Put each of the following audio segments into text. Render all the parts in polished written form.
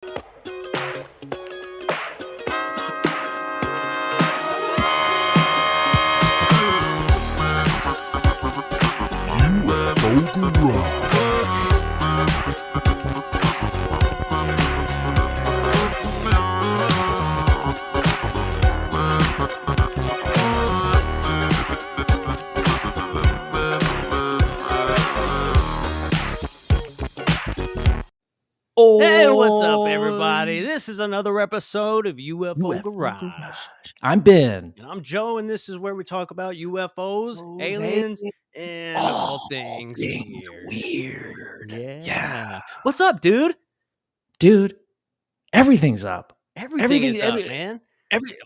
UFO Garage. Hey, what's up, everybody? This is another episode of UFO Garage. I'm Ben. And I'm Joe, and this is where we talk about UFOs, aliens, and all things weird. Yeah. What's up, dude? Dude, everything's up. Everything's up, man.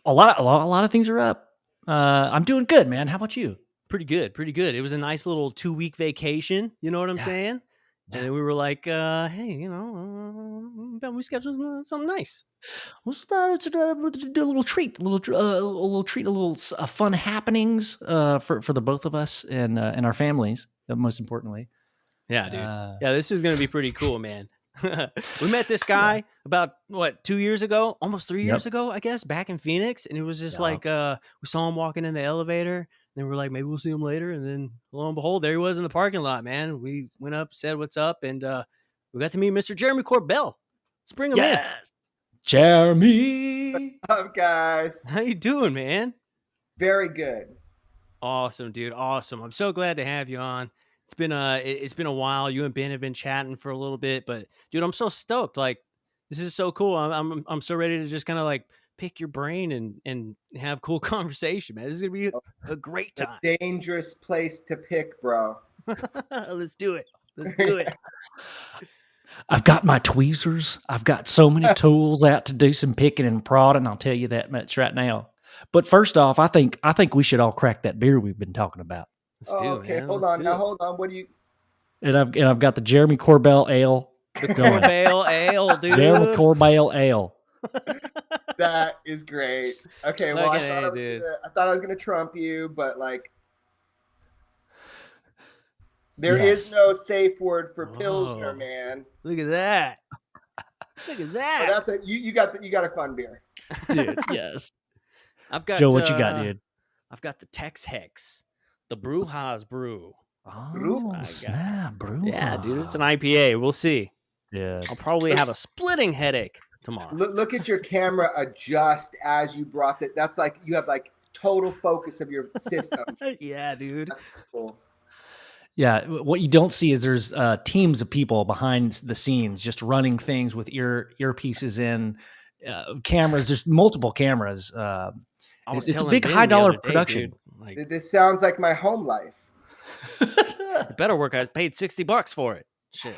A lot of things are up. I'm doing good, man. How about you? Pretty good. It was a nice little 2-week vacation. You know what I'm saying? And then we were like, hey, we scheduled something nice. Let's do a little treat, a little fun happenings for the both of us and our families, most importantly. Yeah, dude. Yeah, this is going to be pretty cool, man. We met this guy about, 2 years ago? Almost 3 years ago, I guess, back in Phoenix. And it was just like, we saw him walking in the elevator. Then we're like, maybe we'll see him later. And then lo and behold, there he was in the parking lot, man. We went up, said what's up, and we got to meet Mr. Jeremy Corbell. Let's bring him in. Jeremy. What's up, guys? How you doing, man? Very good. Awesome, dude. Awesome. I'm so glad to have you on. It's been a while. You and Ben have been chatting for a little bit, but dude, I'm so stoked. Like, this is so cool. I'm so ready to just kind of like pick your brain and have cool conversation, man. This is gonna be a great time. A dangerous place to pick, bro. Let's do it. I've got my tweezers. I've got so many tools out to do some picking and prodding. I'll tell you that much right now. But first off, I think we should all crack that beer we've been talking about. Okay, hold on. What do you? And I've got the Jeremy Corbell ale. The Corbell ale, dude. Jeremy Corbell ale. That is great. Okay, well, I thought I was gonna trump you, but like, there is no safe word for Pilsner, man. Look at that. But that's it. You got a fun beer, dude. Yes. I've got Joe. What you got, dude? I've got the Tex Hex, the Brewhaus Brew. Oh, snap, brew. Yeah, dude, it's an IPA. We'll see. Yeah, I'll probably have a splitting headache tomorrow. Look at your camera adjust as you brought that. That's like you have like total focus of your system. Yeah, dude. That's cool. Yeah, what you don't see is there's teams of people behind the scenes just running things with earpieces in, cameras. There's multiple cameras. It's a big $high production. Like, this sounds like my home life. It better work. I paid $60 for it. Shit.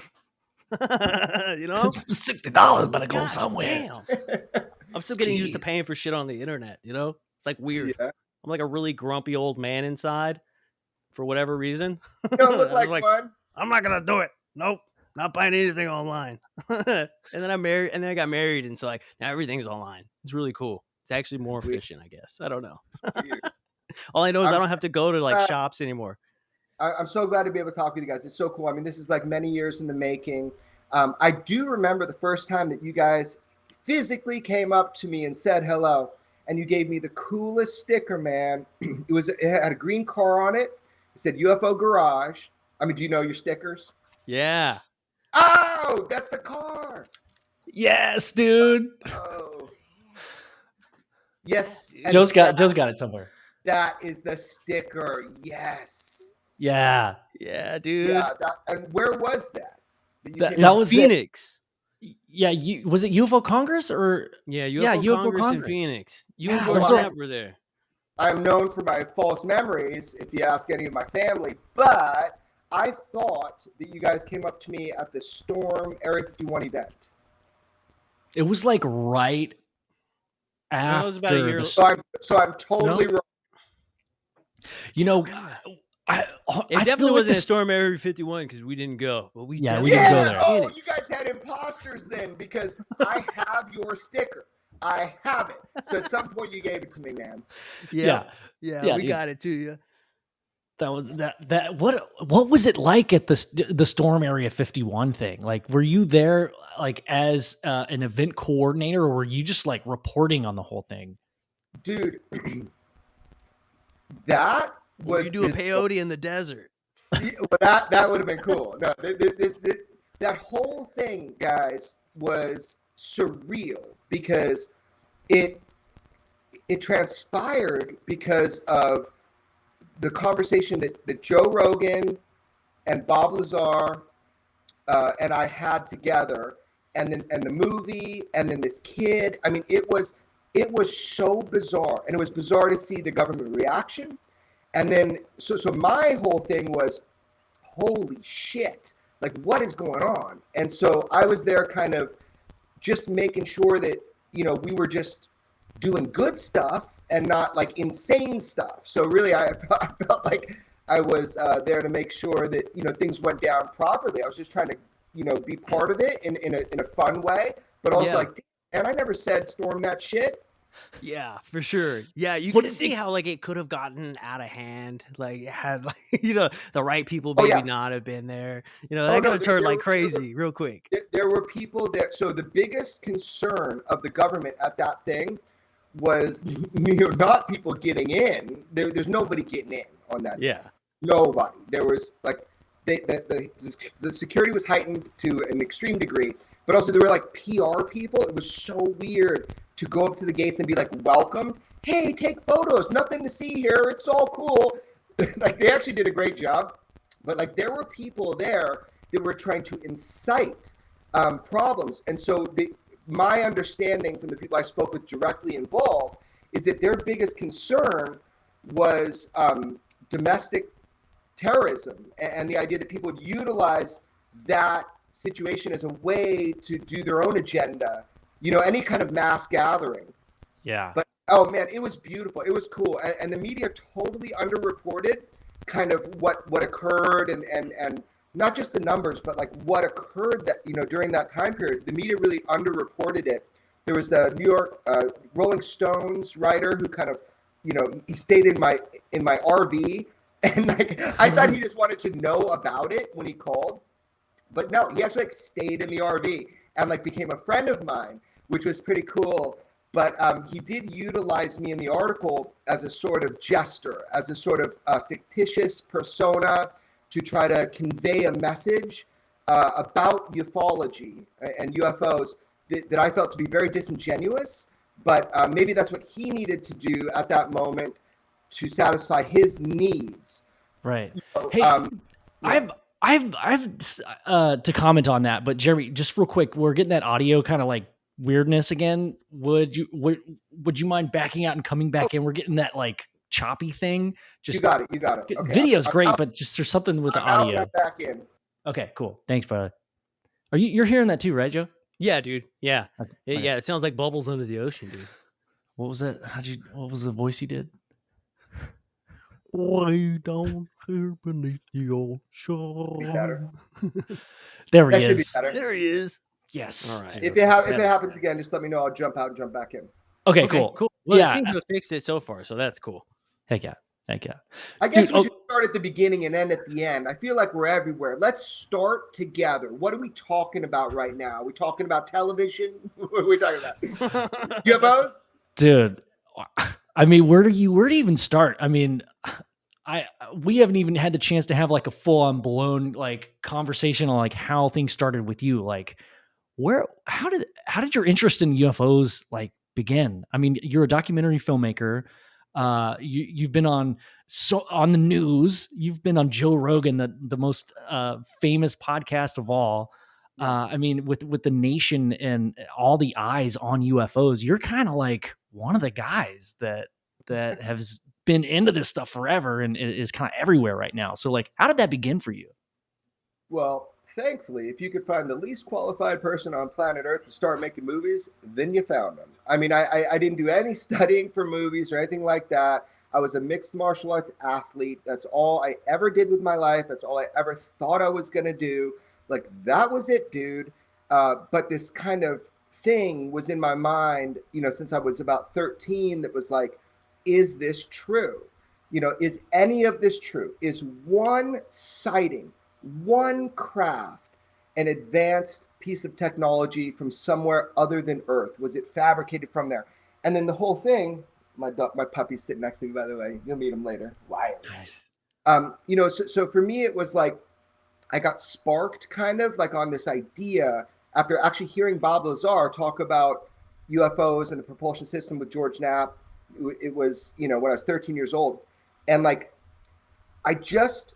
You know, $60 better go somewhere. Damn. I'm still getting used to paying for shit on the internet. You know, it's like weird. Yeah. I'm like a really grumpy old man inside for whatever reason. You don't look like one. I'm not gonna do it. Nope, not buying anything online. And then I got married, and so like now everything's online. It's really cool. It's actually more efficient, I guess. I don't know. All I know is I don't have to go to like shops anymore. I'm so glad to be able to talk with you guys. It's so cool. I mean, this is like many years in the making. I do remember the first time that you guys physically came up to me and said hello, and you gave me the coolest sticker, man. It had a green car on it. It said UFO Garage. I mean, do you know your stickers? Yeah. Oh, that's the car. Yes, dude. Oh. Yes. Joe's got it somewhere. That is the sticker. Yes. Yeah, dude. Yeah, and where was that? That was Phoenix. Yeah, was it UFO Congress or? Yeah, UFO Congress in Phoenix. You and George Knapp were there. I'm known for my false memories, if you ask any of my family, but I thought that you guys came up to me at the Storm Area 51 event. It was like right after. That was about a year. So I'm totally wrong. You know, it definitely wasn't a Storm Area 51 because we didn't go. But we didn't go there. Oh, you guys had imposters then because I have your sticker. I have it. So at some point you gave it to me, man. Yeah, we got it to you. That was that what was it like at the Storm Area 51 thing? Like, were you there like as an event coordinator, or were you just like reporting on the whole thing? Dude, that Or was you do a peyote in the desert. that would have been cool. No, that whole thing, guys, was surreal because it transpired because of the conversation that Joe Rogan and Bob Lazar and I had together, and the movie, and then this kid. I mean, it was so bizarre, and it was bizarre to see the government reaction. And then so my whole thing was, holy shit, like what is going on? And so I was there kind of just making sure that, you know, we were just doing good stuff and not like insane stuff. So really, I felt like I was there to make sure that, you know, things went down properly. I was just trying to, you know, be part of it in a fun way, but also like, and I never said storm that shit. Yeah, for sure. Yeah, you can see how like it could have gotten out of hand. Like it had like, you know, the right people maybe not have been there. You know, that could have turned like crazy real quick. There were people there. So the biggest concern of the government at that thing was, you know, not people getting in. There's nobody getting in on that. Yeah. Nobody. There was like the security was heightened to an extreme degree, but also there were like PR people. It was so weird to go up to the gates and be like welcomed. Hey, take photos. Nothing to see here. It's all cool. Like they actually did a great job, but like there were people there that were trying to incite problems. And so my understanding from the people I spoke with directly involved is that their biggest concern was domestic terrorism and the idea that people would utilize that situation as a way to do their own agenda, you know, any kind of mass gathering. Yeah. But, oh man, it was beautiful. It was cool. And the media totally underreported kind of what occurred and not just the numbers, but like what occurred that, you know, during that time period. The media really underreported it. There was the New York Rolling Stones writer who kind of, you know, he stayed in my RV, and like I thought he just wanted to know about it when he called, but no, he actually like stayed in the RV and like became a friend of mine, which was pretty cool. But he did utilize me in the article as a sort of jester, as a sort of fictitious persona to try to convey a message about ufology and UFOs that I felt to be very disingenuous. But maybe that's what he needed to do at that moment to satisfy his needs. Right. So, Hey, I've to comment on that, but Jeremy, just real quick, we're getting that audio kind of like weirdness again. Would you mind backing out and coming back in? We're getting that like choppy thing. Just you got it. Okay. Video's great, but just there's something with the audio. Back in. Okay, cool. Thanks, brother. You're hearing that too, right, Joe? Yeah, dude. Yeah. Okay. Yeah, it sounds like bubbles under the ocean, dude. What was that? What was the voice he did? Way down here beneath the ocean. Better. There That he should be is. better. There he is. Yes. All right. If it happens again, just let me know. I'll jump out and jump back in. Okay, cool. Well, Yeah. it seems to have fixed it so far, so that's cool. Heck yeah. I guess Dude, we should start at the beginning and end at the end. I feel like we're everywhere. Let's start together. What are we talking about right now? Are we talking about television? What are we talking about? UFOs? Dude, I mean, where do you even start? I mean, we haven't even had the chance to have like a full on blown like conversation on like how things started with you. Like, how did your interest in UFOs like begin? I mean, you're a documentary filmmaker. You've been on the news. You've been on Joe Rogan, the most famous podcast of all. I mean, with the nation and all the eyes on UFOs, you're kind of like one of the guys that has been into this stuff forever and is kind of everywhere right now. So, like, how did that begin for you? Well, thankfully, if you could find the least qualified person on planet Earth to start making movies, then you found them. I mean, I didn't do any studying for movies or anything like that. I was a mixed martial arts athlete. That's all I ever did with my life. That's all I ever thought I was going to do. Like, that was it, dude. But this kind of thing was in my mind, you know, since I was about 13, that was like, is this true? is any of this true? Is one sighting, one craft, an advanced piece of technology from somewhere other than Earth? Was it fabricated from there? And then the whole thing, my puppy's sitting next to me, by the way. You'll meet him later. Wyatt. Nice. So for me, it was like I got sparked kind of like on this idea after actually hearing Bob Lazar talk about UFOs and the propulsion system with George Knapp. It was, when I was 13 years old. And like, I just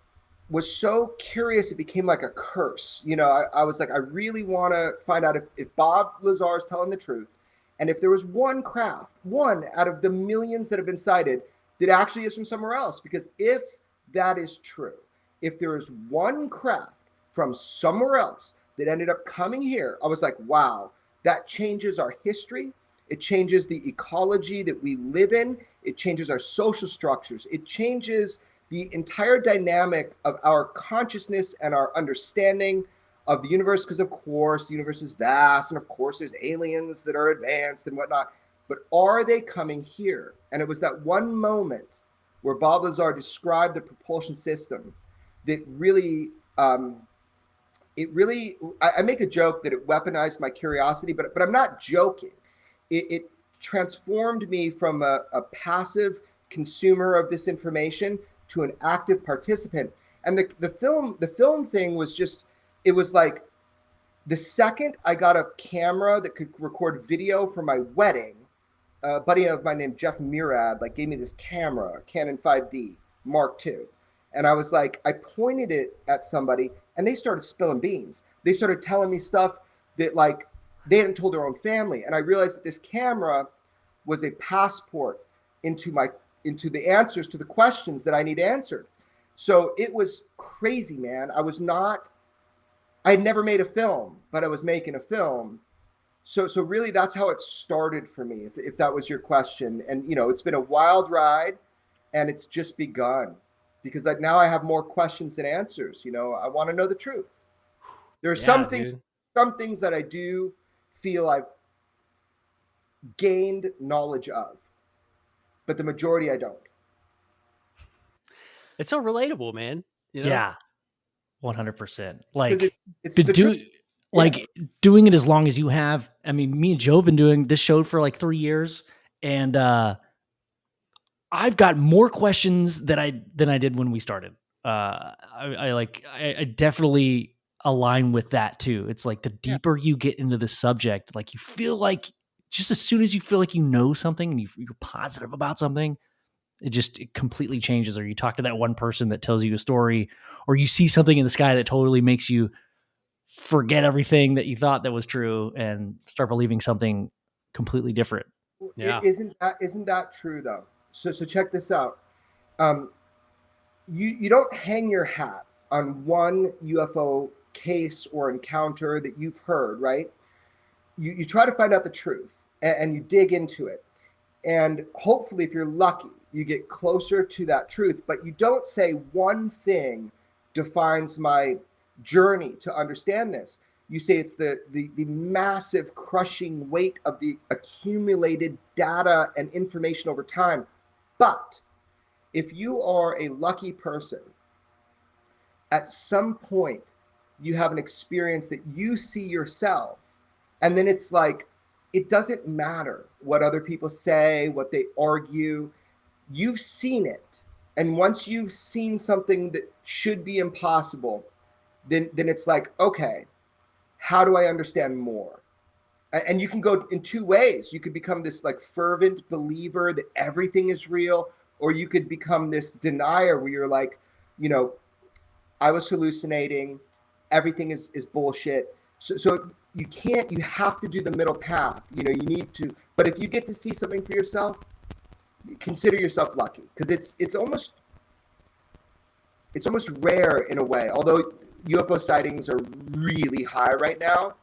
was so curious, it became like a curse. I was like, I really want to find out if Bob Lazar is telling the truth. And if there was one craft, one out of the millions that have been cited, that actually is from somewhere else. Because if that is true, if there is one craft from somewhere else that ended up coming here, I was like, wow, that changes our history. It changes the ecology that we live in. It changes our social structures. It changes the entire dynamic of our consciousness and our understanding of the universe, because of course the universe is vast, and of course there's aliens that are advanced and whatnot, but are they coming here? And it was that one moment where Bob Lazar described the propulsion system that really, I make a joke that it weaponized my curiosity, but I'm not joking. It transformed me from a passive consumer of this information to an active participant. And the film thing was just, it was like the second I got a camera that could record video for my wedding, a buddy of mine named Jeff Murad gave me this camera, a Canon 5D Mark II. And I was like, I pointed it at somebody and they started spilling beans. They started telling me stuff that they hadn't told their own family. And I realized that this camera was a passport into the answers to the questions that I need answered. So it was crazy, man. I'd never made a film, but I was making a film. So really that's how it started for me, if that was your question. And, it's been a wild ride and it's just begun, because now I have more questions than answers. I want to know the truth. There are some things that I do feel I've gained knowledge of, but the majority I don't. It's so relatable, man. Yeah, 100%. Like, it's doing it as long as you have. I mean, me and Joe have been doing this show for 3 years, and I've got more questions than I did when we started. I definitely align with that too. It's like the deeper you get into the subject, you feel like just as soon as you feel like you know something and you're positive about something, it completely changes. Or you talk to that one person that tells you a story, or you see something in the sky that totally makes you forget everything that you thought that was true and start believing something completely different. Yeah. Isn't that true though? So check this out. You don't hang your hat on one UFO case or encounter that you've heard, right? You try to find out the truth and you dig into it. And hopefully, if you're lucky, you get closer to that truth, but you don't say one thing defines my journey to understand this. You say it's the massive crushing weight of the accumulated data and information over time. But if you are a lucky person, at some point you have an experience that you see yourself, and then it's like, it doesn't matter what other people say, what they argue. You've seen it. And once you've seen something that should be impossible, then it's like, okay, how do I understand more? And you can go in two ways. You could become this fervent believer that everything is real, or you could become this denier where you're like, I was hallucinating, everything is bullshit. So you have to do the middle path. You need to, but if you get to see something for yourself, consider yourself lucky, because it's almost rare in a way. Although UFO sightings are really high right now,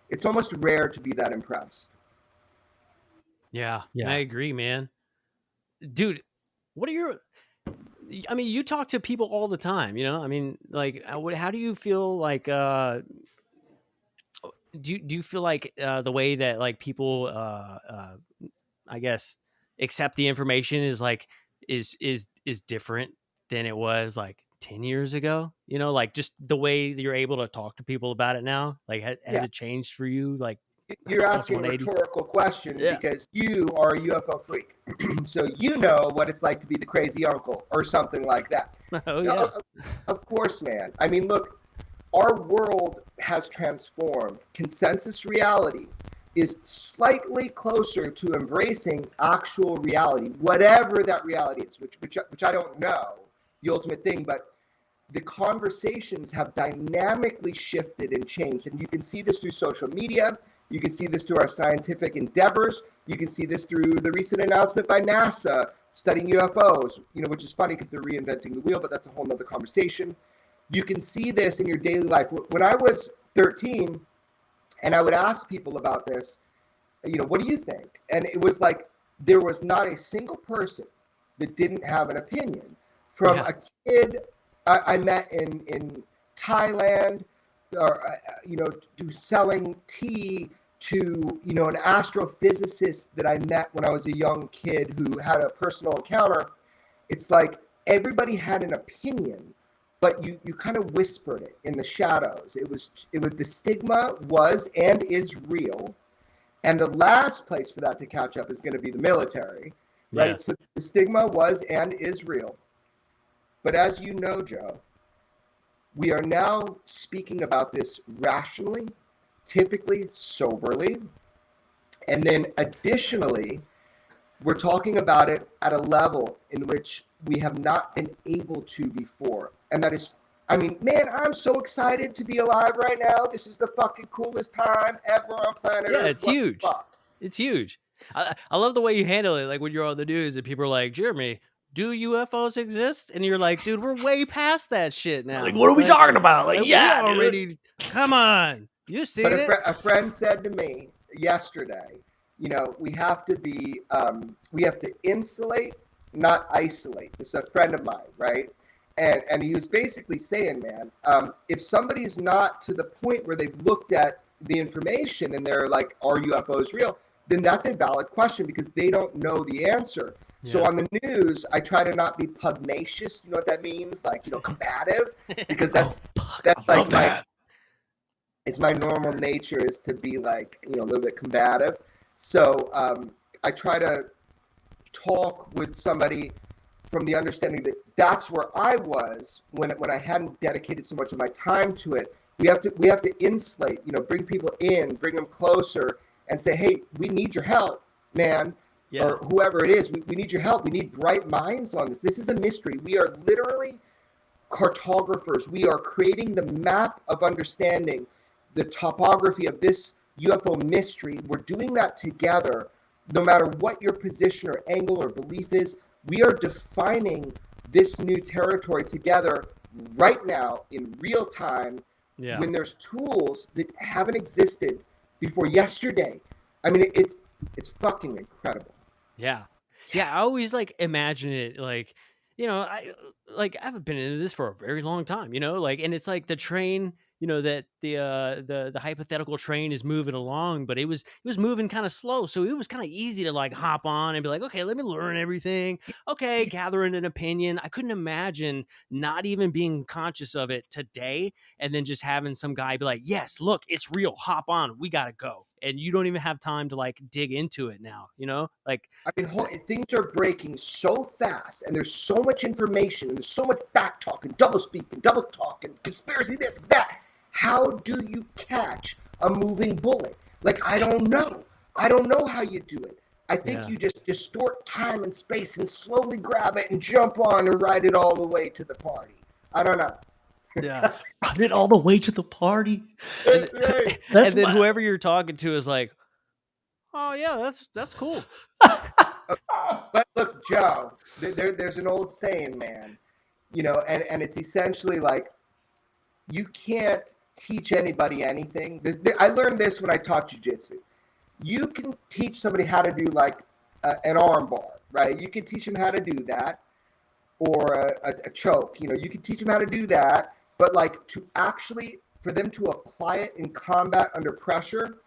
it's almost rare to be that impressed. Yeah. I agree, man. Dude, what are you talk to people all the time, how do you feel do you feel like the way that people I guess accept the information is is different than it was like 10 years ago? You know, like just the way that you're able to talk to people about it now. Like, has it changed for you? Like, you're almost asking a 180? rhetorical question because you are a UFO freak, so you know what it's like to be the crazy uncle or something like that. Oh yeah, of course, man. I mean, look, our world has transformed. Consensus reality is slightly closer to embracing actual reality, whatever that reality is, which I don't know the ultimate thing, but the conversations have dynamically shifted and changed, and you can see this through social media. You can see this through our scientific endeavors. You can see this through the recent announcement by NASA studying UFOs, you know, which is funny because they're reinventing the wheel, but that's a whole nother conversation. You can see this in your daily life. When I was 13 and I would ask people about this, you know, what do you think? And it was like, there was not a single person that didn't have an opinion. From a kid I met in Thailand, or, you know, to selling tea, to, you know, an astrophysicist that I met when I was a young kid who had a personal encounter. It's like everybody had an opinion, but you kind of whispered it in the shadows. It was the stigma was and is real. And the last place for that to catch up is going to be the military, right? Yeah. So the stigma was and is real. But as you know, Joe, we are now speaking about this rationally, typically soberly, and then additionally, we're talking about it at a level in which we have not been able to before. And that is, I mean, man, I'm so excited to be alive right now. This is the fucking coolest time ever on planet Earth. Yeah, it's huge. It's huge. I love the way you handle it. Like when you're on the news and people are like, Jeremy, do UFOs exist? And you're like, dude, we're way past that shit now. Like, what are we talking about? Like, yeah, we already. Come on, you see it. A friend said to me yesterday, you know, we have to insulate, not isolate. This is a friend of mine, right? And he was basically saying, man, if somebody's not to the point where they've looked at the information and they're like, are UFOs real? Then that's a valid question because they don't know the answer. Yeah. So on the news, I try to not be pugnacious. You know what that means? Like, you know, combative, because that's like it's my normal nature is to be like, you know, a little bit combative. So I try to talk with somebody from the understanding that that's where I was when I hadn't dedicated so much of my time to it. We have to insulate, you know, bring people in, bring them closer, and say, hey, we need your help, man. Yeah. Or whoever it is, we need your help. We need bright minds on this. This is a mystery. We are literally cartographers. We are creating the map of understanding the topography of this UFO mystery. We're doing that together. No matter what your position or angle or belief is, we are defining this new territory together right now in real time when there's tools that haven't existed before yesterday. I mean, it's fucking incredible. Yeah. Yeah. I always like imagine it like, you know, I haven't been into this for a very long time, you know, like, and it's like the train, you know, that the hypothetical train is moving along, but it was moving kind of slow. So it was kind of easy to like hop on and be like, okay, let me learn everything. Okay. Gathering an opinion. I couldn't imagine not even being conscious of it today. And then just having some guy be like, yes, look, it's real. Hop on. We got to go. And you don't even have time to like dig into it now, you know, like, I mean, things are breaking so fast and there's so much information and there's so much back talk and double speak and double talk and conspiracy, this, that. How do you catch a moving bullet? Like, I don't know. I don't know how you do it. I think you just distort time and space and slowly grab it and jump on and ride it all the way to the party. I don't know. Yeah. Ride it all the way to the party. That's right. And then whoever you're talking to is like, oh yeah, that's cool. But look, Joe, there's an old saying, man, you know, and it's essentially like, you can't teach anybody anything. I learned this when I taught jiu-jitsu. You can teach somebody how to do like an arm bar, right? You can teach them how to do that, or a choke. You know, you can teach them how to do that, but like to actually, for them to apply it in combat under pressure,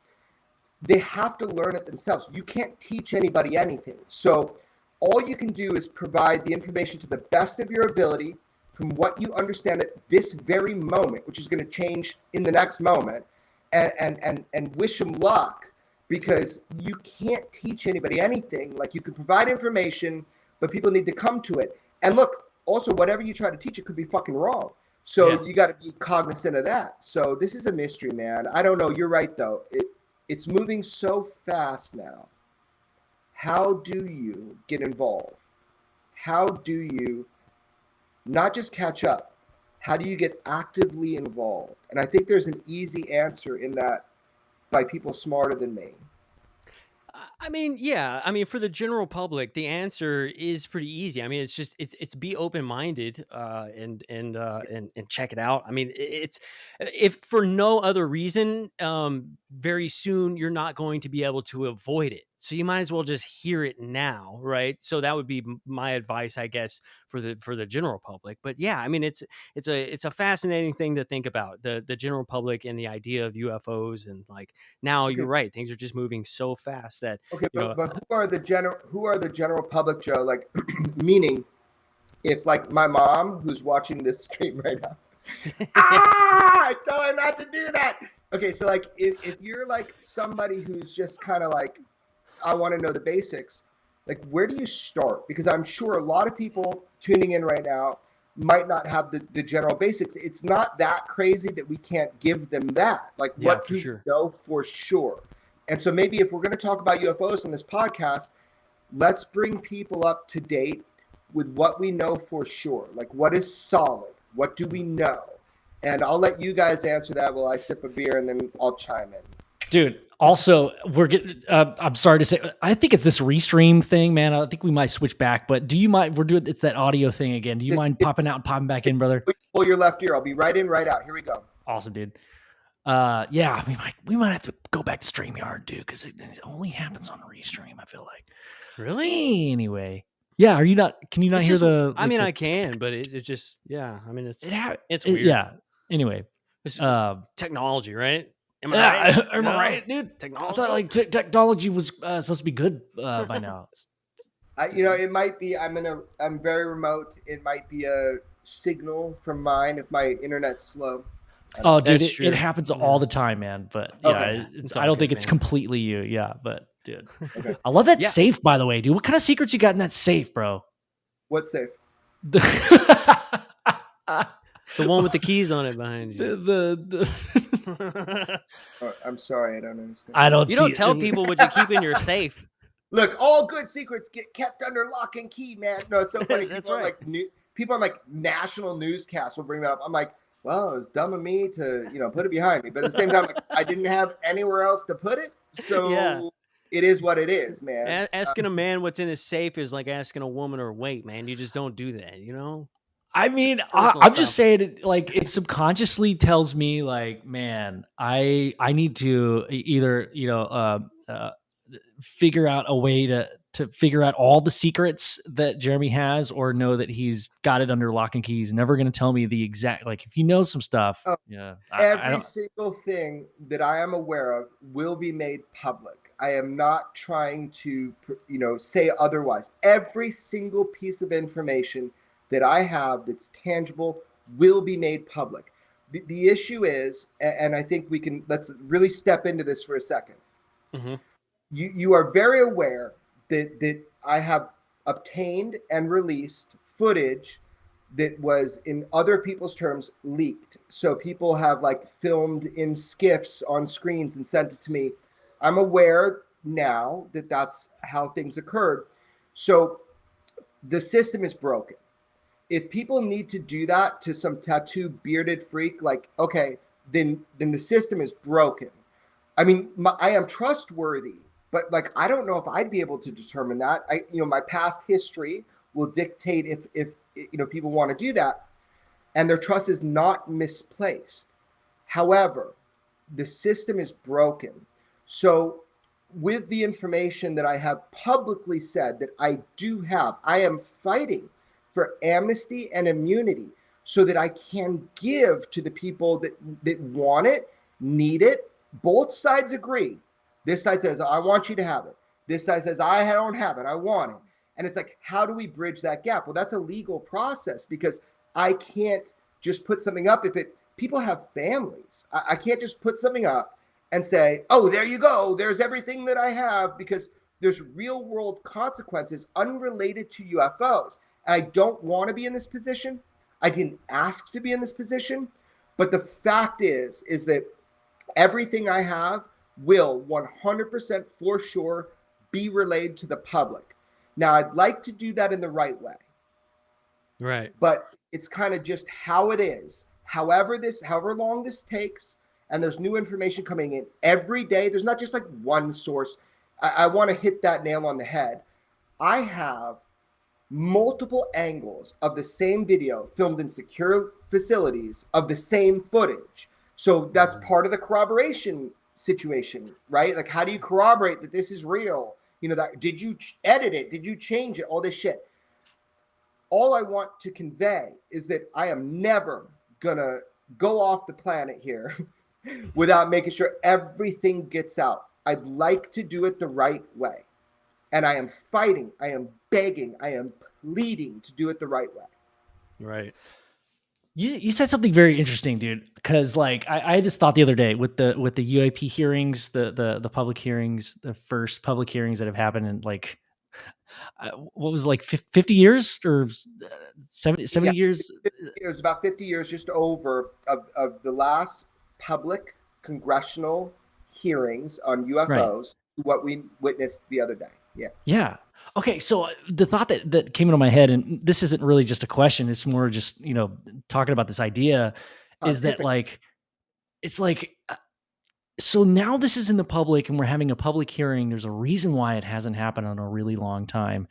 they have to learn it themselves. You can't teach anybody anything. So all you can do is provide the information to the best of your ability from what you understand at this very moment, which is going to change in the next moment, and wish them luck, because you can't teach anybody anything. Like, you can provide information, but people need to come to it. And look, also, whatever you try to teach, it could be fucking wrong. So you got to be cognizant of that. So this is a mystery, man. I don't know. You're right, though. It's moving so fast now. How do you get involved? How do you not just catch up? How do you get actively involved? And I think there's an easy answer in that by people smarter than me. I mean, yeah. I mean, for the general public, the answer is pretty easy. I mean, it's just it's be open minded and check it out. I mean, it's if for no other reason, very soon you're not going to be able to avoid it. So you might as well just hear it now, right? So that would be my advice, I guess, for the general public. But yeah, I mean, it's a fascinating thing to think about, the general public and the idea of UFOs. And like, now you're right, things are just moving so fast that but who are the general public, Joe? Like, meaning, if like my mom who's watching this stream right now, I tell her not to do that. Okay, so like if you're like somebody who's just kind of like, I want to know the basics, like, where do you start? Because I'm sure a lot of people tuning in right now might not have the general basics. It's not that crazy that we can't give them that. Like, what do you know for sure? And so maybe if we're going to talk about UFOs on this podcast, let's bring people up to date with what we know for sure. Like, what is solid? What do we know? And I'll let you guys answer that while I sip a beer, and then I'll chime in. Dude, also, we're getting, I'm sorry to say, I think it's this Restream thing, man. I think we might switch back, but do you mind, it's that audio thing again. Do you mind popping out and popping back in, brother? Pull your left ear. I'll be right in, right out. Here we go. Awesome, dude. Yeah, we might have to go back to StreamYard, dude, because it only happens on Restream, I feel like. Really? Anyway. Yeah, can you not hear the... I mean, I can, but it just, yeah. I mean, it's weird. Yeah. Anyway. It's technology, right? Am I right, dude? Technology. I thought like technology was supposed to be good by now. It might be. I'm very remote. It might be a signal from mine if my internet's slow. Oh, dude, it happens all the time, man. But yeah, I don't think it's completely you. Yeah, but dude, I love that safe, by the way, dude. What kind of secrets you got in that safe, bro? What safe? The one with the keys on it behind you. I'm sorry, I don't understand. You don't tell people what you keep in your safe. Look, all good secrets get kept under lock and key, man. No, it's so funny. That's people right. People on like national newscasts will bring that up. I'm like, well, it was dumb of me to, put it behind me. But at the same time, like, I didn't have anywhere else to put it. So it is what it is, man. Asking a man what's in his safe is like asking a woman her weight, man. You just don't do that, I mean, I'm just saying, like, it subconsciously tells me, like, man, I need to either, figure out a way to figure out all the secrets that Jeremy has, or know that he's got it under lock and key. He's never going to tell me the exact, like, if you know some stuff. Every single thing that I am aware of will be made public. I am not trying to, say otherwise. Every single piece of information that I have that's tangible will be made public. The issue is, and I think let's really step into this for a second. Mm-hmm. You are very aware that I have obtained and released footage that was, in other people's terms, leaked. So people have like filmed in skiffs on screens and sent it to me. I'm aware now that that's how things occurred. So the system is broken. If people need to do that to some tattoo bearded freak, like, okay, then the system is broken. I mean, I am trustworthy, but like, I don't know if I'd be able to determine that. My past history will dictate if people want to do that, and their trust is not misplaced. However, the system is broken. So with the information that I have publicly said that I do have, I am fighting for amnesty and immunity so that I can give to the people that want it, need it. Both sides agree. This side says, I want you to have it. This side says, I don't have it, I want it. And it's like, how do we bridge that gap? Well, that's a legal process because I can't just put something up if people have families. I can't just put something up and say, oh, there you go. There's everything that I have, because there's real world consequences unrelated to UFOs. And I don't want to be in this position. I didn't ask to be in this position. But the fact is that everything I have will 100% for sure be relayed to the public. Now, I'd like to do that in the right way. Right. But it's kind of just how it is. However long this takes, and there's new information coming in every day. There's not just like one source. I want to hit that nail on the head. I have multiple angles of the same video filmed in secure facilities of the same footage. So that's part of the corroboration situation, right? Like, how do you corroborate that this is real? You know, that did you edit it? Did you change it? All this shit. All I want to convey is that I am never gonna go off the planet here without making sure everything gets out. I'd like to do it the right way. And I am fighting, I am begging, I am pleading to do it the right way. Right. You said something very interesting, dude. Because like I had this thought the other day with the UAP hearings, the public hearings, the first public hearings that have happened in like what was it, like 50 years or 70 years? It was about 50 years, just over, of the last public congressional hearings on UFOs, right. What we witnessed the other day. Yeah. Yeah. Okay. So the thought that came into my head, and this isn't really just a question, it's more just, you know, talking about this idea, is that like, it's like, so now this is in the public and we're having a public hearing. There's a reason why it hasn't happened in a really long time.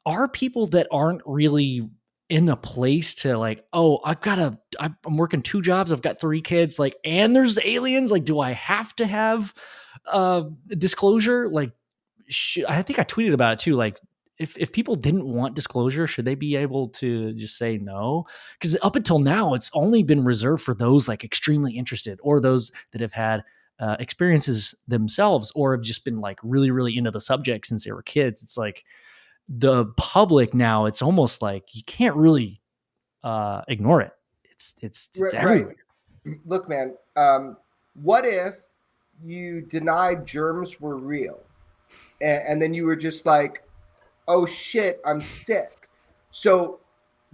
Are people that aren't really in a place to like, oh, I'm working 2 jobs. I've got 3 kids, like, and there's aliens. Like, do I have to have disclosure? Like, I think I tweeted about it too. Like, if people didn't want disclosure, should they be able to just say no? Because up until now, it's only been reserved for those like extremely interested or those that have had experiences themselves or have just been like really, really into the subject since they were kids. It's like the public now, it's almost like you can't really ignore it. It's everywhere. Right. Look, man, what if you denied germs were real? And then you were just like, oh shit, I'm sick. So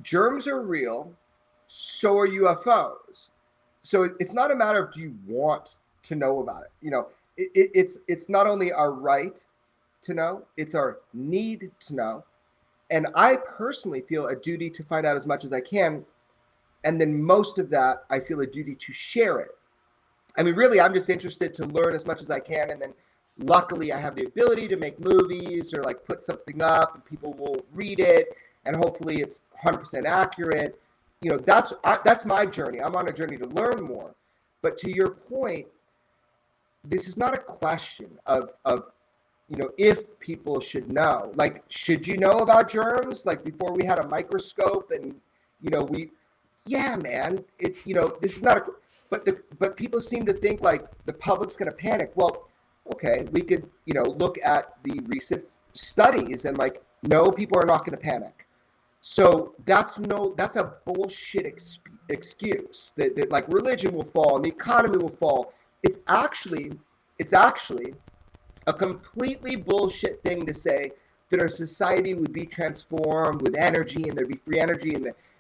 germs are real, so are UFOs. So it's not a matter of do you want to know about it. You know, it's not only our right to know, it's our need to know. And I personally feel a duty to find out as much as I can. And then most of that, I feel a duty to share it. I mean, really, I'm just interested to learn as much as I can. And then luckily, I have the ability to make movies or like put something up and people will read it. And hopefully it's 100% accurate. You know, that's my journey. I'm on a journey to learn more. But to your point, this is not a question of you know, if people should know. Like, should you know about germs? Like, before we had a microscope and, you know, yeah, man, you know, this is not but people seem to think like the public's going to panic. Well, okay, we could, you know, look at the recent studies and like, no, people are not going to panic. So that's a bullshit excuse that like religion will fall and the economy will fall. It's actually a completely bullshit thing to say that our society would be transformed with energy and there'd be free energy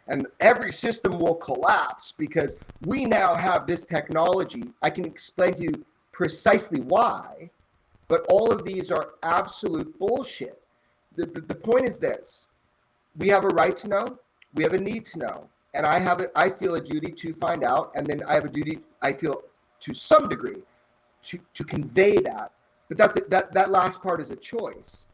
and every system will collapse because we now have this technology. I can explain to you precisely why, but all of these are absolute bullshit. The point is this: we have a right to know, we have a need to know, and I feel a duty to find out, and then I have a duty, I feel, to some degree, to convey that. But that's it. That last part is a choice.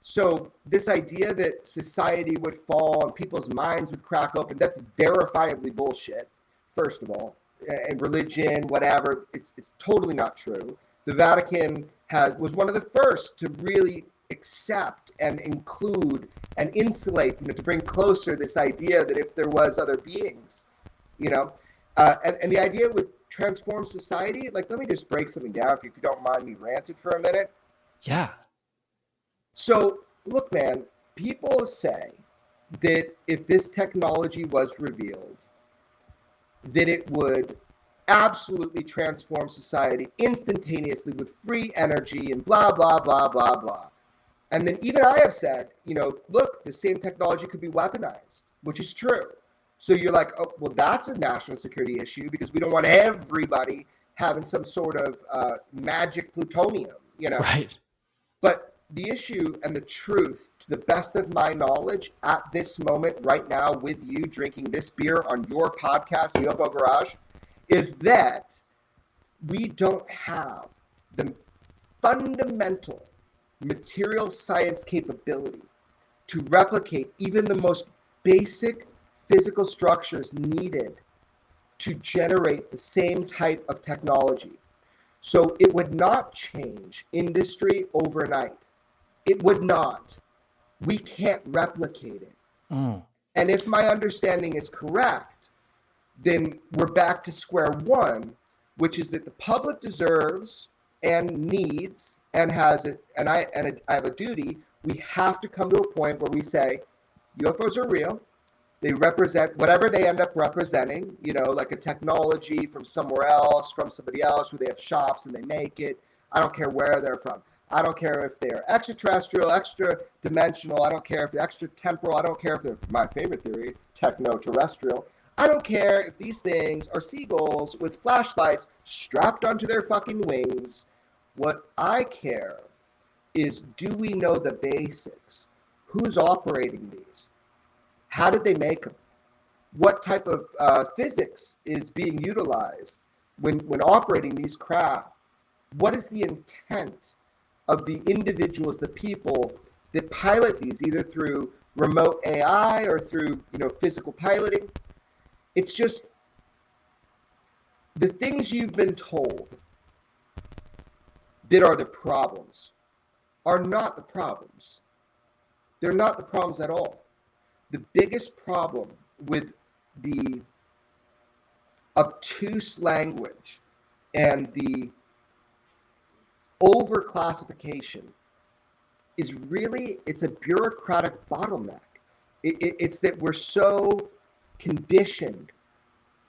So this idea that society would fall and people's minds would crack open, that's verifiably bullshit, first of all. And religion, whatever, it's totally not true. The Vatican was one of the first to really accept and include and insulate, you know, to bring closer this idea that if there was other beings, you know, and the idea would transform society. Like, let me just break something down if you don't mind me ranting for a minute. Yeah. So look, man, people say that if this technology was revealed, that it would absolutely transform society instantaneously with free energy and blah, blah, blah, blah, blah. And then even I have said, look, the same technology could be weaponized, which is true. So you're like, oh, well, that's a national security issue because we don't want everybody having some sort of magic plutonium, Right. But the issue and the truth, to the best of my knowledge, at this moment right now with you drinking this beer on your podcast, UFO Garage, is that we don't have the fundamental material science capability to replicate even the most basic physical structures needed to generate the same type of technology. So it would not change industry overnight. It would not. We can't replicate it. And if my understanding is correct, then we're back to square one, which is that the public deserves and needs and has it, and I have a duty. We have to come to a point where we say UFOs are real. They represent whatever they end up representing, like a technology from somewhere else, from somebody else, where they have shops and they make it. I don't care where they're from. I don't care if they're extraterrestrial, extra dimensional. I don't care if they're extra temporal. I don't care if they're, my favorite theory, techno-terrestrial. I don't care if these things are seagulls with flashlights strapped onto their fucking wings. What I care is, do we know the basics? Who's operating these? How did they make them? What type of physics is being utilized when operating these craft? What is the intent of the individuals, the people that pilot these, either through remote AI or through physical piloting? It's just the things you've been told that are the problems are not the problems. They're not the problems at all. The biggest problem with the obtuse language and the overclassification is really, it's a bureaucratic bottleneck. It's that we're so conditioned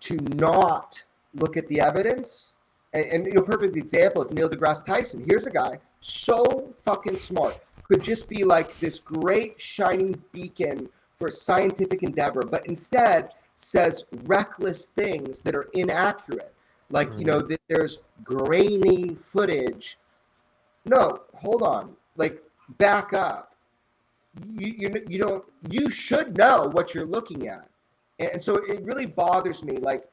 to not look at the evidence. And perfect example is Neil deGrasse Tyson. Here's a guy so fucking smart, could just be like this great shining beacon for scientific endeavor, but instead says reckless things that are inaccurate. Like, that there's grainy footage. No, hold on. Like, back up. You should know what you're looking at. And so it really bothers me. Like,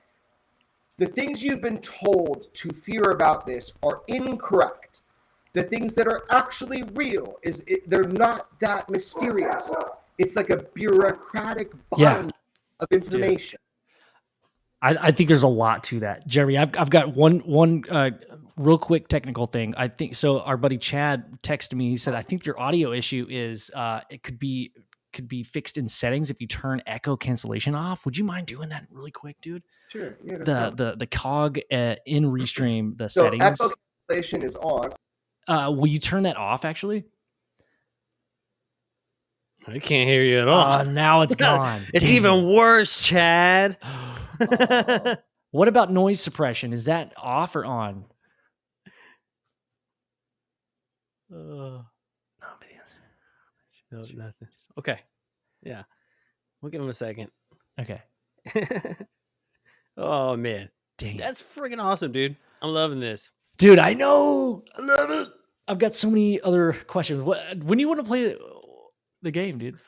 the things you've been told to fear about this are incorrect. The things that are actually real they're not that mysterious. It's like a bureaucratic bond of information. I think there's a lot to that, Jeremy. I've got one real quick technical thing. I think so. Our buddy Chad texted me. He said, "I think your audio issue is it could be fixed in settings if you turn echo cancellation off. Would you mind doing that really quick, dude?" Sure. Yeah. The cog in Restream, the so settings. Echo cancellation is on. Will you turn that off? Actually, I can't hear you at all. Now it's gone. It's Dang even it. worse, Chad. What about noise suppression? Is that off or on? No, nothing. Okay. Yeah. We'll give him a second. Okay. Oh, man. Dang it. That's freaking awesome, dude. I'm loving this. Dude, I know. I love it. I've got so many other questions. When do you want to play the game, dude?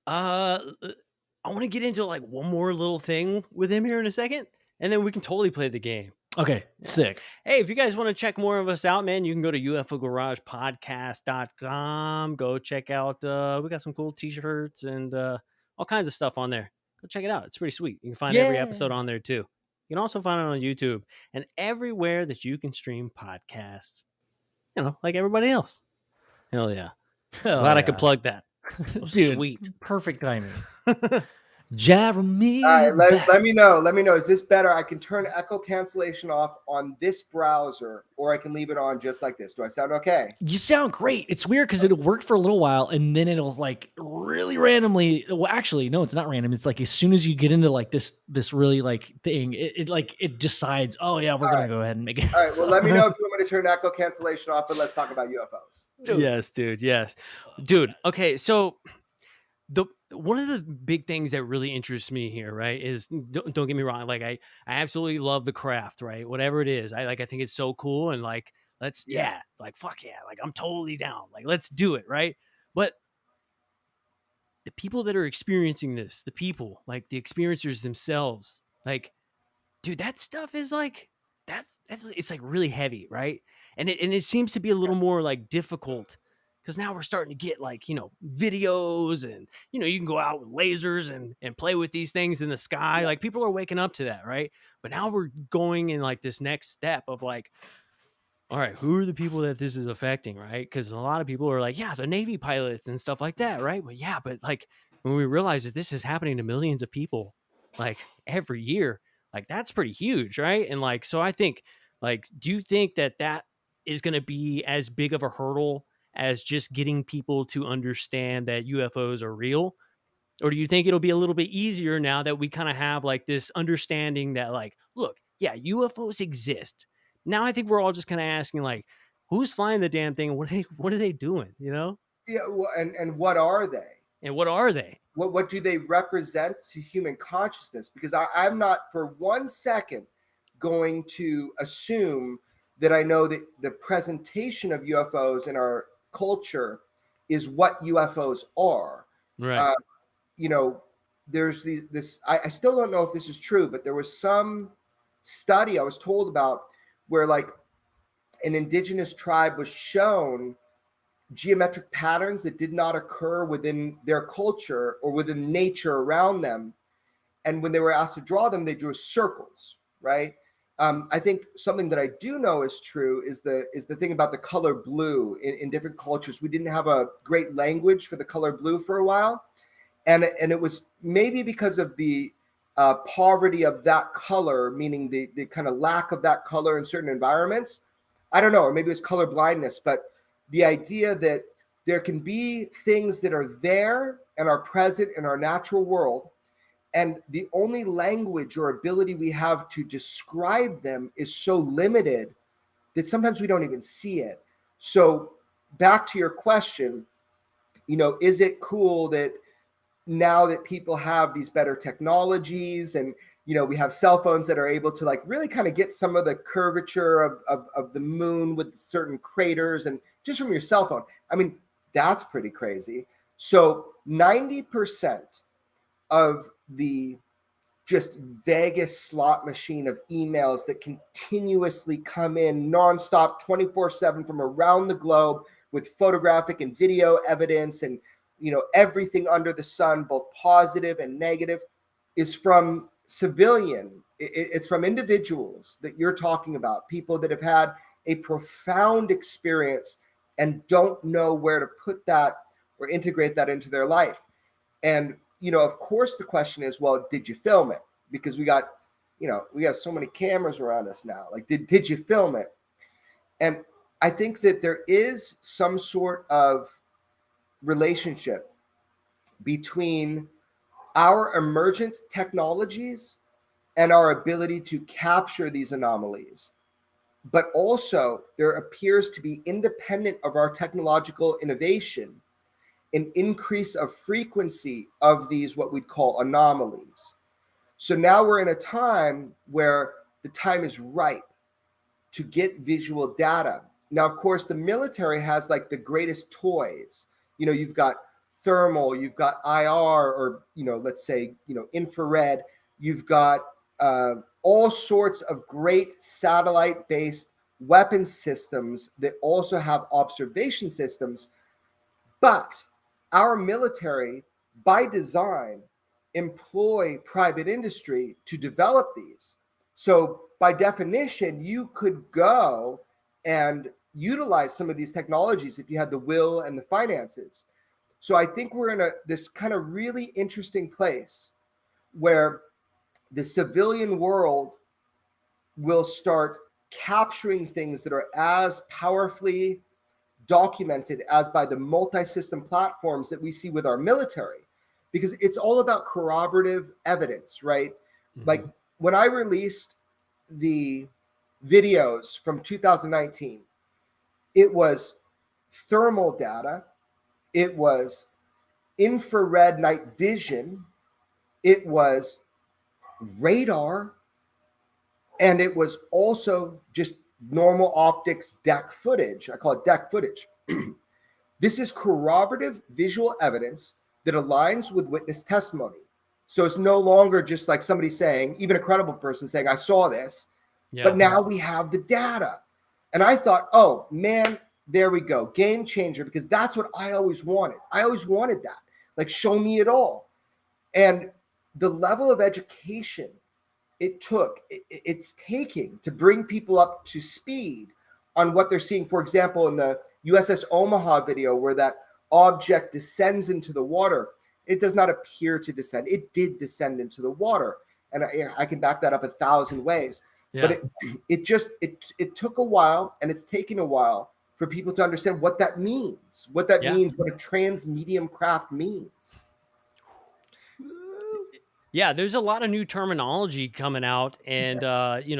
I want to get into like one more little thing with him here in a second, and then we can totally play the game. Okay, sick. Hey, if you guys want to check more of us out, man, you can go to UFOGaragePodcast.com. Go check out, we got some cool t-shirts and all kinds of stuff on there. Go check it out. It's pretty sweet. You can find every episode on there too. You can also find it on YouTube and everywhere that you can stream podcasts, like everybody else. Hell yeah. Glad I could plug that. Dude, Sweet. Perfect timing. Jeremy. All right, let me know. Let me know. Is this better? I can turn echo cancellation off on this browser, or I can leave it on just like this. Do I sound okay? You sound great. It's weird because it'll work for a little while and then it'll like really randomly. Well, actually, no, it's not random. It's like as soon as you get into like this really like thing, it decides. Oh yeah, we're gonna go ahead and make it. All right. Well, let me know if you want me to turn echo cancellation off, but let's talk about UFOs. Yes, dude. Yes, dude. Okay, so one of the big things that really interests me here, right, is don't get me wrong, like I absolutely love the craft, right? Whatever it is, I think it's so cool, and like let's like fuck yeah, like I'm totally down, like let's do it, right? But the people that are experiencing this, the people like the experiencers themselves, like dude, that stuff is like that's it's like really heavy, right? And it seems to be a little more like difficult because now we're starting to get like, you know, videos and, you know, you can go out with lasers and play with these things in the sky. Like people are waking up to that, right? But now we're going in like this next step of like, all right, who are the people that this is affecting, right? Because a lot of people are like, yeah, the Navy pilots and stuff like that, right? Well, yeah, but like when we realize that this is happening to millions of people, like every year, like that's pretty huge, right? And like, so I think, like, do you think that that is going to be as big of a hurdle as just getting people to understand that UFOs are real? Or do you think it'll be a little bit easier now that we kind of have like this understanding that like, look, yeah, UFOs exist. Now I think we're all just kind of asking like, who's flying the damn thing? And what are they doing? You know? Yeah. Well, and what are they? And what are they? What do they represent to human consciousness? Because I'm not for 1 second going to assume that I know that the presentation of UFOs in our culture is what UFOs are. Right. You know, there's this, I still don't know if this is true, but there was some study I was told about where like an indigenous tribe was shown geometric patterns that did not occur within their culture or within nature around them. And when they were asked to draw them, they drew circles, right? I think something that I do know is true is the thing about the color blue in different cultures. We didn't have a great language for the color blue for a while. And it was maybe because of the poverty of that color, meaning the kind of lack of that color in certain environments. I don't know, or maybe it's color blindness, but the idea that there can be things that are there and are present in our natural world, and the only language or ability we have to describe them is so limited that sometimes we don't even see it. So back to your question, you know, is it cool that now that people have these better technologies and, you know, we have cell phones that are able to like really kind of get some of the curvature of the moon with certain craters and just from your cell phone. I mean, that's pretty crazy. So 90% of the just Vegas slot machine of emails that continuously come in nonstop 24/7 from around the globe with photographic and video evidence and, you know, everything under the sun, both positive and negative, is from civilian. It's from individuals that you're talking about, people that have had a profound experience and don't know where to put that or integrate that into their life. And, you know, of course, the question is, well, did you film it? Because we got so many cameras around us now. Like, did you film it? And I think that there is some sort of relationship between our emergent technologies and our ability to capture these anomalies. But also, there appears to be, independent of our technological innovation, an increase of frequency of these, what we'd call anomalies. So now we're in a time where the time is ripe to get visual data. Now, of course, the military has like the greatest toys. You know, you've got thermal, you've got IR, or, you know, let's say, you know, infrared. You've got all sorts of great satellite-based weapon systems that also have observation systems. But our military, by design, employ private industry to develop these. So by definition, you could go and utilize some of these technologies if you had the will and the finances. So I think we're in this kind of really interesting place where the civilian world will start capturing things that are as powerfully documented as by the multi-system platforms that we see with our military, because it's all about corroborative evidence, right? Mm-hmm. Like when I released the videos from 2019, it was thermal data, it was infrared night vision, it was radar, and it was also just normal optics deck footage. I call it deck footage. This is corroborative visual evidence that aligns with witness testimony. So it's no longer just like somebody saying, even a credible person saying, I saw this, but now we have the data. And I thought, oh man, there we go. Game changer, because that's what I always wanted. I always wanted that. Like, show me it all. And the level of education it's taking to bring people up to speed on what they're seeing. For example, in the USS Omaha video where that object descends into the water, it does not appear to descend. It did descend into the water. And I can back that up 1,000 ways. Yeah. But it took a while, and it's taken a while for people to understand what that means, what a transmedium craft means. Yeah, there's a lot of new terminology coming out, and I mean,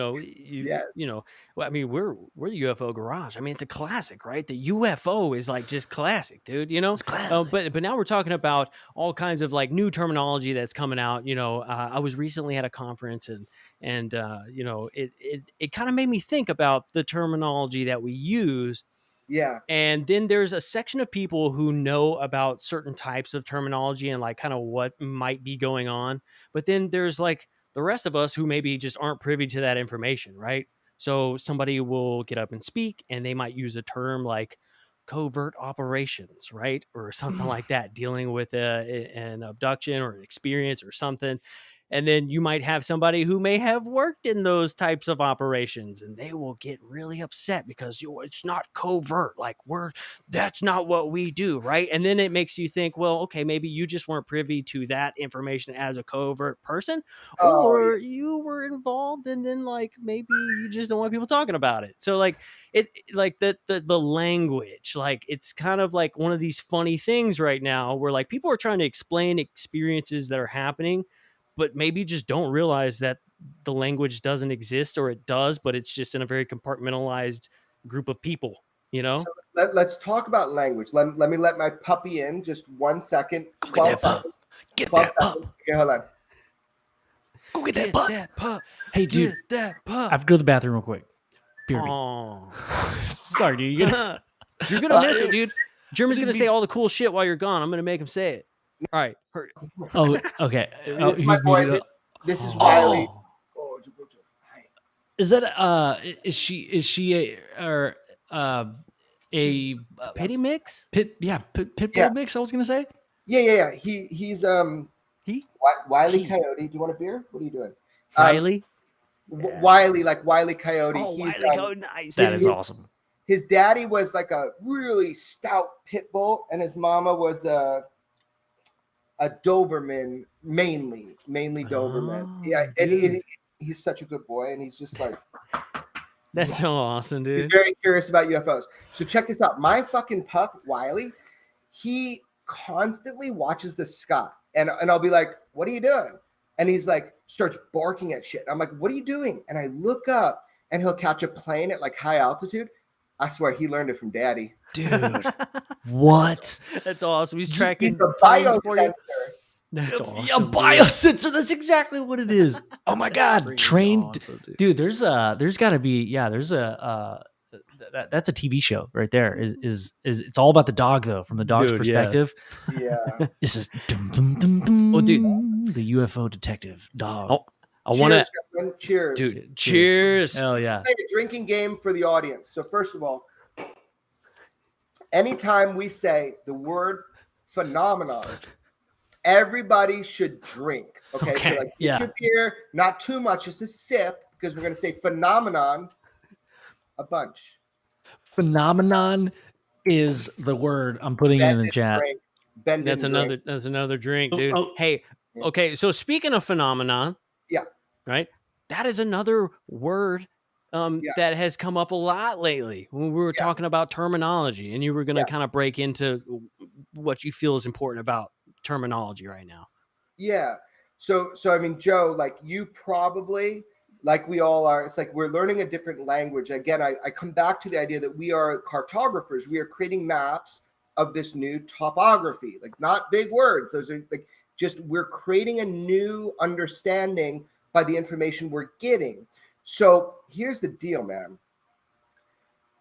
we're the UFO Garage. I mean, it's a classic, right? The UFO is like just classic, dude. It's classic. But now we're talking about all kinds of like new terminology that's coming out. I was recently at a conference, and it kind of made me think about the terminology that we use. Yeah. And then there's a section of people who know about certain types of terminology and like kind of what might be going on. But then there's like the rest of us who maybe just aren't privy to that information, right? So somebody will get up and speak, and they might use a term like covert operations, right? Or something like that, dealing with an abduction or an experience or something. And then you might have somebody who may have worked in those types of operations, and they will get really upset because it's not covert. Like that's not what we do, right? And then it makes you think, well, okay, maybe you just weren't privy to that information as a covert person, or you were involved, and then like maybe you just don't want people talking about it. So like the language, like it's kind of like one of these funny things right now where like people are trying to explain experiences that are happening, but maybe just don't realize that the language doesn't exist, or it does, but it's just in a very compartmentalized group of people, So let's talk about language. Let me let my puppy in just 1 second. 12 seconds. Get that pup. Okay, hold on. Go get that pup. Hey, dude. Get that pup. I have to go to the bathroom real quick. Sorry, dude. You're gonna miss it, dude. German's gonna say all the cool shit while you're gone. I'm gonna make him say it. All right. Oh, okay. This is my boy. This is Wiley. Is that is she a pity mix? Pitbull mix, I was gonna say. Yeah. He's Wiley Coyote. Do you want a beer? What are you doing? Wiley? Wiley, like Wiley Coyote. Oh, Wiley Coyote, nice. That is awesome. His daddy was like a really stout pit bull, and his mama was a Doberman, mainly Doberman. Yeah, and he's such a good boy, and he's just like, that's so awesome, dude. He's very curious about UFOs. So check this out. My fucking pup, Wiley, he constantly watches the sky, and I'll be like, "What are you doing?" And he's like, starts barking at shit. I'm like, "What are you doing?" And I look up, and he'll catch a plane at like high altitude. I swear he learned it from daddy. Dude, what? That's awesome. He's tracking the biosensor. That's awesome. A biosensor. That's exactly what it is. Oh my God. Trained. Awesome, dude, there's got to be, there's that's a TV show right there. Is it's all about the dog though, from the dog's perspective. Yes. Yeah. This is dude, the UFO detective dog. I want to cheers, dude. Cheers. Hell yeah. Play a drinking game for the audience. So first of all, anytime we say the word phenomenon, everybody should drink. Okay. So like your beer, not too much, just a sip, because we're gonna say phenomenon a bunch. Phenomenon is the word I'm putting in the chat. That's another drink, dude. Hey, Okay, so speaking of phenomenon, Yeah. right? That is another word that has come up a lot lately when we were talking about terminology, and you were going to kind of break into what you feel is important about terminology right now. Yeah. So I mean, Joe, like you probably, like we all are, it's like we're learning a different language. Again, I come back to the idea that we are cartographers. We are creating maps of this new topography, like not big words. Those are like just we're creating a new understanding by the information we're getting. So here's the deal, man.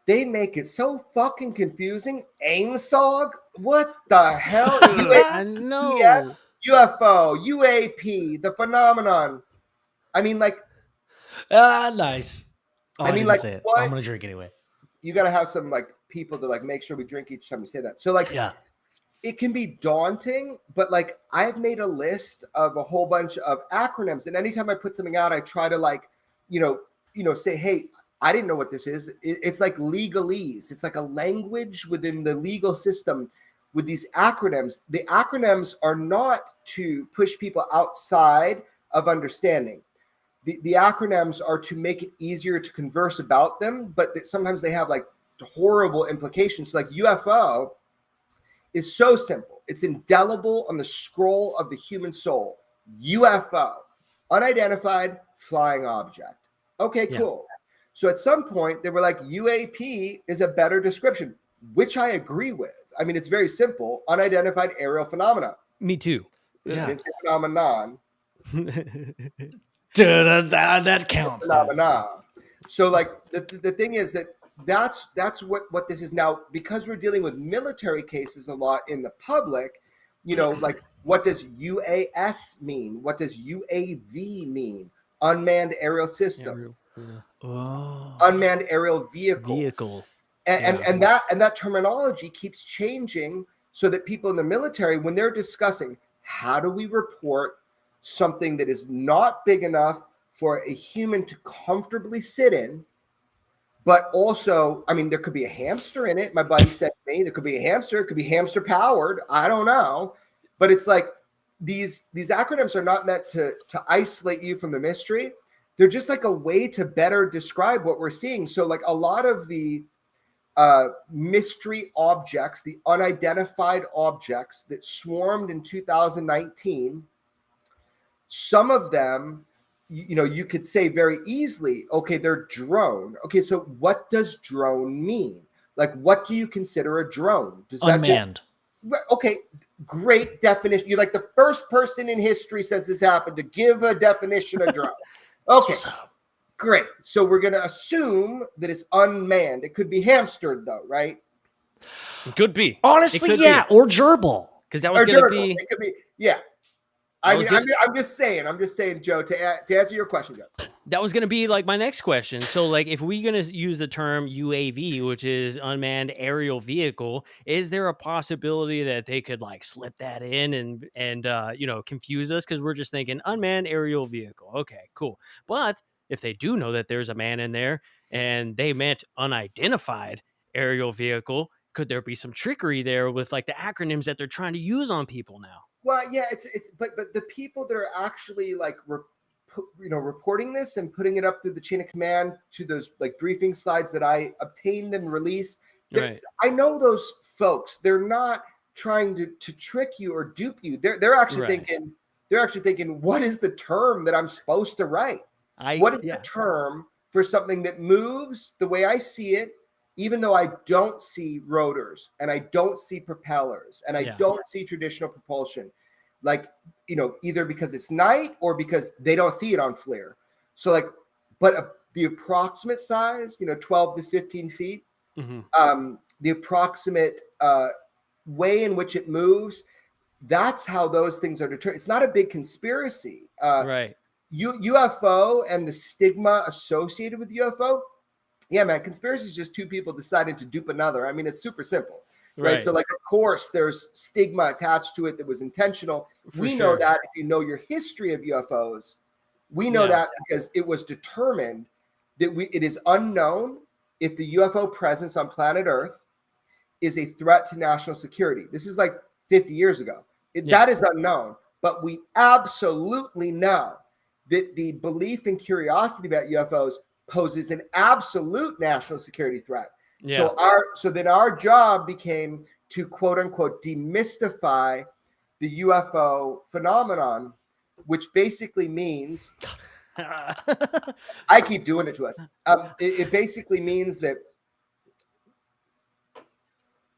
They make it so fucking confusing. AIMSOG? What the hell? I know. UFO, UAP, the phenomenon. I mean, like, Nice. Oh, I mean, didn't like, say it. what? I'm gonna drink anyway. You got to have some like people to like make sure we drink each time we say that. So, like, it can be daunting, but like, I've made a list of a whole bunch of acronyms, and anytime I put something out, I try to like, say, hey, I didn't know what this is. It's like legalese. It's like a language within the legal system with these acronyms. The acronyms are not to push people outside of understanding. The acronyms are to make it easier to converse about them, but sometimes they have like horrible implications. So like UFO is so simple. It's indelible on the scroll of the human soul. UFO, unidentified flying object. Okay, cool. So at some point, they were like, UAP is a better description, which I agree with. I mean, it's very simple. Unidentified aerial phenomena. Me too. Yeah. It's a phenomenon. That counts. Phenomena. So like the thing is that's what this is now, because we're dealing with military cases a lot in the public, like what does UAS mean? What does UAV mean? Unmanned aerial system. Unmanned aerial vehicle. And that terminology keeps changing so that people in the military, when they're discussing how do we report something that is not big enough for a human to comfortably sit in, but also, I mean, there could be a hamster in it. My buddy said to me, there could be a hamster. It could be hamster powered. I don't know. But it's like these acronyms are not meant to isolate you from the mystery. They're just like a way to better describe what we're seeing. So like a lot of the mystery objects, the unidentified objects that swarmed in 2019, some of them, you could say very easily, okay, they're drone. Okay, so what does drone mean? Like, what do you consider a drone? Does unmanned? Okay, great definition. You're like the first person in history since this happened to give a definition of drone. Okay, great. So we're going to assume that it's unmanned. It could be hamstered, though, right? It could be. Honestly, yeah, or gerbil. Because that was going to be. It could be, yeah. I'm just saying, Joe, to answer your question, Joe. That was going to be like my next question. So like, if we're going to use the term UAV, which is unmanned aerial vehicle, is there a possibility that they could like slip that in and confuse us? Because we're just thinking unmanned aerial vehicle. Okay, cool. But if they do know that there's a man in there and they meant unidentified aerial vehicle, could there be some trickery there with like the acronyms that they're trying to use on people now? Well, yeah, but the people that are actually like reporting this and putting it up through the chain of command to those like briefing slides that I obtained and released, right. I know those folks. They're not trying to trick you or dupe you. They're actually thinking, what is the term that I'm supposed to write? What is the term for something that moves the way I see it, even though I don't see rotors and I don't see propellers and I don't see traditional propulsion, like, either because it's night or because they don't see it on FLIR. So like, but the approximate size, 12 to 15 feet, the approximate way in which it moves, that's how those things are determined. It's not a big conspiracy. Right. UFO and the stigma associated with UFO. Yeah, man, conspiracy is just two people deciding to dupe another. I mean, it's super simple, right? So like, of course, there's stigma attached to it that was intentional. We know that if you know your history of UFOs, we know that because it was determined that it is unknown if the UFO presence on planet Earth is a threat to national security. This is like 50 years ago. That is unknown. but we absolutely know that the belief and curiosity about UFOs poses an absolute national security threat. Yeah. So then our job became to quote unquote demystify the UFO phenomenon, which basically means I keep doing it to us. It basically means that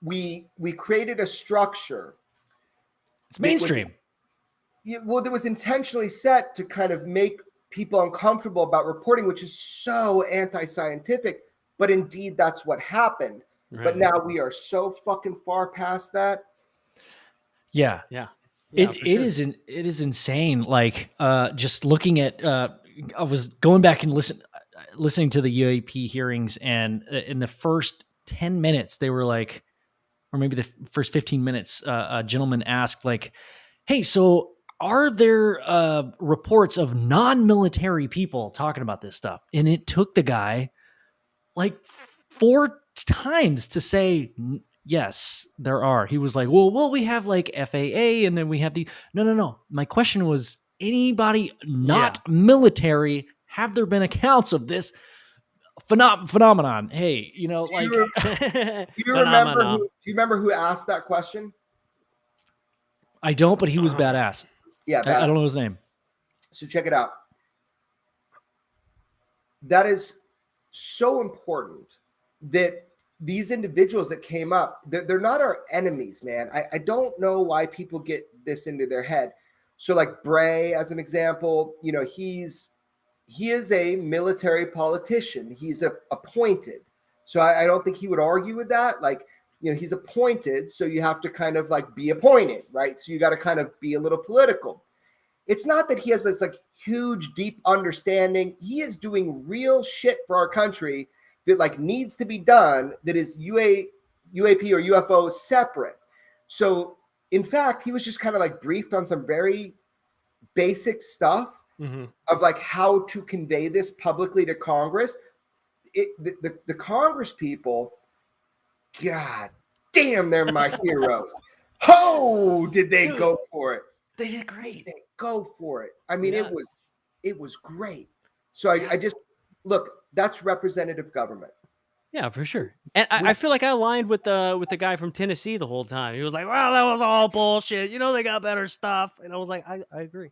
we created a structure. It's mainstream. That was intentionally set to kind of make people uncomfortable about reporting, which is so anti-scientific, but indeed that's what happened. Right. But now we are so fucking far past that. Yeah. It is insane. Like just looking at I was going back and listening to the UAP hearings, and in the first 10 minutes they were like, or maybe the first 15 minutes, a gentleman asked like, hey, so are there reports of non-military people talking about this stuff? And it took the guy like 4 times to say, yes, there are. He was like, well, we have like FAA, and then we have the, no. My question was, anybody not military, have there been accounts of this phenomenon? Hey, you know, do you remember who asked that question? I don't, but he was badass. Yeah, I don't know his name. So check it out. That is so important that these individuals that came up, they're not our enemies, man. I don't know why people get this into their head. So like Bray, as an example, you know, he is a military politician. He's appointed. So I don't think he would argue with that. Like, you know, he's appointed, so you have to kind of like be appointed, right? So you got to kind of be a little political. It's not that he has this like huge, deep understanding. He is doing real shit for our country that like needs to be done, that is UAP or UFO separate. So in fact, he was just kind of like briefed on some very basic stuff of like how to convey this publicly to Congress. The Congress people, God damn, they're my heroes. Oh, did they go for it? They did great. They go for it. I mean, it was great. So I just look, that's representative government. Yeah, for sure. And I feel like I aligned with the guy from Tennessee the whole time. He was like, well, that was all bullshit. You know, they got better stuff. And I was like, I agree.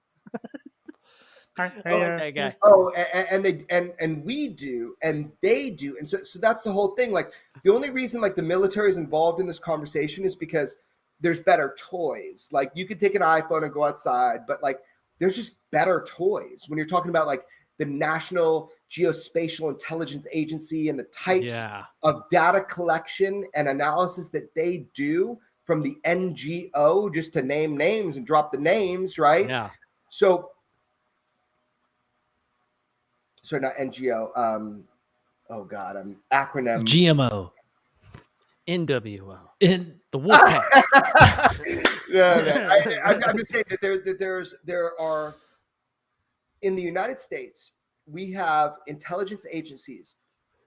I like that guy. Oh, and we do, and they do. And so that's the whole thing. Like, the only reason like the military is involved in this conversation is because there's better toys. Like, you could take an iPhone and go outside, but like there's just better toys when you're talking about like the National Geospatial Intelligence Agency and the types of data collection and analysis that they do from the NGO, just to name names and drop the names, right? Yeah. So, sorry, not NGO. Oh God, I'm acronym. GMO. NWO. In the Wolfpack. I'm just saying that there are in the United States, we have intelligence agencies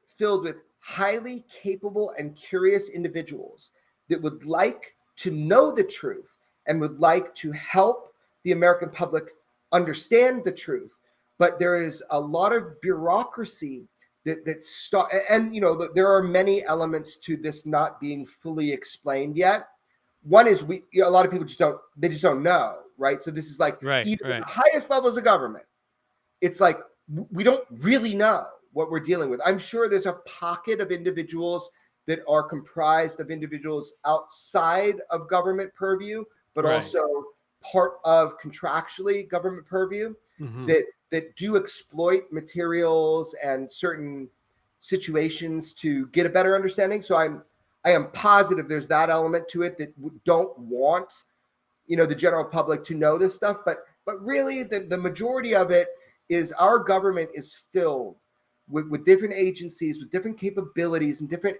filled with highly capable and curious individuals that would like to know the truth and would like to help the American public understand the truth. But there is a lot of bureaucracy that start, and you know, there are many elements to this not being fully explained yet. One is a lot of people just don't know, right? So this is like even the highest levels of government. It's like we don't really know what we're dealing with. I'm sure there's a pocket of individuals that are comprised of individuals outside of government purview, but also part of contractually government purview that do exploit materials and certain situations to get a better understanding. So I am positive there's that element to it that don't want, you know, the general public to know this stuff. But really the majority of it is our government is filled with different agencies, with different capabilities and different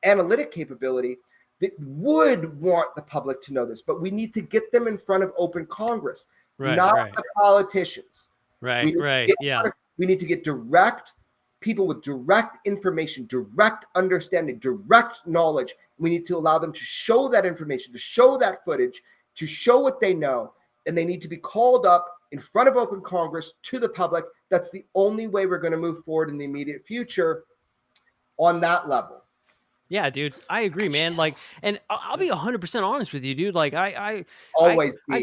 analytic capability that would want the public to know this. But we need to get them in front of open Congress, not the politicians. We need to get direct people with direct information, direct understanding, direct knowledge. We need to allow them to show that information, to show that footage, to show what they know, and they need to be called up in front of open Congress to the public. That's the only way we're going to move forward in the immediate future on that level. Yeah, dude, I agree, man. Like, and I'll be 100% honest with you, dude. Like, I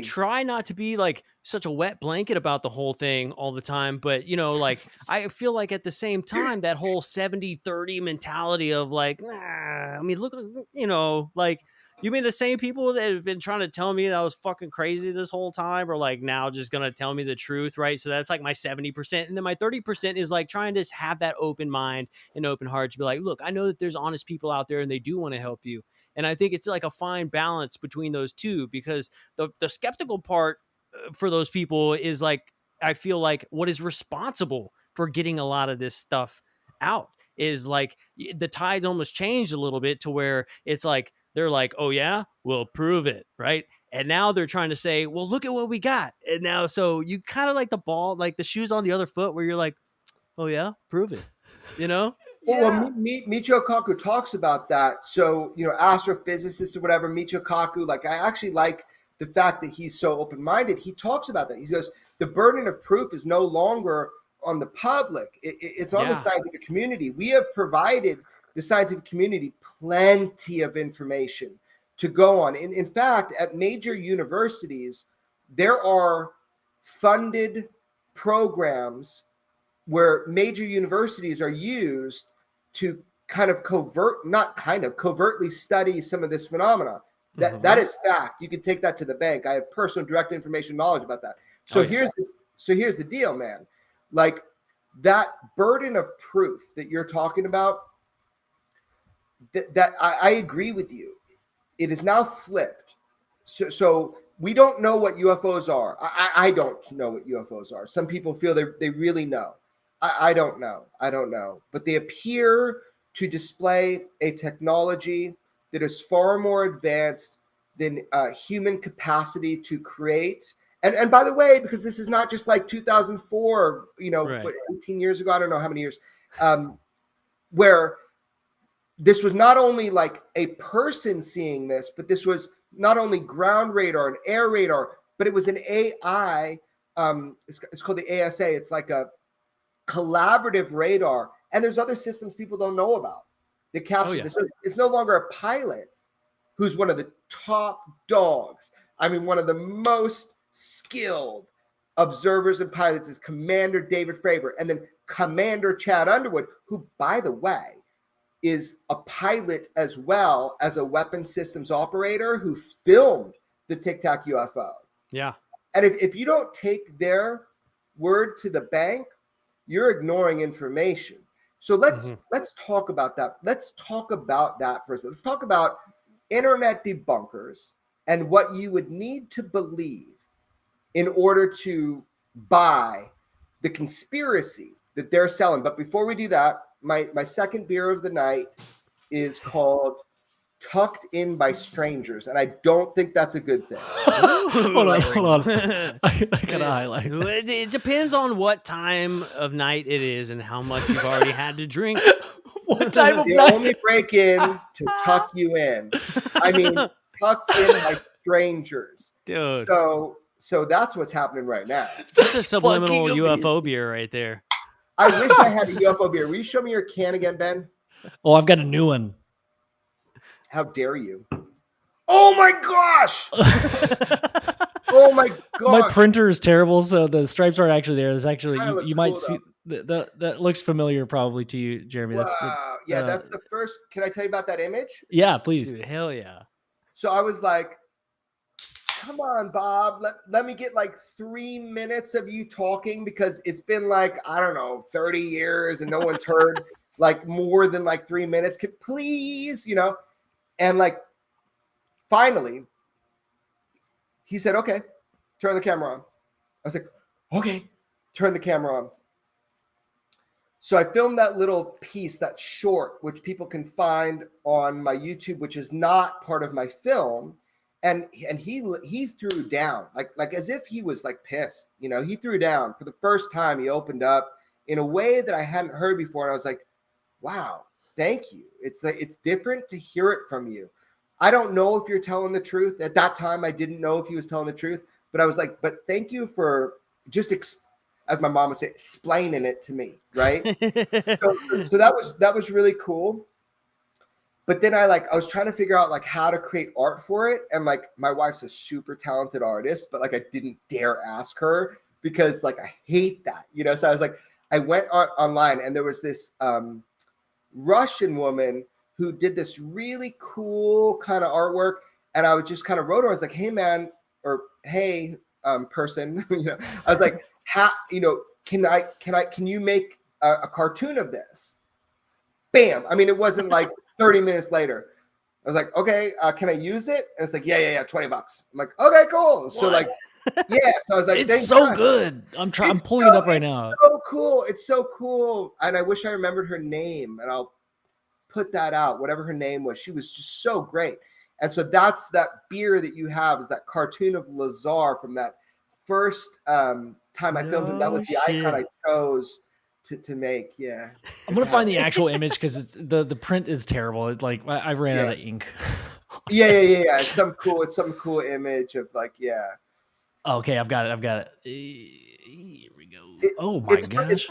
try not to be like such a wet blanket about the whole thing all the time, but you know, like, I feel like at the same time that whole 70-30 mentality of like, nah, I mean, look, you know, like, you mean the same people that have been trying to tell me that I was fucking crazy this whole time are like now just gonna tell me the truth, right? So that's like my 70%, and then my 30% is like trying to have that open mind and open heart to be like, look, I know that there's honest people out there and they do want to help you, and I think it's like a fine balance between those two, because the skeptical part for those people is like, I feel like what is responsible for getting a lot of this stuff out is like the tides almost changed a little bit to where it's like they're like, oh yeah, we'll prove it, right? And now they're trying to say, well, look at what we got. And now, so you kind of like the ball, like the shoes on the other foot, where you're like, oh yeah, prove it, you know? Well, Michio Kaku talks about that. So, you know, astrophysicists or whatever, Michio Kaku, like I actually like the fact that he's so open-minded. He talks about that. He goes, the burden of proof is no longer on the public. It's on the scientific community. We have provided the scientific community plenty of information to go on. In fact, at major universities, there are funded programs where major universities are used to covertly study some of this phenomena. That is fact. You can take that to the bank. I have personal direct information knowledge about that. So here's the deal, man. Like that burden of proof that you're talking about, that I agree with you. It is now flipped. So we don't know what UFOs are. I don't know what UFOs are. Some people feel they really know. I don't know. But they appear to display a technology that is far more advanced than human capacity to create. And by the way, because this is not just like 2004, you know, 18 years ago, I don't know how many years, where this was not only like a person seeing this, but this was not only ground radar and air radar, but it was an AI. It's called the ASA. It's like a collaborative radar. And there's other systems people don't know about that capture this. So it's no longer a pilot who's one of the top dogs. I mean, one of the most skilled observers and pilots is Commander David Fravor, and then Commander Chad Underwood, who, by the way, is a pilot as well as a weapons systems operator who filmed the Tic Tac UFO. Yeah. And if you don't take their word to the bank, you're ignoring information. So let's talk about that. Let's talk about that first. Let's talk about internet debunkers and what you would need to believe in order to buy the conspiracy that they're selling. But before we do that, my second beer of the night is called Tucked In by Strangers, and I don't think that's a good thing. hold on. I gotta highlight. It depends on what time of night it is and how much you've already had to drink. What time of they night? Only break in to tuck you in. I mean, Tucked In by Strangers, dude. So that's what's happening right now. That's a subliminal UFO beer right there. I wish I had a UFO beer. Will you show me your can again, Ben? Oh, I've got a new one. How dare you? Oh my gosh! Oh my gosh! My printer is terrible, so the stripes aren't actually there. There's actually you might see that looks familiar probably to you, Jeremy. Wow. That's the first. Can I tell you about that image? Yeah, please. Dude, hell yeah. So I was like, come on, Bob. Let me get like 3 minutes of you talking, because it's been like, I don't know, 30 years and no one's heard like more than like 3 minutes. Please, you know? And like, finally, he said, okay, turn the camera on. I was like, okay, turn the camera on. So I filmed that little piece, that short, which people can find on my YouTube, which is not part of my film. And he threw down, like as if he was like pissed, you know. He threw down for the first time. He opened up in a way that I hadn't heard before, and I was like, "Wow, thank you." It's like, it's different to hear it from you. I don't know if you're telling the truth. At that time, I didn't know if he was telling the truth, but I was like, but thank you for just as my mom would say, explaining it to me, right? so that was really cool. But then I was trying to figure out like how to create art for it, and like my wife's a super talented artist, but like I didn't dare ask her because like I hate that, you know. So I was like, I went online, and there was this Russian woman who did this really cool kind of artwork, and I was just kind of wrote her. I was like, hey man, or hey person, you know. I was like, how, you know, can you make a cartoon of this? Bam. I mean, it wasn't like 30 minutes later. I was like, okay, can I use it? And it's like, yeah, $20. I'm like, okay, cool. So like, yeah. So I was like, it's so good. I'm pulling it up right now. So cool. It's so cool. And I wish I remembered her name, and I'll put that out, whatever her name was. She was just so great. And so that's that beer that you have, is that cartoon of Lazar from that first time I filmed him. That was the icon I chose to make. Yeah, I'm gonna find the actual image because it's the print is terrible. It's like I ran out of ink. yeah. It's some cool image of like, yeah. Okay, I've got it. Here we go. Oh my gosh!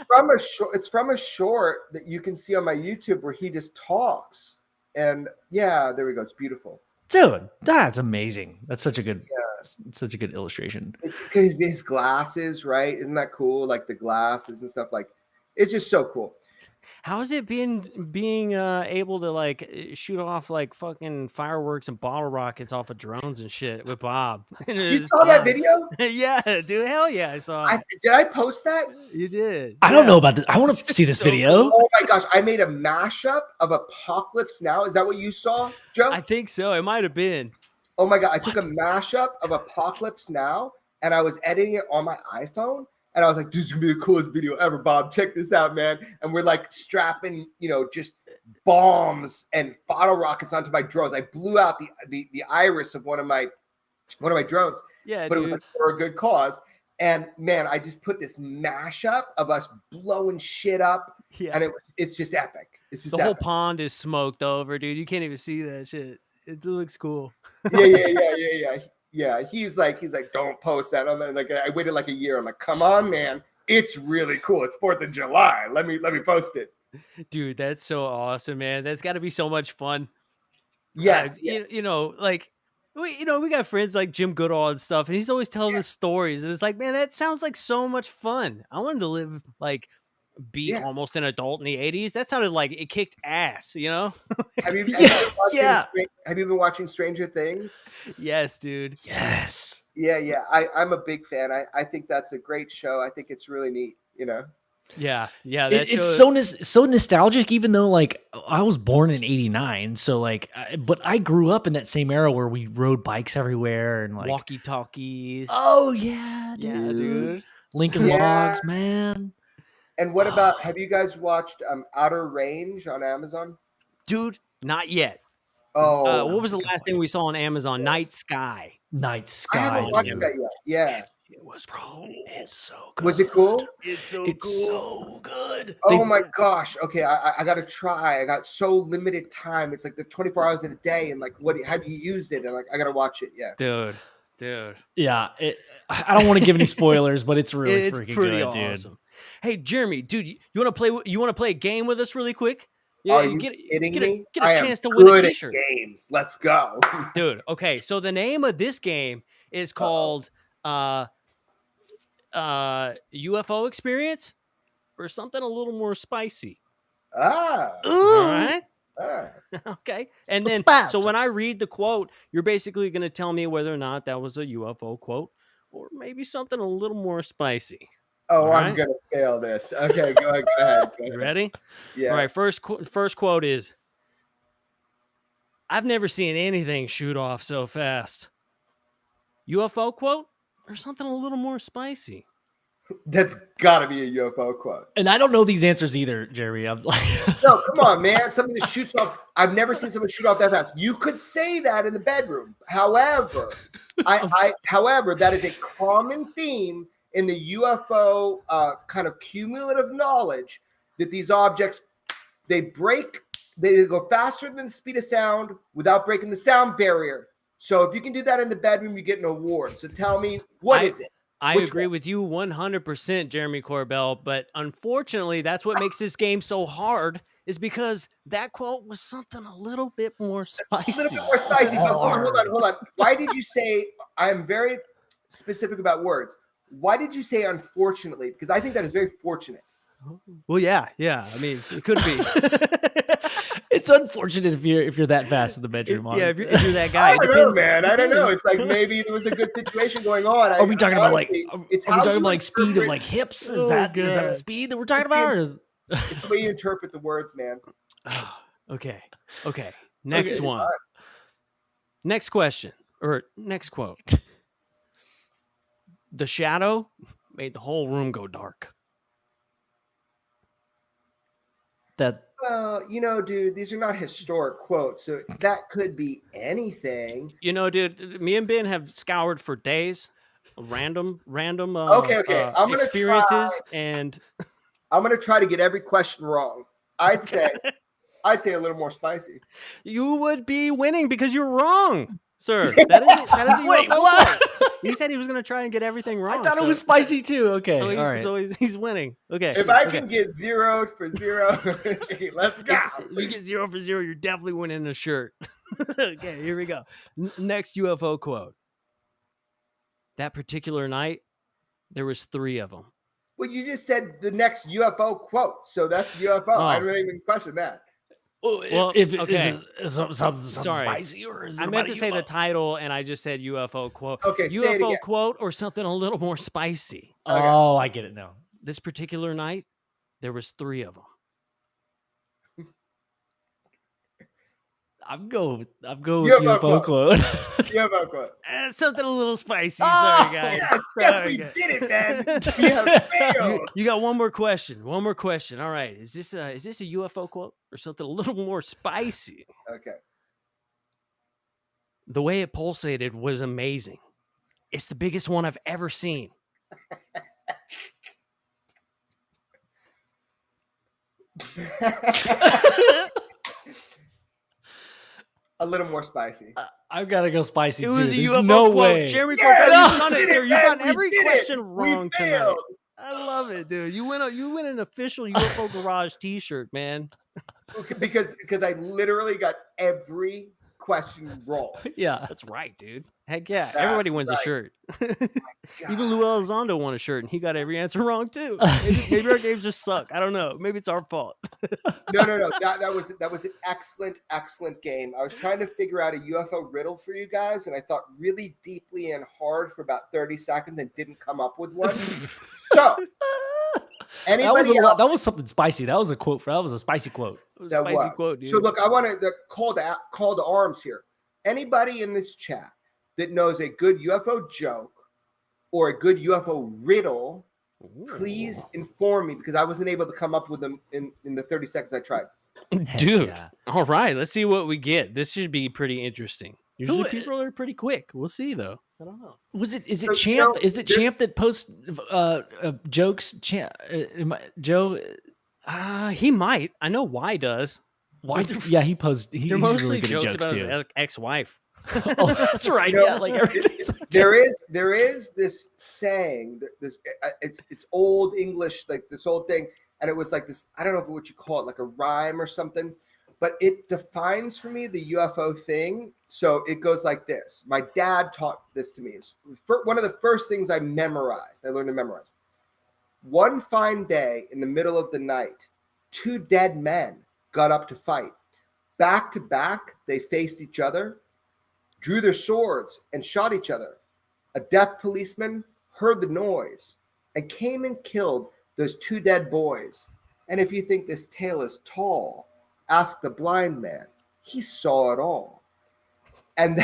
It's from a short that you can see on my YouTube where he just talks, and yeah, there we go. It's beautiful, dude. That's amazing. That's such a good illustration. Because his glasses, right? Isn't that cool? Like the glasses and stuff. Like, it's just so cool. How is it being able to like shoot off like fucking fireworks and bottle rockets off of drones and shit with Bob? You saw that video? Yeah, dude. Hell yeah, I saw it. Did I post that? You did. I don't know about this. I want to see this video. Oh my gosh. I made a mashup of Apocalypse Now. Is that what you saw, Joe? I think so. It might have been. Oh my God. I took a mashup of Apocalypse Now, and I was editing it on my iPhone. And I was like, dude, it's gonna be the coolest video ever, Bob. Check this out, man. And we're like strapping, you know, just bombs and bottle rockets onto my drones. I blew out the iris of one of my drones. Yeah, but dude. It was like for a good cause. And man, I just put this mashup of us blowing shit up. Yeah. And it's just epic. It's just the whole pond is smoked over, dude. You can't even see that shit. It looks cool. Yeah, he's like, don't post that. I'm like, I waited like a year. I'm like, come on, man, it's really cool. It's 4th of July. Let me post it, dude. That's so awesome, man. That's got to be so much fun. Yes, You know, like we got friends like Jim Goodall and stuff, and he's always telling us stories, and it's like, man, that sounds like so much fun. I wanted to live like. Be almost an adult in the 80s. That sounded like it kicked ass, you know? Have you been watching Stranger Things? Yes, dude. Yes. Yeah. I'm a big fan. I think that's a great show. I think it's really neat, you know? Yeah. It's so nostalgic, even though like I was born in 89. So like, but I grew up in that same era where we rode bikes everywhere and like walkie-talkies. Oh yeah, dude. Lincoln Logs, man. And what about, have you guys watched Outer Range on Amazon? Dude, not yet. Oh. What was the last thing we saw on Amazon? Night Sky. I haven't watched that yet. Yeah. It was cool. It's so good. Was it cool? It's so good. Oh my gosh. Okay, I got to try. I got so limited time. It's like the 24 hours in a day, and like, how do you use it? And like, I got to watch it. Yeah. Dude. Yeah. I don't want to give any spoilers, but it's really it's freaking pretty good, awesome. Dude. Hey, Jeremy, dude, you want to play a game with us really quick? Yeah, are you kidding me? Get a chance to win a t-shirt. Games. Let's go. Dude, okay. So the name of this game is called UFO Experience, or something a little more spicy. Ah. All right. Ah. Okay. And then so when I read the quote, you're basically going to tell me whether or not that was a UFO quote or maybe something a little more spicy. Oh, I'm going to fail this. Okay, go ahead. You ready? Yeah. All right, first quote is, I've never seen anything shoot off so fast. UFO quote or something a little more spicy? That's got to be a UFO quote. And I don't know these answers either, Jerry. I'm like, no, come on, man. Something that shoots off. I've never seen someone shoot off that fast. You could say that in the bedroom. However, however, that is a common theme in the UFO kind of cumulative knowledge that these objects, they go faster than the speed of sound without breaking the sound barrier. So if you can do that in the bedroom, you get an award. So tell me, what is it? I Which agree one? with you 100%, Jeremy Corbell. But unfortunately, that's what makes this game so hard, is because that quote was something a little bit more spicy. A little bit more spicy. But hold on. Why did you say, I'm very specific about words. Why did you say unfortunately? Because I think that is very fortunate. Well, yeah. I mean, it could be. It's unfortunate if you're that fast in the bedroom. Yeah, if you're that guy. I don't know, man. I don't know. It's like maybe there was a good situation going on. Are we talking about like? Are we how talking you about like speed of interpret- like hips? Is that the speed that we're talking about? Or is... It's the way you interpret the words, man. Okay. Next one. Next question, or next quote. The shadow made the whole room go dark. Well, dude, these are not historic quotes, so that could be anything. Dude, me and Ben have scoured for days, random. Okay. I'm gonna experiences, try, and I'm gonna try to get every question wrong. I'd say a little more spicy. You would be winning because you're wrong, sir. That is a Wait, UFO what? quote. He said he was going to try and get everything wrong. I thought it was spicy too. Okay, all right. So he's winning. Okay. If I can get 0 for 0, let's go. If you get 0 for 0, you're definitely winning a shirt. Okay, here we go. Next UFO quote. That particular night, there was 3 of them. Well, you just said the next UFO quote, so that's UFO. Oh. I don't even question that. Well, okay. Is it something Sorry. spicy, or is it I meant to about say UFO? the title, and I just said UFO quote. Okay, say it UFO again. quote or something a little more spicy. Oh, I get it now. This particular night, there was 3 of them. I'm going with UFO UFO quote. UFO quote. Something a little spicy. Oh, Sorry, guys. Yes, we did it, man. We have failed. You got one more question. All right. Is this a UFO quote or something a little more spicy? Okay. The way it pulsated was amazing. It's the biggest one I've ever seen. A little more spicy. I've got to go spicy It too. was a There's UFO no quote. way. Jeremy Yeah, Corbell, we you've done did it, sir. it, You've man. gotten We every did it. question We wrong tonight. failed. I love it, dude. You win an official UFO Garage T-shirt, man. Because I literally got every question wrong. Yeah. That's right, dude. Heck yeah. That's Everybody wins a right. shirt. God. Even Lou Elizondo won a shirt, and he got every answer wrong too. Maybe our games just suck. I don't know. Maybe it's our fault. No. That was an excellent game. I was trying to figure out a UFO riddle for you guys, and I thought really deeply and hard for about 30 seconds and didn't come up with one. So, anybody else? That was something spicy. That was a spicy quote. It was a That spicy was. quote, dude. So look, I want to call to arms here. Anybody in this chat that knows a good UFO joke or a good UFO riddle, please inform me, because I wasn't able to come up with them in the 30 seconds I tried. Dude. Yeah. All right, let's see what we get. This should be pretty interesting. Usually people are pretty quick. We'll see though. I don't know. Is it So, Champ? you know, Is it Champ that posts jokes? Champ, Joe. He might. I know why does. Why? Yeah, he posts. He's They're mostly really good jokes at about jokes his too. ex-wife. Oh, that's right. You know, Yeah, like everything's like there is this saying that it's old English, like this old thing, and it was like this, I don't know what you call it, like a rhyme or something, but it defines for me the UFO thing. So it goes like this. My dad taught this to me. It's one of the first things I memorized. I learned to memorize. One fine day in the middle of the night, 2 dead men got up to fight. Back to back, they faced each other, drew their swords, and shot each other. A deaf policeman heard the noise and came and killed those 2 dead boys. And if you think this tale is tall, ask the blind man. He saw it all. And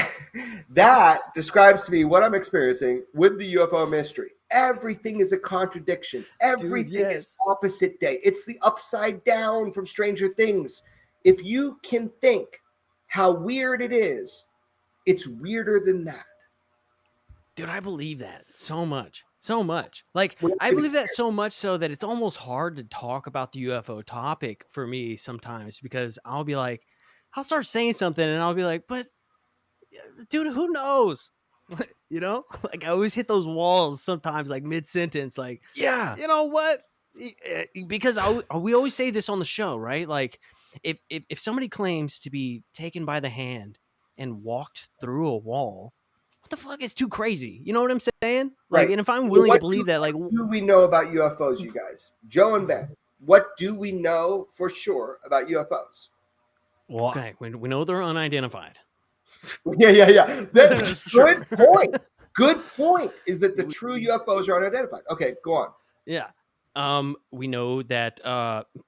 that describes to me what I'm experiencing with the UFO mystery. Everything is a contradiction. Everything is opposite day. It's the upside down from Stranger Things. If you can think how weird it is, it's weirder than that. Dude, I believe that so much. So much. Like, Well, I believe that so much so that it's almost hard to talk about the UFO topic for me sometimes, because I'll be like, I'll start saying something and I'll be like, but dude, who knows? You know, like I always hit those walls sometimes, like mid sentence, like, Yeah. you know what? Because we always say this on the show, right? Like, if somebody claims to be taken by the hand and walked through a wall, what the fuck is too crazy? You know what I'm saying? Like, Right. and if I'm So willing to what believe that, like, do we know about UFOs, you guys? Joe and Ben, what do we know for sure about UFOs? Well, okay, we know they're unidentified. Yeah. That's For sure. good point. Good point is that the true UFOs are unidentified. Okay, go on. Yeah. We know that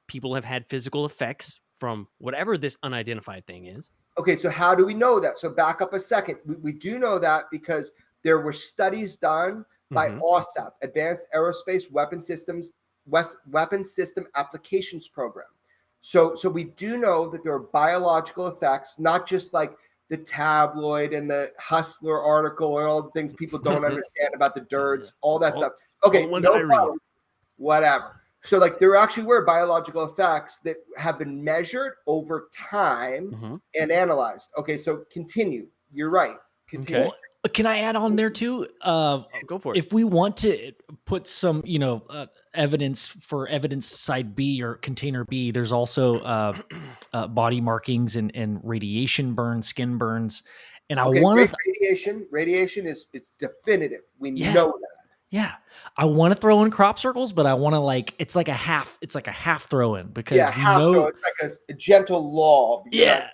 people have had physical effects from whatever this unidentified thing is. Okay, so how do we know that? So back up a second. We do know that because there were studies done by OSAP, Advanced Aerospace Weapon System Applications Program. So we do know that there are biological effects, not just like the tabloid and the Hustler article and all the things people don't understand about the dirts, all that stuff. Okay, no problem. Whatever. So like there actually were biological effects that have been measured over time and analyzed. Okay, so continue. You're right. Continue. Well, can I add on there too? Go for it. If we want to put some, evidence for evidence side B or container B, there's also body markings and radiation burns, skin burns. And I want to radiation is it's definitive. We know that. Yeah. I want to throw in crop circles, but I want to it's like a half throw in because it's like a gentle law. Yeah.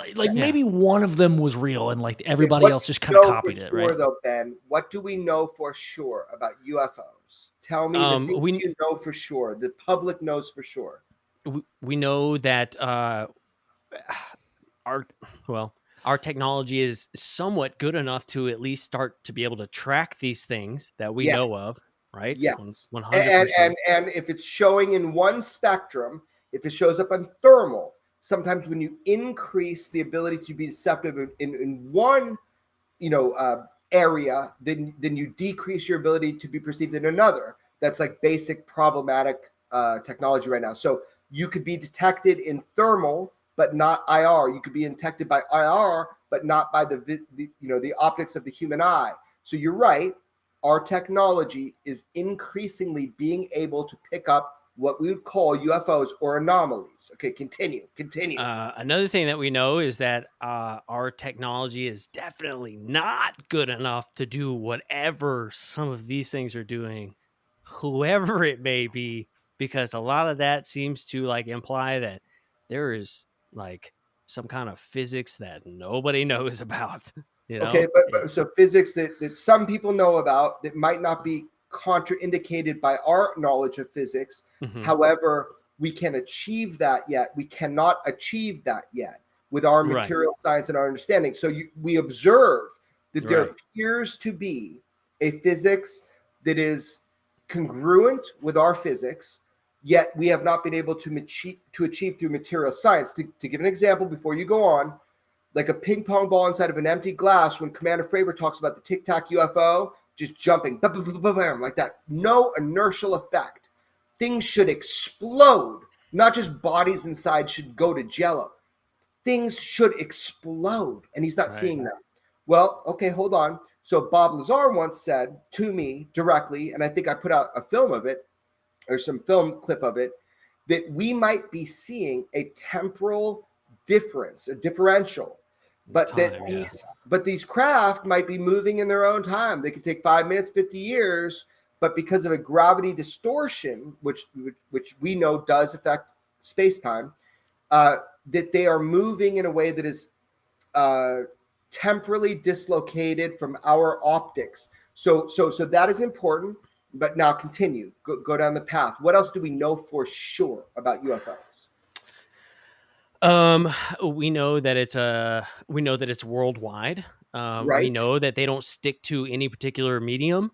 Maybe one of them was real and like everybody else just kind of copied it, right? Though, Ben, what do we know for sure about UFOs? Tell me the things you know for sure. The public knows for sure. We know that our technology is somewhat good enough to at least start to be able to track these things that we know of, right? Yes. 100%. And if it's showing in one spectrum, if it shows up on thermal, sometimes when you increase the ability to be deceptive in one, area, then you decrease your ability to be perceived in another. That's like basic problematic technology right now. So you could be detected in thermal, but not IR. You could be detected by IR, but not by the optics of the human eye. So you're right. Our technology is increasingly being able to pick up what we would call UFOs or anomalies. Okay, continue. Another thing that we know is that our technology is definitely not good enough to do whatever some of these things are doing, whoever it may be, because a lot of that seems to imply that there is some kind of physics that nobody knows about. Okay, but so physics that some people know about that might not be contraindicated by our knowledge of physics. However, we can achieve that yet. We cannot achieve that yet with our material science and our understanding. So we observe that there appears to be a physics that is congruent with our physics, yet we have not been able to achieve through material science. To give an example before you go on, like a ping pong ball inside of an empty glass, when Commander Fravor talks about the Tic Tac UFO, just jumping, like that. No inertial effect. Things should explode. Not just bodies inside should go to jello. Things should explode. And he's not seeing that. Well, okay, hold on. So Bob Lazar once said to me directly, and I think I put out a film of it, or some film clip of it, that we might be seeing a temporal difference, a differential. But these craft might be moving in their own time. They could take 5 minutes, 50 years, but because of a gravity distortion, which we know does affect space-time, that they are moving in a way that is temporally dislocated from our optics. So that is important. But now continue. Go down the path. What else do we know for sure about UFOs? We know that it's worldwide. We know that they don't stick to any particular medium.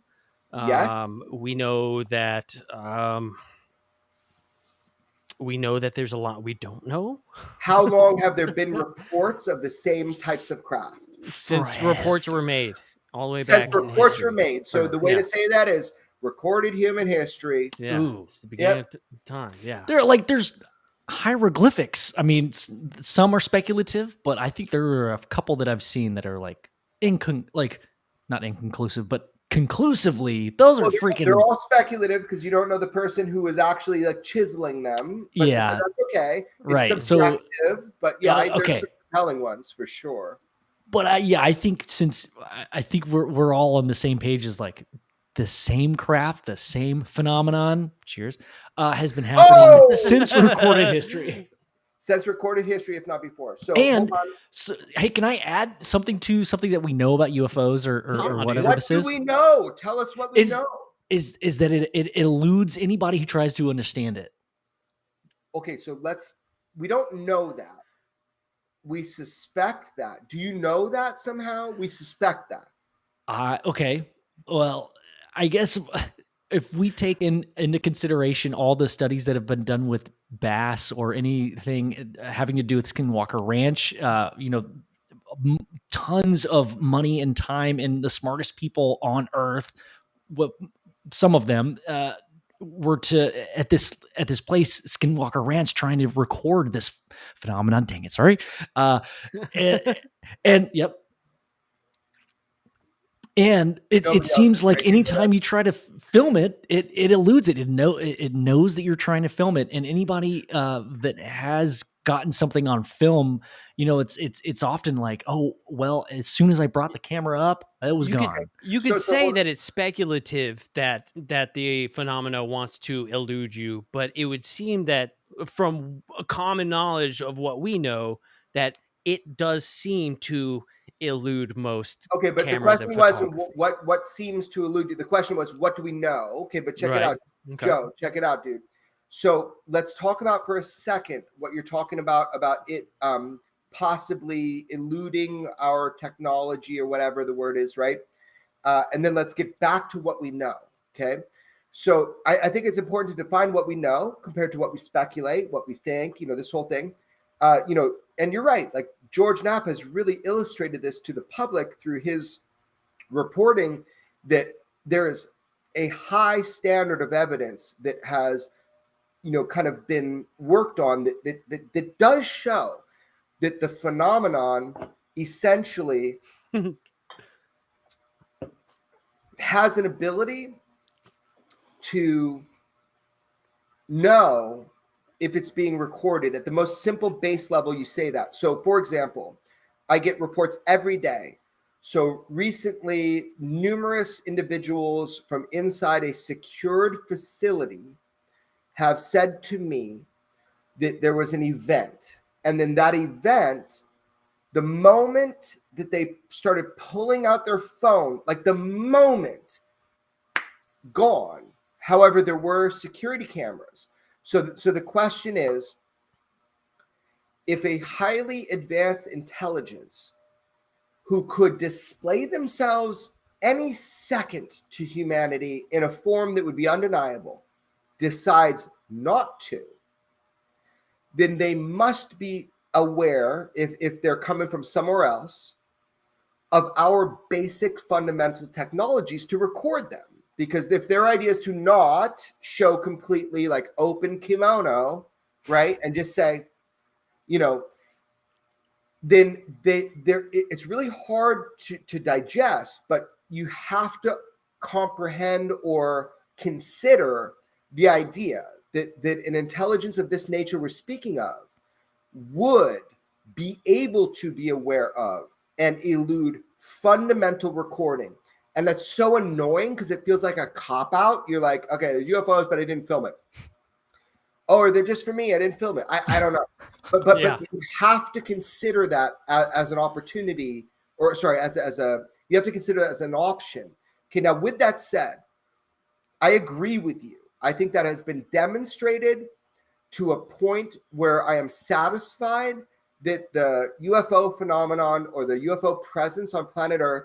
Yes. We know that there's a lot we don't know. How long have there been reports of the same types of craft? Since reports were made, all the way back. Since reports were made. So the way to say that is recorded human history. Yeah. It's the beginning of time. Yeah. There's hieroglyphics. I mean, some are speculative, but I think there are a couple that I've seen that are like not inconclusive, but conclusively, those are Well, freaking. they're all speculative because you don't know the person who is actually like chiseling them. But Yeah, that's okay. It's right. subjective, but yeah, there's okay. some compelling ones for sure. But I think I think we're all on the same page as like the same craft, the same phenomenon. Cheers. Has been happening since recorded history. Since recorded history, if not before. So, hey, can I add something that we know about UFOs or whatever this is? What do we know? Tell us what we know. Is that it eludes anybody who tries to understand it. Okay, so we don't know that. We suspect that. Do you know that somehow? We suspect that. Okay. Well, I guess if we take into consideration all the studies that have been done with bass or anything having to do with Skinwalker Ranch, tons of money and time and the smartest people on Earth, some of them were at this place, Skinwalker Ranch, trying to record this phenomenon. Dang it, sorry. And yep. And it seems like anytime you try to film it, it eludes it. It knows that you're trying to film it. And anybody that has gotten something on film, it's often like, oh, well, as soon as I brought the camera up, it was gone. You could say that it's speculative that the phenomena wants to elude you, but it would seem that from a common knowledge of what we know, that it does seem to elude most. Okay, but the question wasn't what seems to elude you. The question was, what do we know? Okay, but check it out, Joe. Check it out, dude. So let's talk about for a second what you're talking about it possibly eluding our technology or whatever the word is, right? And then let's get back to what we know. Okay, so I think it's important to define what we know compared to what we speculate, what we think. This whole thing. And you're right. Like George Knapp has really illustrated this to the public through his reporting that there is a high standard of evidence that has, kind of been worked on that does show that the phenomenon essentially has an ability to know if it's being recorded. At the most simple base level, you say that. So, for example, I get reports every day. So recently, numerous individuals from inside a secured facility have said to me that there was an event. And then that event, the moment that they started pulling out their phone, like the moment, gone. However, there were security cameras. So the question is, if a highly advanced intelligence who could display themselves any second to humanity in a form that would be undeniable decides not to, then they must be aware, if they're coming from somewhere else, of our basic fundamental technologies to record them. Because if their idea is to not show completely like open kimono, right, and just say, then it's really hard to digest, but you have to comprehend or consider the idea that an intelligence of this nature we're speaking of would be able to be aware of and elude fundamental recording. And that's so annoying because it feels like a cop-out. You're like, okay, they're UFOs, but I didn't film it. Or they're just for me, I didn't film it. I don't know. But you have to consider that as an opportunity, or sorry, you have to consider that as an option. Okay, now with that said, I agree with you. I think that has been demonstrated to a point where I am satisfied that the UFO phenomenon or the UFO presence on planet Earth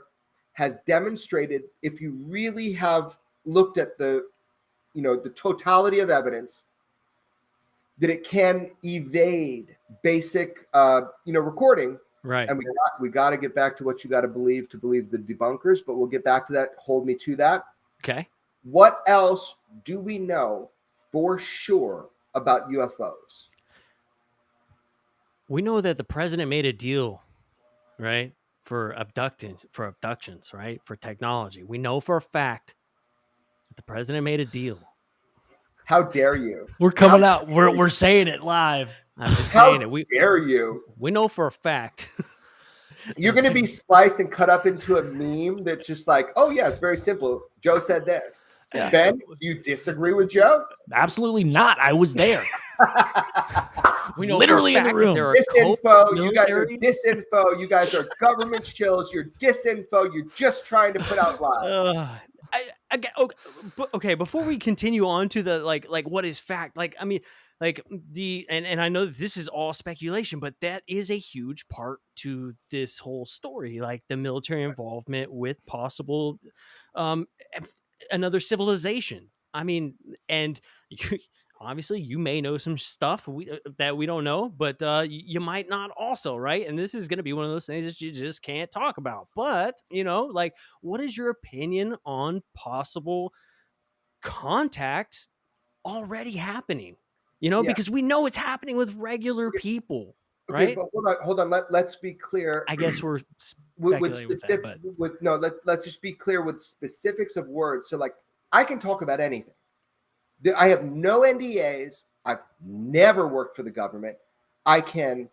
has demonstrated, if you really have looked at the totality of evidence, that it can evade basic, recording. Right. And we got to get back to what you got to believe the debunkers, but we'll get back to that. Hold me to that. Okay. What else do we know for sure about UFOs? We know that the president made a deal, right, for abductions, right, for technology. We know for a fact that the president made a deal. How dare you? We're coming out. We're saying it live. I'm just saying it. How dare you? We know for a fact. You're going to be spliced and cut up into a meme that's just like, oh, yeah, it's very simple. Joe said this. Yeah. Ben, do you disagree with Joe? Absolutely not. I was there. We know Literally in the room. There are disinfo. You guys are disinfo. You guys are government chills. You're disinfo. You're just trying to put out lies. Okay, before we continue on to the like what is fact, like I mean, like and I know that this is all speculation, but that is a huge part to this whole story, like the military involvement with possible another civilization. I mean, and obviously you may know some stuff that we don't know, but you might not also, right? And this is going to be one of those things that you just can't talk about. But, like, what is your opinion on possible contact already happening? Because we know it's happening with regular people, right? Okay, but hold on. Let's be clear. I guess we're with specific. Let's just be clear with specifics of words. So, like, I can talk about anything. I have no NDAs. I've never worked for the government. I can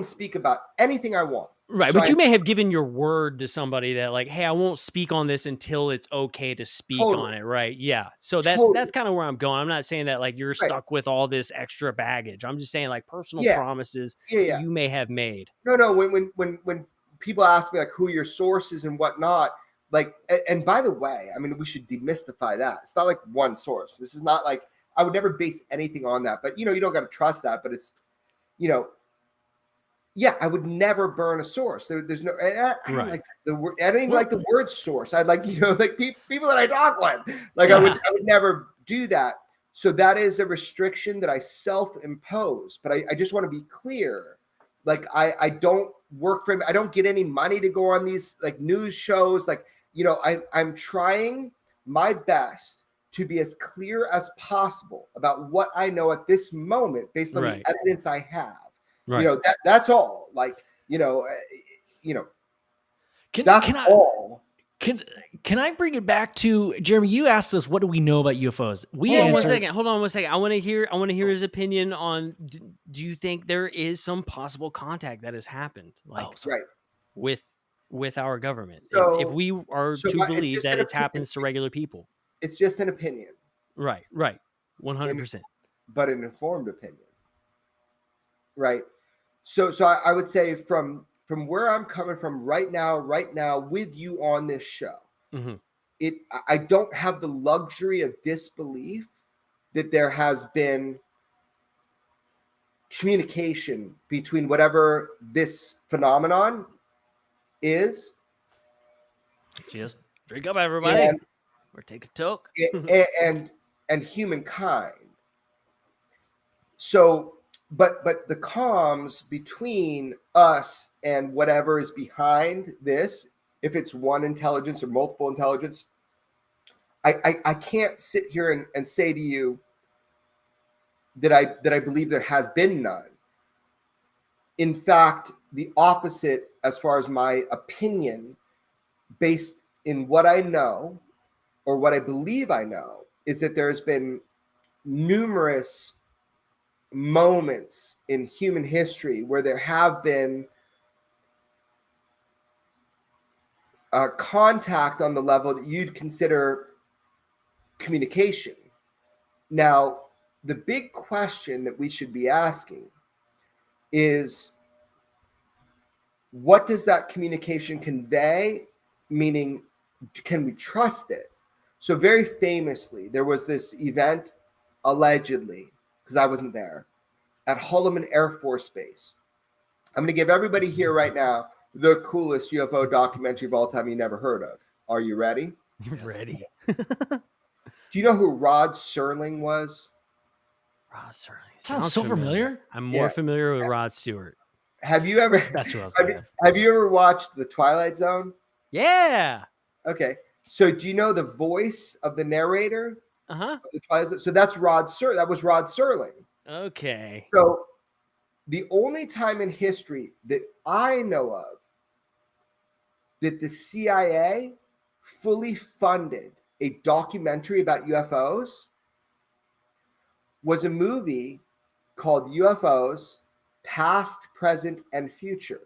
speak about anything I want. Right, so but you may have given your word to somebody that, like, hey, I won't speak on this until it's okay to speak on it, right? Yeah. So that's kind of where I'm going. I'm not saying that like you're stuck with all this extra baggage. I'm just saying like personal promises you may have made. No. When people ask me like who your source is and whatnot, like, and by the way, I mean, we should demystify that. It's not like one source. This is not like, I would never base anything on that, but you don't got to trust that, but it's, yeah, I would never burn a source. There's no, I don't like the word. I don't even like the word source. I'd like, like people that I talk with, like I would never do that. So that is a restriction that I self-impose, but I just want to be clear. Like I don't work for him. I don't get any money to go on these like news shows. Like, I'm trying my best to be as clear as possible about what I know at this moment based on the evidence I have. Right. That's all. Like, all. Can I bring it back to Jeremy? You asked us, what do we know about UFOs? Hold on one second. I want to hear his opinion on. Do you think there is some possible contact that has happened, like with our government? So, if we are to believe that it happens to regular people, it's just an opinion. Right, 100%. But an informed opinion, right? So I would say from where I'm coming from right now with you on this show, I don't have the luxury of disbelief that there has been communication between whatever this phenomenon is. Cheers. Drink up, everybody. Or take a toke. and humankind. So But the comms between us and whatever is behind this, if it's one intelligence or multiple intelligence, I can't sit here and say to you that I believe there has been none. In fact, the opposite, as far as my opinion, based in what I know or what I believe I know, is that there's been numerous moments in human history where there have been contact on the level that you'd consider communication. Now, the big question that we should be asking is, what does that communication convey? Meaning, can we trust it? So very famously, there was this event, allegedly, because I wasn't there, at Holloman Air Force Base. I'm going to give everybody here right now the coolest UFO documentary of all time you never heard of. Are you ready? Ready. Do you know who Rod Serling was? Rod Serling. Sounds so familiar. I'm more familiar with Rod Stewart. Have you ever? That's what I was have you ever watched The Twilight Zone? Yeah. Okay. So do you know the voice of the narrator? Uh-huh. So that's Rod Serling. That was Rod Serling. Okay. So the only time in history that I know of that the CIA fully funded a documentary about UFOs was a movie called UFOs Past, Present, and Future.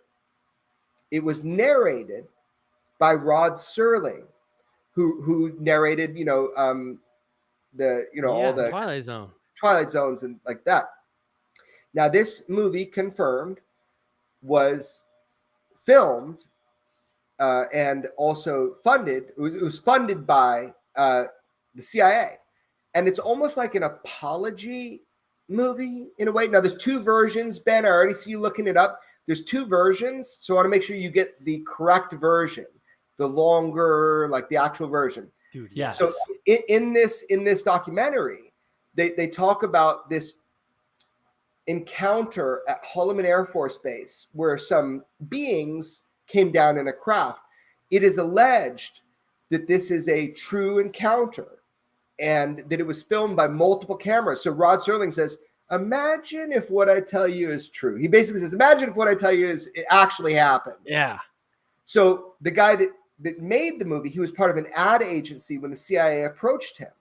It was narrated by Rod Serling, who narrated, all the Twilight Zones and like that. Now, this movie, confirmed, was filmed and also funded. It was funded by the CIA, and it's almost like an apology movie in a way. Now, there's two versions, Ben. I already see you looking it up. There's two versions, so I want to make sure you get the correct version, the longer, like the actual version. Dude, yeah. So in this documentary, they talk about this encounter at Holloman Air Force Base where some beings came down in a craft. It is alleged that this is a true encounter and that it was filmed by multiple cameras. So Rod Serling says, imagine if what I tell you is true. He basically says, imagine if what I tell you it actually happened. Yeah. So the guy that made the movie, he was part of an ad agency when the CIA approached him.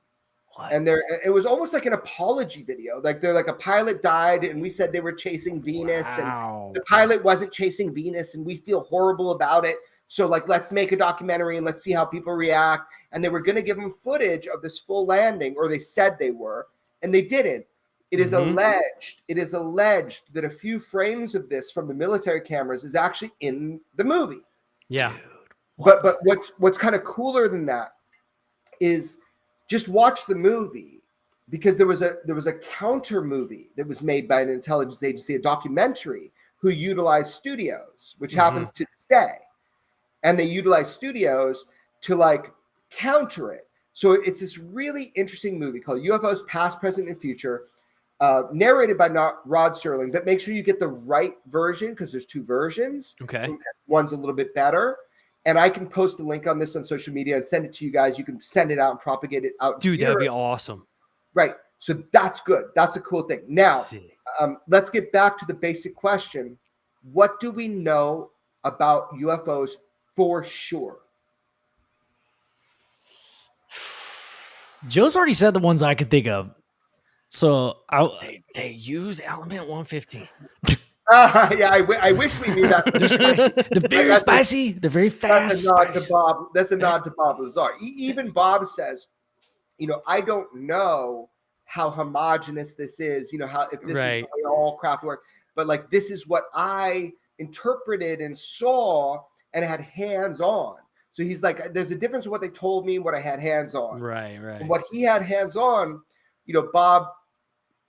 What? And it was almost like an apology video. Like they're like, a pilot died and we said they were chasing Venus, and the pilot wasn't chasing Venus and we feel horrible about it. So like, let's make a documentary and let's see how people react. And they were going to give them footage of this full landing, or they said they were, and they didn't. It is alleged that a few frames of this from the military cameras is actually in the movie. Yeah. Dude, but what's kind of cooler than that is just watch the movie, because there was a counter movie that was made by an intelligence agency, a documentary, who utilized studios, which happens to this day. And they utilize studios to like counter it. So it's this really interesting movie called UFOs Past, Present, and Future, narrated by Rod Serling. But make sure you get the right version, because there's two versions. Okay. One's a little bit better. And I can post a link on this on social media and send it to you guys. You can send it out and propagate it out. Dude, that would be awesome. Right. So that's good. That's a cool thing. Now, let's get back to the basic question. What do we know about UFOs for sure? Joe's already said the ones I could think of. So they use element 115. Yeah, I wish we knew that. They're spicy. They're very spicy. They're very fast. That's a nod to Bob Lazar. Even Bob says, I don't know how homogenous this is. How if this is the way all craft work, but like this is what I interpreted and saw and had hands on. So he's like, there's a difference in what they told me and what I had hands on. Right. And what he had hands on, Bob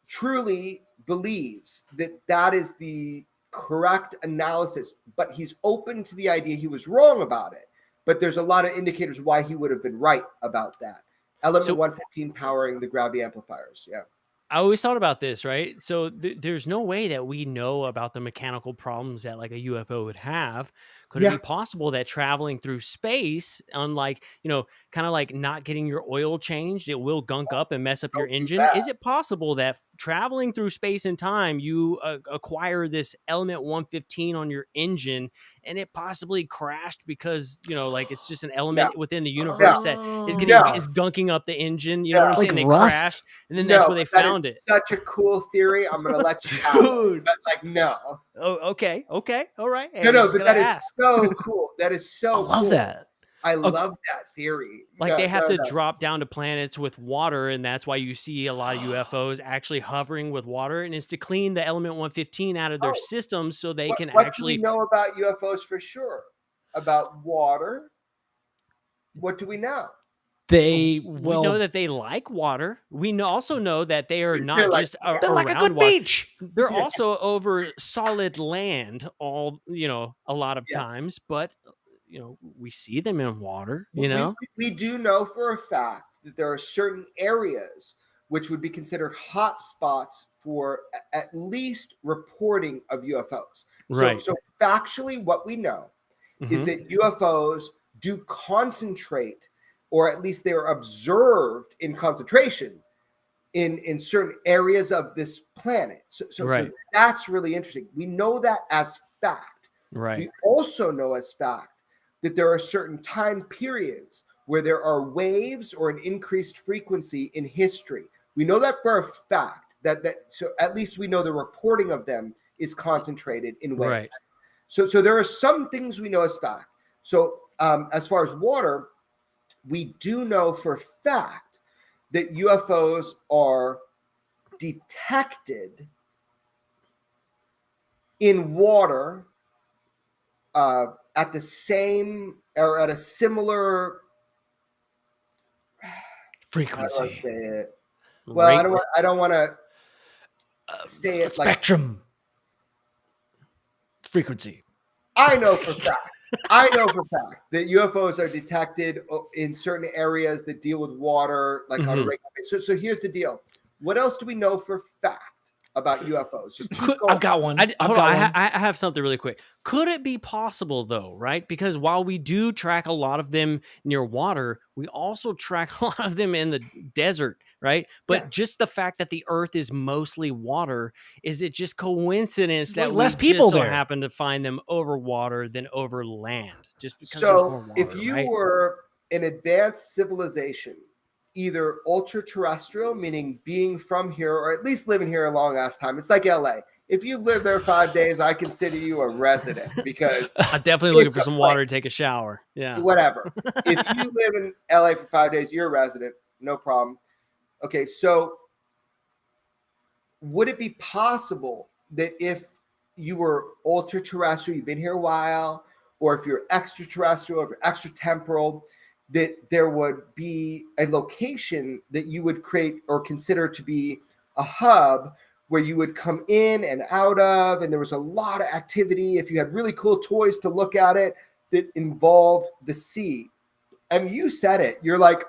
truly believes that is the correct analysis, but he's open to the idea he was wrong about it. But there's a lot of indicators why he would have been right about that. Element 115 powering the gravity amplifiers. Yeah. I always thought about this, right? So there's no way that we know about the mechanical problems that like a UFO would have. Could it be possible that traveling through space, unlike, kind of like not getting your oil changed, it will gunk up and mess up your engine? Is it possible that traveling through space and time, you acquire this element 115 on your engine and it possibly crashed because, like it's just an element within the universe that is gunking up the engine. You know what I'm saying? They crashed. And then that's where they found it. Such a cool theory. I'm going to let you have it. But like, no. Oh, okay. All right. Hey, no, but that is so cool. That is so cool. I love that. I love that theory. Like they have to drop down to planets with water, and that's why you see a lot of UFOs actually hovering with water, and it's to clean the element 115 out of their systems so they can actually... What do we know about UFOs for sure? About water? What do we know? We know that they like water. We also know that they are not just they're like a good beach. They're also over solid land a lot of times, but we see them in water, We do know for a fact that there are certain areas which would be considered hot spots for at least reporting of UFOs. Right. So factually, what we know is that UFOs do concentrate, or at least they're observed in concentration in certain areas of this planet. So that's really interesting. We know that as fact. Right. We also know as fact that there are certain time periods where there are waves or an increased frequency in history. We know that for a fact, so at least we know the reporting of them is concentrated in waves. Right. So there are some things we know as fact. So as far as water, we do know for fact that UFOs are detected in water at the same or at a similar frequency. How do I say it? Well, I don't want to say it spectrum frequency. I know for fact that UFOs are detected in certain areas that deal with water, like on a regular basis. So here's the deal. What else do we know for fact about UFOs? Just keep going. I've got one. I have something really quick. Could it be possible though, right? Because while we do track a lot of them near water, we also track a lot of them in the desert, right? But just the fact that the Earth is mostly water, is it just coincidence that less we people just so there happen to find them over water than over land? Just because so there's more water, if you were an advanced civilization, either ultra-terrestrial, meaning being from here or at least living here a long ass time. It's like LA. If you've lived there 5 days, I consider you a resident because I'm definitely looking for some water to take a shower. Yeah. Whatever. If you live in LA for 5 days, you're a resident. No problem. Okay, so would it be possible that if you were ultra-terrestrial, you've been here a while, or if you're extraterrestrial, or if you're extratemporal, that there would be a location that you would create or consider to be a hub where you would come in and out of, and there was a lot of activity. If you had really cool toys to look at it that involved the sea. And you said it, you're like,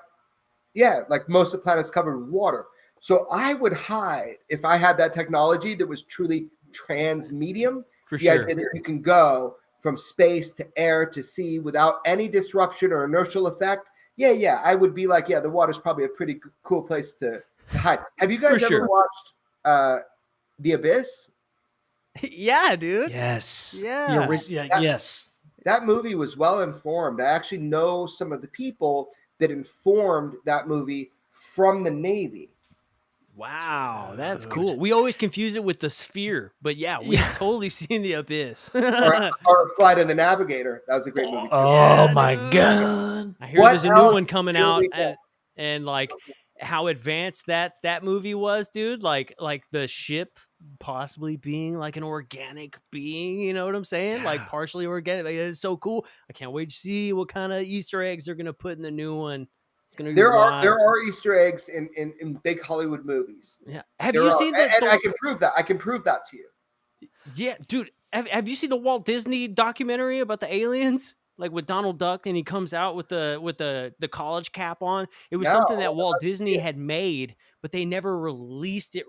yeah, like most of the planet's covered with water. So I would hide if I had that technology that was truly transmedium. For the sure. idea that you can go from space to air to sea without any disruption or inertial effect. Yeah, I would be like, yeah, the water's probably a pretty cool place to hide. Have you guys ever watched The Abyss? Yeah, dude. Yes. Yeah. Yes. That movie was well informed. I actually know some of the people that informed that movie from the Navy. Wow, that's cool. We always confuse it with The Sphere, but yeah, we've totally seen The Abyss. or Flight of the Navigator. That was a great movie too. Oh my god! I hear there's a new one coming out, and like how advanced that movie was, dude. Like the ship possibly being like an organic being. You know what I'm saying? Like partially organic. Like, it's so cool. I can't wait to see what kind of Easter eggs they're gonna put in the new one. There are Easter eggs in big Hollywood movies. Yeah, have you seen that? And I can prove that. I can prove that to you. Yeah, dude. Have you seen the Walt Disney documentary about the aliens? Like with Donald Duck, and he comes out with the college cap on. It was something that Walt Disney had made, but they never released it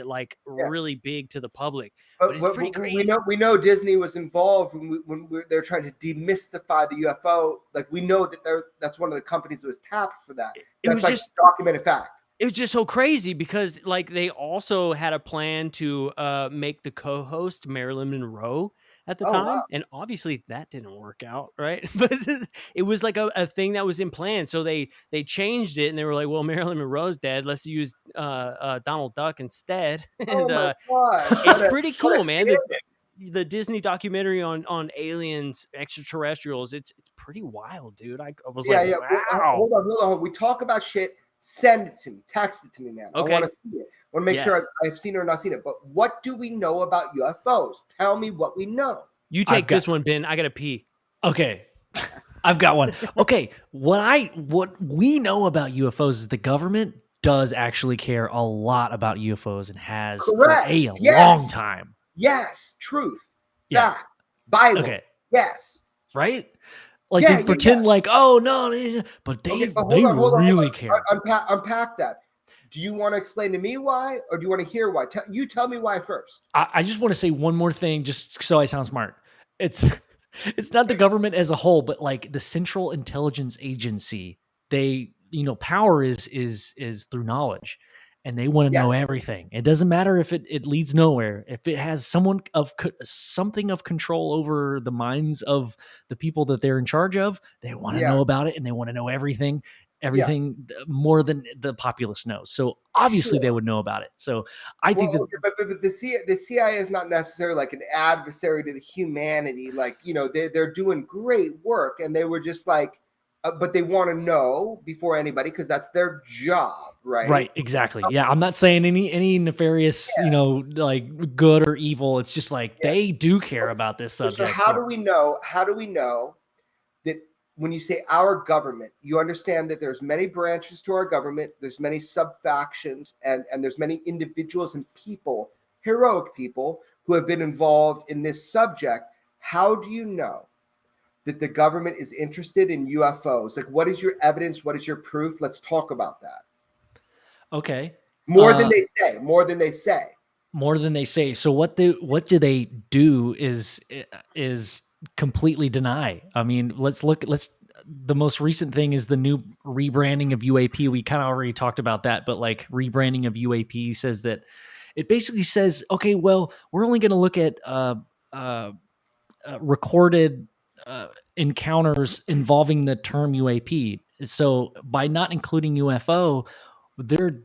like really big to the public. But it's pretty crazy. We know Disney was involved when they're trying to demystify the UFO. Like we know that that's one of the companies that was tapped for that. That's was like just documented fact. It was just so crazy because like they also had a plan to make the co-host Marilyn Monroe at the time. Wow. And obviously that didn't work out, right? But it was like a thing that was in plan. So they changed it and they were like, well, Marilyn Monroe's dead. Let's use Donald Duck instead. And it's pretty cool, man. The Disney documentary on aliens, extraterrestrials, it's pretty wild, dude. I was like, wow. Hold on. We talk about shit. Send it to me. Text it to me, man. Okay. I want to see it. I want to make sure I've seen it or not seen it. But what do we know about UFOs? Tell me what we know. You take this one, Ben. I got to pee. Okay. I've got one. Okay. What we know about UFOs is the government does actually care a lot about UFOs and has for a long time. Yes. Truth. Fact. Bible. Okay. Yes. Right? Like they pretend like, oh no, but they really care. Unpack that. Do you want to explain to me why, or do you want to hear why? You tell me why first. I just want to say one more thing, just so I sound smart. It's not the government as a whole, but like the Central Intelligence Agency. They, power is through knowledge, and they want to know everything. It doesn't matter if it leads nowhere. If it has something of control over the minds of the people that they're in charge of, they want to know about it, and they want to know everything more than the populace knows. So obviously they would know about it. So I think that, but the CIA is not necessarily like an adversary to the humanity. Like, you know, they're doing great work, and they were just like, but they want to know before anybody, because that's their job, right? Right, exactly. Yeah, I'm not saying any nefarious, you know, like good or evil. It's just like they do care about this subject. So how do we know? How do we know that when you say our government, you understand that there's many branches to our government, there's many sub-factions, and there's many individuals and people, heroic people, who have been involved in this subject. How do you know that the government is interested in UFOs? Like, what is your evidence? What is your proof? Let's talk about that. Okay. More than they say. More than they say. More than they say. So what do they do is completely deny. I mean, the most recent thing is the new rebranding of UAP. We kind of already talked about that, but like rebranding of UAP says that it basically says, okay, well, we're only going to look at recorded encounters involving the term UAP. So by not including UFO, they're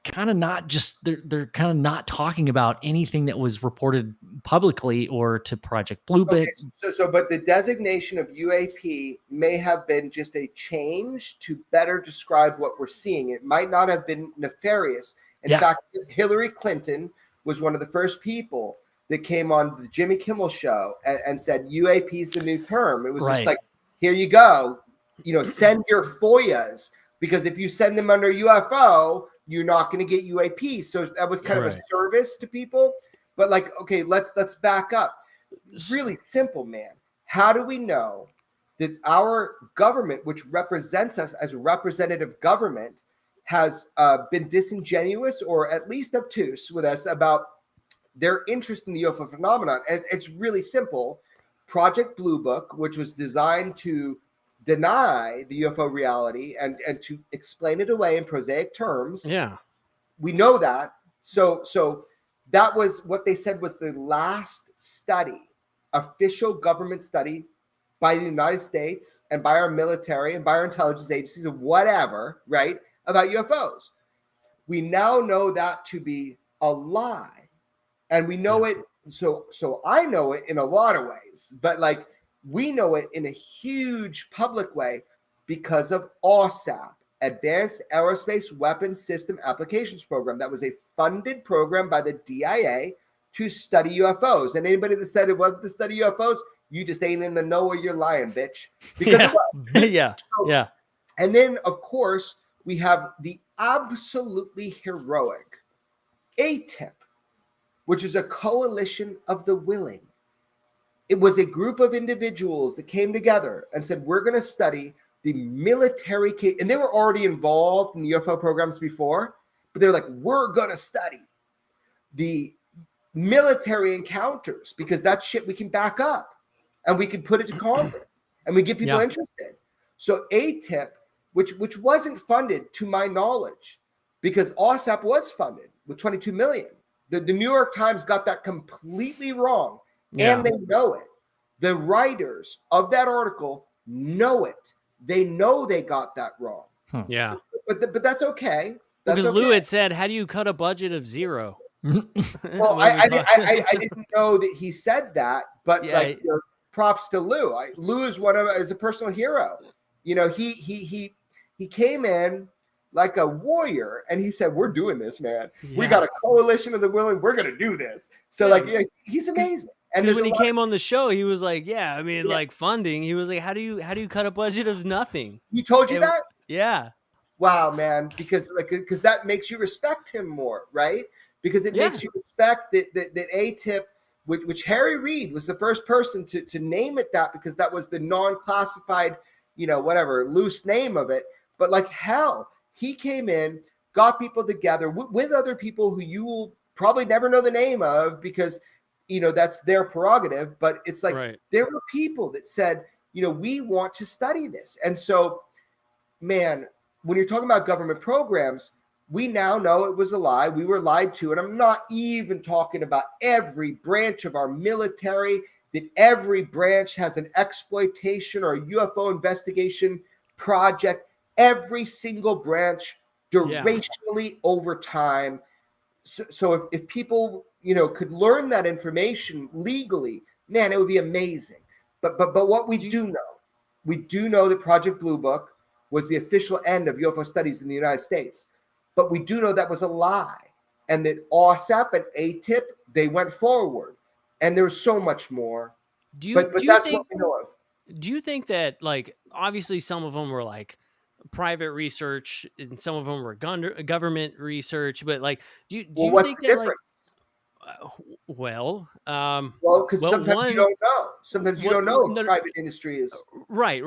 kind of not talking about anything that was reported publicly or to Project Blue Book. Okay, but the designation of UAP may have been just a change to better describe what we're seeing. It might not have been nefarious. In fact, Hillary Clinton was one of the first people that came on the Jimmy Kimmel show and said UAP is the new term. It was just like, here you go, you know, send your FOIAs, because if you send them under UFO, you're not going to get UAP. So that was kind of a service to people. But like, okay, let's back up. Really simple, man. How do we know that our government, which represents us as representative government, has been disingenuous or at least obtuse with us about their interest in the UFO phenomenon? And it's really simple. Project Blue Book, which was designed to deny the UFO reality and to explain it away in prosaic terms. Yeah. We know that. So that was what they said was the last study, official government study by the United States and by our military and by our intelligence agencies or whatever, right, about UFOs. We now know that to be a lie. And we know it. So I know it in a lot of ways, but like, we know it in a huge public way because of AWSAP, Advanced Aerospace Weapons System Applications Program. That was a funded program by the DIA to study UFOs. And anybody that said it wasn't to study UFOs, you just ain't in the know or you're lying, bitch. Because yeah. And then, of course, we have the absolutely heroic ATIP, which is a coalition of the willing. It was a group of individuals that came together and said, we're going to study the military case. And they were already involved in the UFO programs before, but they're like, we're going to study the military encounters because that shit we can back up and we can put it to Congress and we get people interested. So ATIP, which wasn't funded to my knowledge, because OSAP was funded with $22 million. The New York Times got that completely wrong. And they know it. The writers of that article know it. They know they got that wrong. Yeah. But that's okay. Because Lou had said, how do you cut a budget of zero? Well, I didn't know that he said that, but like, you know, props to Lou. Lou is is a personal hero. You know, he came in like a warrior, and he said, we're doing this, man. We got a coalition of the willing. We're going to do this. So like, he's amazing. And when he came on the show, he was like, like funding. He was like, how do you cut a budget of nothing? He told you that? Yeah. Wow, man. Because that makes you respect him more, right? Because it makes you respect that ATIP, which Harry Reid was the first person to name it that, because that was the non-classified, you know, whatever, loose name of it. But like hell, he came in, got people together with other people who you will probably never know the name of because, you know, that's their prerogative. But it's like there were people that said, you know, we want to study this. And so, man, when you're talking about government programs, We now know it was a lie. We were lied to. And I'm not even talking about every branch of our military, that every branch has an exploitation or a UFO investigation project. Every single branch durationally over time. So if people, could learn that information legally, man, it would be amazing. But what we do know that Project Blue Book was the official end of UFO studies in the United States. But we do know that was a lie, and that OSAP and ATIP, they went forward, and there's so much more. But that's what we know of. Do you think that, like, obviously some of them were like private research and some of them were government research, but like, do you what's think the that difference? Well, because sometimes you don't know. Sometimes you don't know if private industry is right.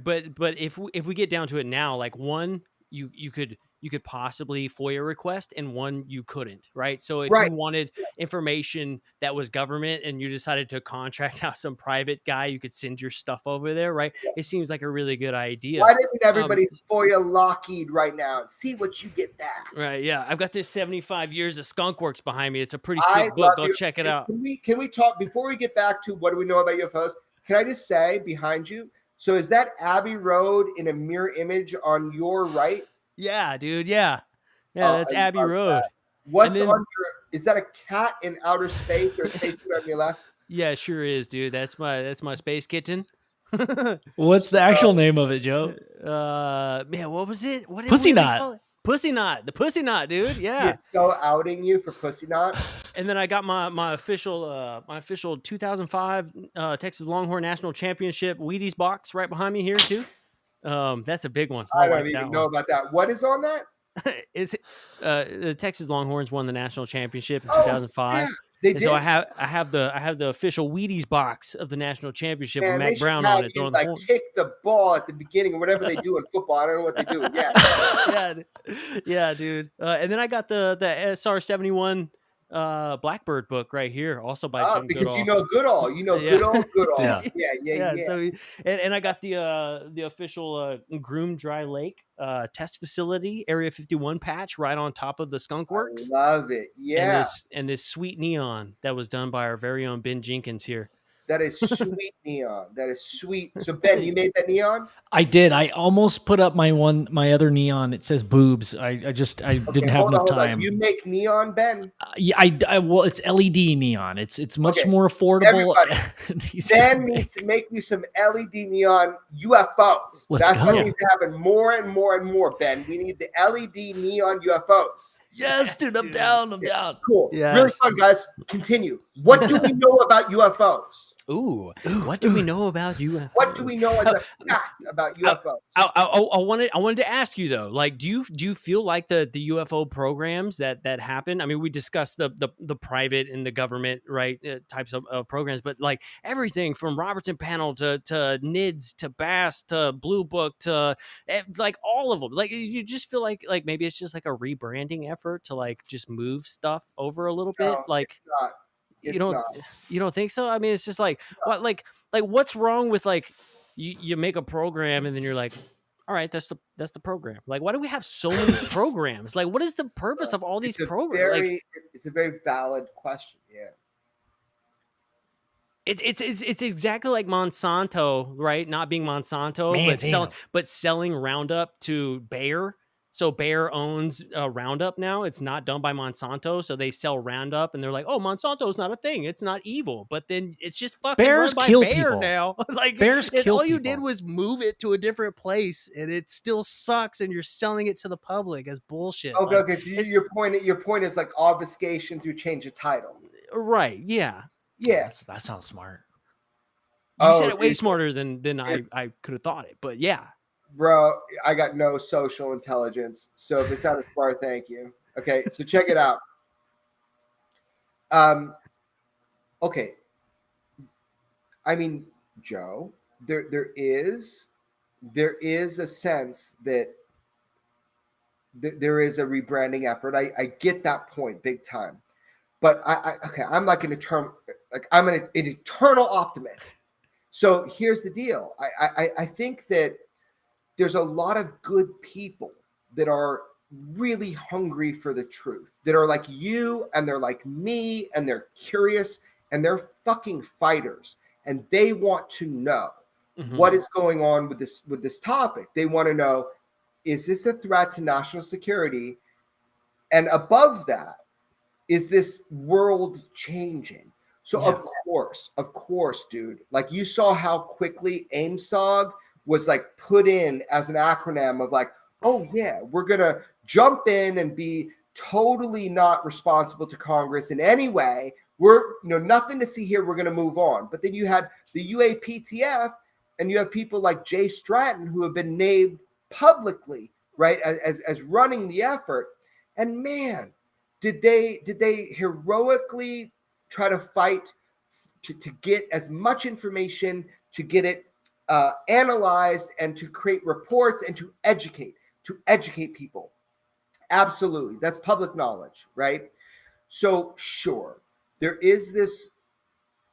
But if we get down to it now, like, one, you could possibly FOIA request, and one you couldn't, right? So if you wanted information that was government and you decided to contract out some private guy, you could send your stuff over there, right? It seems like a really good idea. Why doesn't everybody FOIA Lockheed right now and see what you get back? Right, yeah. I've got this 75 years of skunk works behind me. It's a pretty sick book. Go check it out. Can we talk, before we get back to what do we know about UFOs, can I just say behind you, so is that Abbey Road in a mirror image on your right? Yeah, dude. Yeah. That's Abbey Road. That. What's on your? Is that a cat in outer space or a spacesuit on your left? Yeah, it sure is, dude. That's my space kitten. What's the actual name of it, Joe? Man, what was it? What Pussy Knot. Pussy Knot. The Pussy Knot, dude. Yeah. He's so outing you for Pussy Knot. And then I got my official 2005 Texas Longhorn National Championship Wheaties box right behind me here too. That's a big one. I don't even know about that. What is on that? It's the Texas Longhorns won the national championship in 2005. They did. So I have the official Wheaties box of the national championship with Mac Brown on it. Like kick the ball at the beginning or whatever they do in football. I don't know what they do. Yeah, yeah, dude. And then I got the SR-71 Blackbird book right here, also by Jim because Goodall. You know Goodall. You know Goodall. Yeah. So and I got the official Groom Dry Lake test facility Area 51 patch right on top of the Skunk Works. I love it. Yeah. And this sweet neon that was done by our very own Ben Jenkins here. That is sweet neon. That is sweet. So Ben, you made that neon? I did. I almost put up my other neon. It says boobs. I didn't have enough time. You make neon, Ben? Yeah, well, it's LED neon. It's much more affordable. Ben needs to make me some LED neon UFOs. That's what needs to happen more and more and more, Ben. We need the LED neon UFOs. Yes, dude, I'm down. I'm down. Cool. Yes. Really fun, guys. Continue. What do we know about UFOs? Ooh, what do we know about UFOs? What do we know as a fact about UFOs? I wanted to ask you though, like, do you feel like the UFO programs that happen? I mean, we discussed the private and the government, right, types of programs, but like everything from Robertson Panel to NIDS to BASS to Blue Book to like all of them. Like, you just feel like maybe it's just like a rebranding effort to like just move stuff over a little bit. Like, it's not. You don't think so? I mean, it's just like what, like what's wrong with like you make a program and then you're like, all right, that's the program. Like, why do we have so many programs? Like, what is the purpose of all these programs? It's a very valid question. Yeah. It's exactly like Monsanto, right? Not being Monsanto, but selling Roundup to Bayer. So Bayer owns Roundup now. It's not done by Monsanto. So they sell Roundup and they're like, oh, Monsanto's not a thing. It's not evil. But then it's just fucking Bears run by kill Bayer people. now. Like, Bears kill all people. you did was move it to a different place and it still sucks and you're selling it to the public as bullshit. Okay. So your point is like obfuscation through change of title. Right. Yeah. Yeah. That sounds smart. You said it way smarter than I could have thought it. But yeah. Bro, I got no social intelligence. So if it sounded smart, thank you. Okay, so check it out. Okay. I mean, Joe, there is a sense that there is a rebranding effort. I get that point big time. But I'm like I'm an eternal optimist. So here's the deal. I think that there's a lot of good people that are really hungry for the truth, that are like you and they're like me and they're curious and they're fucking fighters and they want to know what is going on with this topic. They want to know, is this a threat to national security? And above that, is this world changing? So of course, dude, like you saw how quickly AIMSOG was like put in as an acronym of like, oh yeah, we're going to jump in and be totally not responsible to Congress in any way. We're, nothing to see here. We're going to move on. But then you had the UAPTF and you have people like Jay Stratton who have been named publicly, right, as running the effort. And man, did they heroically try to fight to get as much information, to get it analyzed and to create reports and to educate people. Absolutely. That's public knowledge, right? So sure, there is this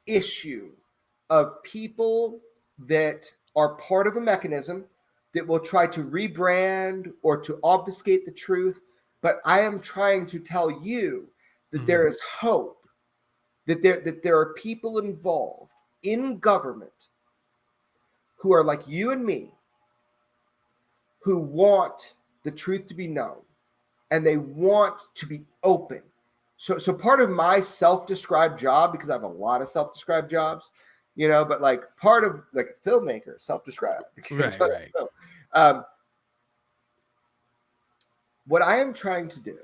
issue of people that are part of a mechanism that will try to rebrand or to obfuscate the truth. But I am trying to tell you that there is hope, that there are people involved in government who are like you and me, who want the truth to be known and they want to be open. So part of my self-described job, because I have a lot of self-described jobs, but like part of like a filmmaker, self-described. Right. What I am trying to do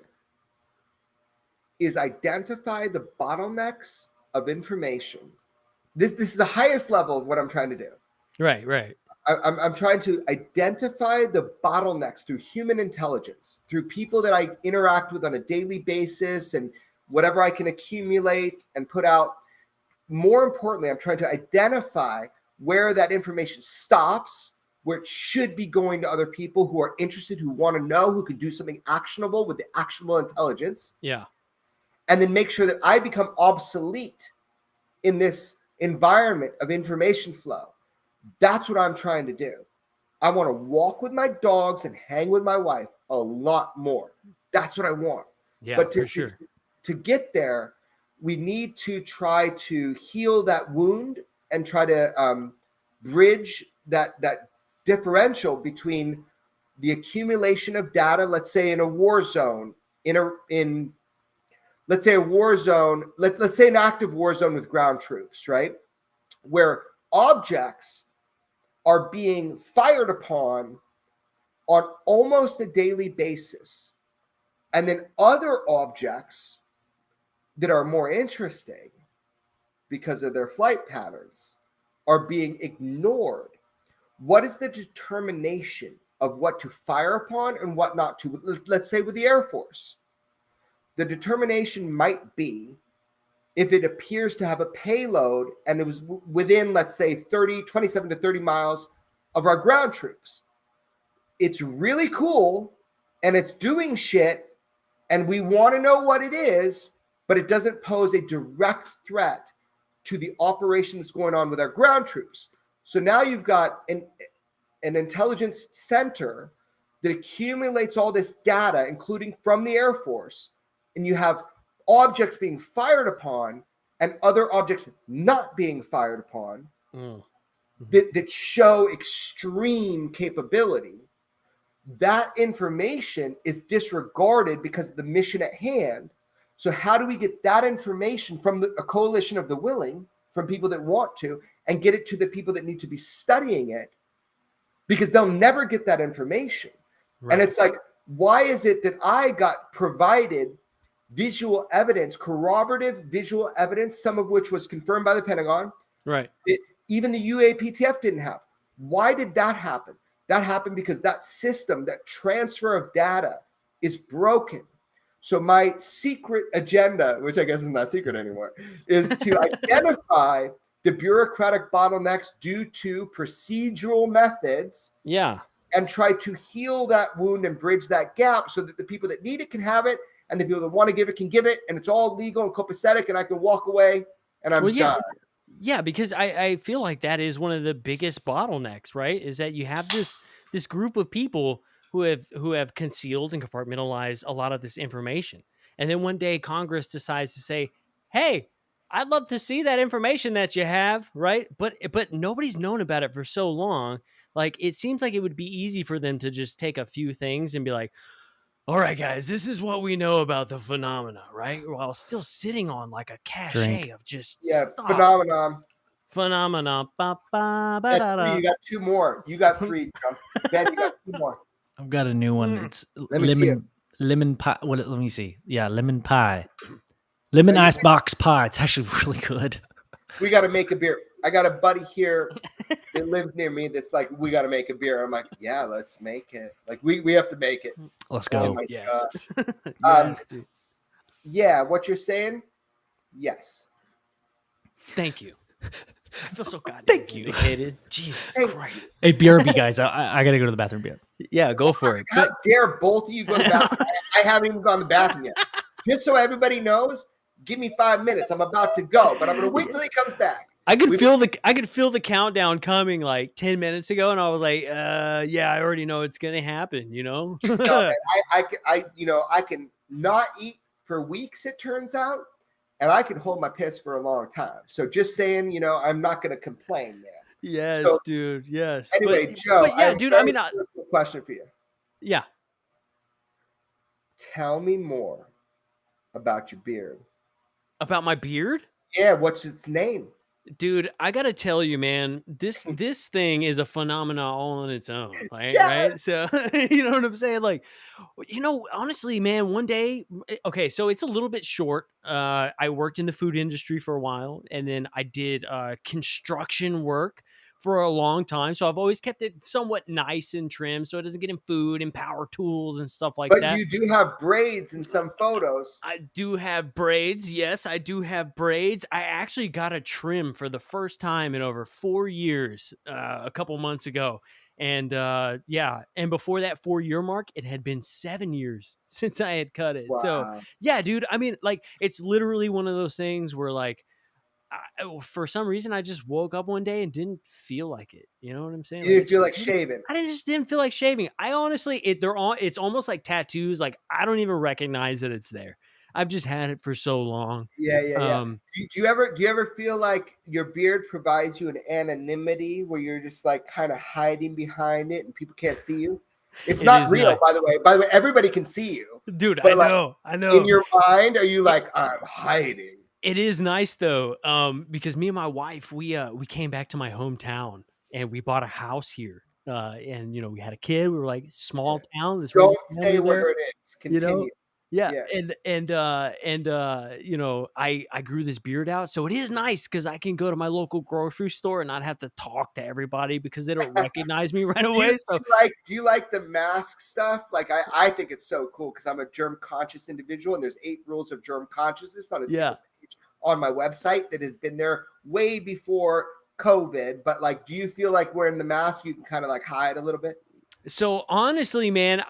is identify the bottlenecks of information. This is the highest level of what I'm trying to do. Right. I'm trying to identify the bottlenecks through human intelligence, through people that I interact with on a daily basis and whatever I can accumulate and put out. More importantly, I'm trying to identify where that information stops, where it should be going to other people who are interested, who want to know, who can do something actionable with the actionable intelligence. Yeah. And then make sure that I become obsolete in this environment of information flow. That's what I'm trying to do. I want to walk with my dogs and hang with my wife a lot more. That's what I want. Yeah, but for sure. To get there, we need to try to heal that wound and try to bridge that differential between the accumulation of data, let's say in a war zone, let's say a war zone, let's say an active war zone with ground troops, right? Where objects are being fired upon on almost a daily basis. And then other objects that are more interesting because of their flight patterns are being ignored. What is the determination of what to fire upon and what not to? Let's say with the Air Force, the determination might be if it appears to have a payload and it was within, let's say, 27 to 30 miles of our ground troops. It's really cool and it's doing shit and we want to know what it is, but it doesn't pose a direct threat to the operation that's going on with our ground troops. So now you've got an intelligence center that accumulates all this data, including from the Air Force, and you have objects being fired upon and other objects not being fired upon that show extreme capability. That information is disregarded because of the mission at hand. So how do we get that information from a coalition of the willing, from people that want to, and get it to the people that need to be studying it? Because they'll never get that information. Right. And it's like, why is it that I got provided visual evidence, corroborative visual evidence, some of which was confirmed by the Pentagon? Right. Even the UAPTF didn't have. Why did that happen? That happened because that system, that transfer of data is broken. So my secret agenda, which I guess is not secret anymore, is to identify the bureaucratic bottlenecks due to procedural methods. Yeah. And try to heal that wound and bridge that gap so that the people that need it can have it and the people that want to give it can give it, and it's all legal and copacetic, and I can walk away and I'm done. Yeah, because I feel like that is one of the biggest bottlenecks, right? Is that you have this group of people who have concealed and compartmentalized a lot of this information. And then one day Congress decides to say, "Hey, I'd love to see that information that you have," right? But nobody's known about it for so long. Like, it seems like it would be easy for them to just take a few things and be like, "All right, guys, this is what we know about the phenomena," right? While still sitting on like a cachet of just stuff. Phenomenon. Ba, ba, ba, That's da, da. three. You got two more. You got three, Joe. Ben, you got two more. I've got a new one. It's Let me see it. lemon pie. Let me see. Yeah, lemon pie. Lemon icebox pie. It's actually really good. We got to make a beer. I got a buddy here that lives near me that's like, we got to make a beer. I'm like, yeah, let's make it. Like, we have to make it. Let's Oh go. my Yes. gosh. Yes, dude. Yeah, what you're saying? Yes. Thank you. I feel so goddamn vindicated. Jesus Hey. Christ. Hey, BRB guys, I gotta go to the bathroom. BRB. Yeah, go for it. How dare both of you go to the bathroom? I haven't even gone to the bathroom yet. Just so everybody knows, give me 5 minutes. I'm about to go, but I'm going to wait till he comes back. I could feel the countdown coming like 10 minutes ago, and I was like, yeah, I already know it's gonna happen, you know? No, man, I can not eat for weeks, it turns out, and I can hold my piss for a long time. So just saying, I'm not going to complain there. Yes, So, dude. Yes. Anyway, Joe, but yeah, I have dude. a I mean, very simple question for you. yeah. Tell me more about your beard. About my beard, Yeah, what's its name? dude. I gotta tell you, man. This thing is a phenomenon all on its own, right? Yeah. Right. So you know what I'm saying? Like, honestly, man. One day, okay. So it's a little bit short. I worked in the food industry for a while, and then I did construction work for a long time. So I've always kept it somewhat nice and trim, so it doesn't get in food and power tools and stuff like But that. you do have braids in some photos. I do have braids. Yes, I do have braids. I actually got a trim for the first time in over 4 years a couple months ago. And yeah, and before that 4-year mark, it had been 7 years since I had cut it. So Wow. yeah, dude, I mean, like, it's literally one of those things where, like, for some reason, I just woke up one day and didn't feel like it. You know what I'm saying? You didn't it feel just like shaving. I just didn't feel like shaving. I honestly, it's almost like tattoos. Like, I don't even recognize that it's there. I've just had it for so long. Yeah. Um, Do you ever feel like your beard provides you an anonymity where you're just like kind of hiding behind it and people can't see you? It's It not is real, not. by the way. By the way, everybody can see you. dude, But, I like, know. In your mind, are you like, I'm hiding? It is nice though, because me and my wife, we came back to my hometown and we bought a house here. And we had a kid. We were like, small town. This Don't raising family stay there. where it is. Continue. Yeah. Yeah. And I grew this beard out. So it is nice because I can go to my local grocery store and not have to talk to everybody because they don't recognize me right away. So Do you like the mask stuff? Like, I think it's so cool because I'm a germ conscious individual and there's 8 rules of germ consciousness on a single page on my website that has been there way before COVID. But like, do you feel like wearing the mask, you can kind of like hide a little bit? So honestly, man,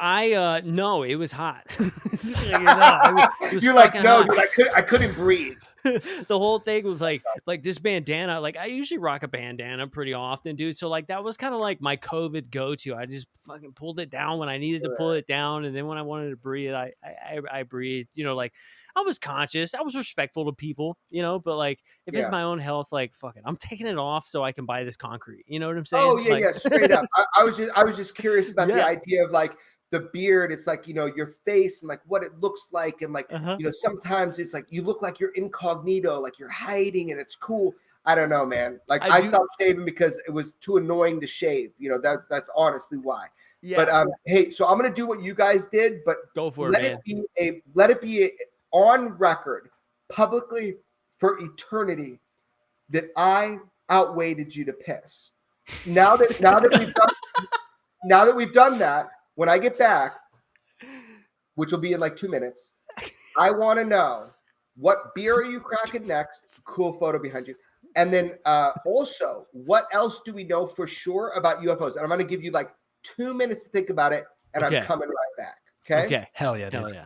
no, it was hot. It was You're like, fucking no, hot. dude, I couldn't breathe. The whole thing was like this bandana. Like, I usually rock a bandana pretty often, dude. So like that was kind of like my COVID go-to. I just fucking pulled it down when I needed to pull it down, and then when I wanted to breathe, I breathed. Like, I was conscious. I was respectful to people, but like, if it's my own health, like, fuck it, I'm taking it off so I can buy this concrete. You know what I'm saying? Oh yeah, Like, straight up. I was just curious about the idea of like the beard. It's like, your face and like what it looks like, and like sometimes it's like you look like you're incognito, like you're hiding, and it's cool. I don't know, man. Like, I stopped shaving because it was too annoying to shave. That's honestly why. Yeah. But hey, so I'm gonna do what you guys did, but go for it, man. Let it be on record publicly for eternity that I outweighed you to piss. Now that we've done that, when I get back, which will be in like 2 minutes, I want to know what beer are you cracking next? Cool photo behind you. And then also, what else do we know for sure about UFOs? And I'm going to give you like 2 minutes to think about it, and I'm coming right back. Okay? Okay. Hell yeah, dude. Hell yeah.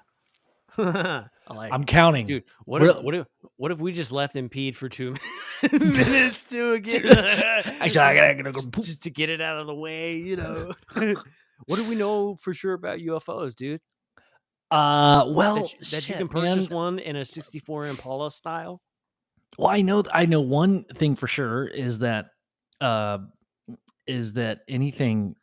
I'm counting, dude. What if we just left and peed for 2 minutes to get Actually, I gotta go just to get it out of the way? What do we know for sure about UFOs, dude? Well, That you can purchase one in a 64 Impala style. Well, I know one thing for sure is that anything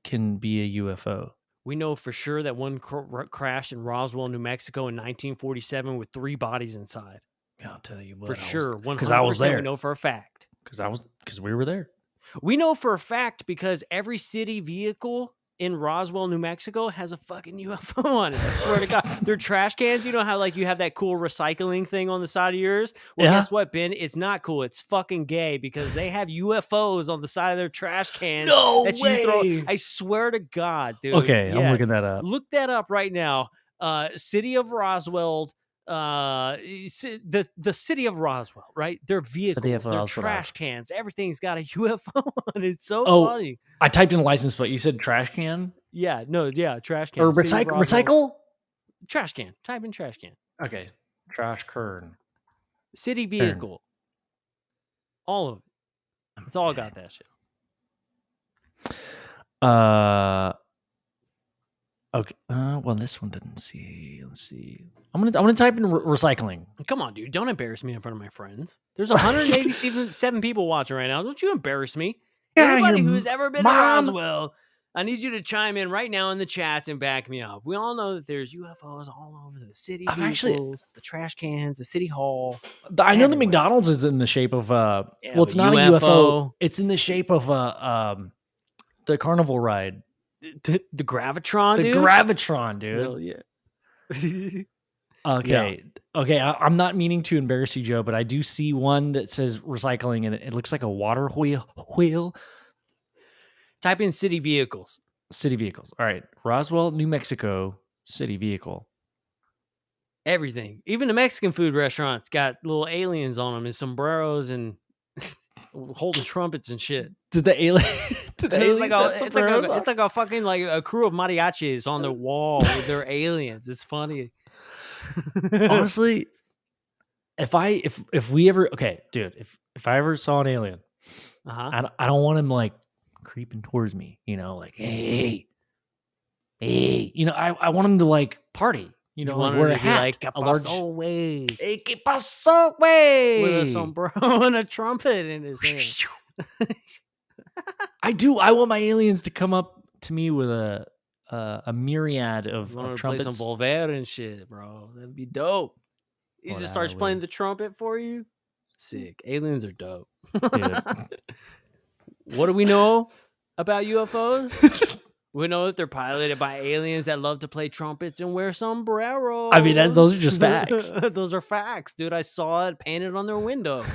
can be a UFO. We know for sure that one crashed in Roswell, New Mexico in 1947 with 3 bodies inside. I'll tell you what, for sure, 100%. Because I was there. We know for a fact. Because we were there. We know for a fact because every city vehicle in Roswell, New Mexico has a fucking UFO on it. I swear to God. They're trash cans. You know how like you have that cool recycling thing on the side of yours? Well, guess what, Ben? It's not cool. It's fucking gay because they have UFOs on the side of their trash cans. No that way. You throw. I swear to God, dude. Okay, yes. I'm looking that up. Look that up right now. City of Roswell. The city of Roswell, right? Their vehicles, their trash cans, everything's got a UFO on it. It's so funny. I typed in license plate. You said trash can? Yeah, trash can. Or recycle? Trash can. Type in trash can. Okay. Trash can. City vehicle. All of it. It's all got that shit. Okay. Well, this one didn't see. Let's see. I'm gonna type in recycling. Come on, dude. Don't embarrass me in front of my friends. There's 187 people watching right now. Don't you embarrass me. Anybody who's ever been to Roswell, I need you to chime in right now in the chats and back me up. We all know that there's UFOs all over the city vehicles, the trash cans, the city hall. I know the McDonald's is in the shape of well, it's not UFO. A UFO. It's in the shape of the carnival ride. The Gravitron, dude? The Gravitron, dude. Hell yeah. Okay. Okay. I'm not meaning to embarrass you, Joe, but I do see one that says recycling and it looks like a water wheel. Type in city vehicles. City vehicles. All right. Roswell, New Mexico, city vehicle. Everything. Even the Mexican food restaurants got little aliens on them and sombreros and holding trumpets and shit. Did the alien? It's like a fucking like a crew of mariachis on the wall with their aliens. It's funny. Honestly, if we ever dude, if I ever saw an alien, I don't want him like creeping towards me. You know, like hey. You know, I want him to like party. You know, like wear a hat, like, a large. Hey, ¿Qué pasó, güey? With a sombrero and a trumpet in his hand. I want my aliens to come up to me with a myriad of trumpets. Play some Volver and shit, bro. That'd be dope. He just starts playing the trumpet for you. Sick. Aliens are dope. What do we know about UFOs? We know that they're piloted by aliens that love to play trumpets and wear sombreros. I mean, those are just facts. Those are facts, dude. I saw it painted on their window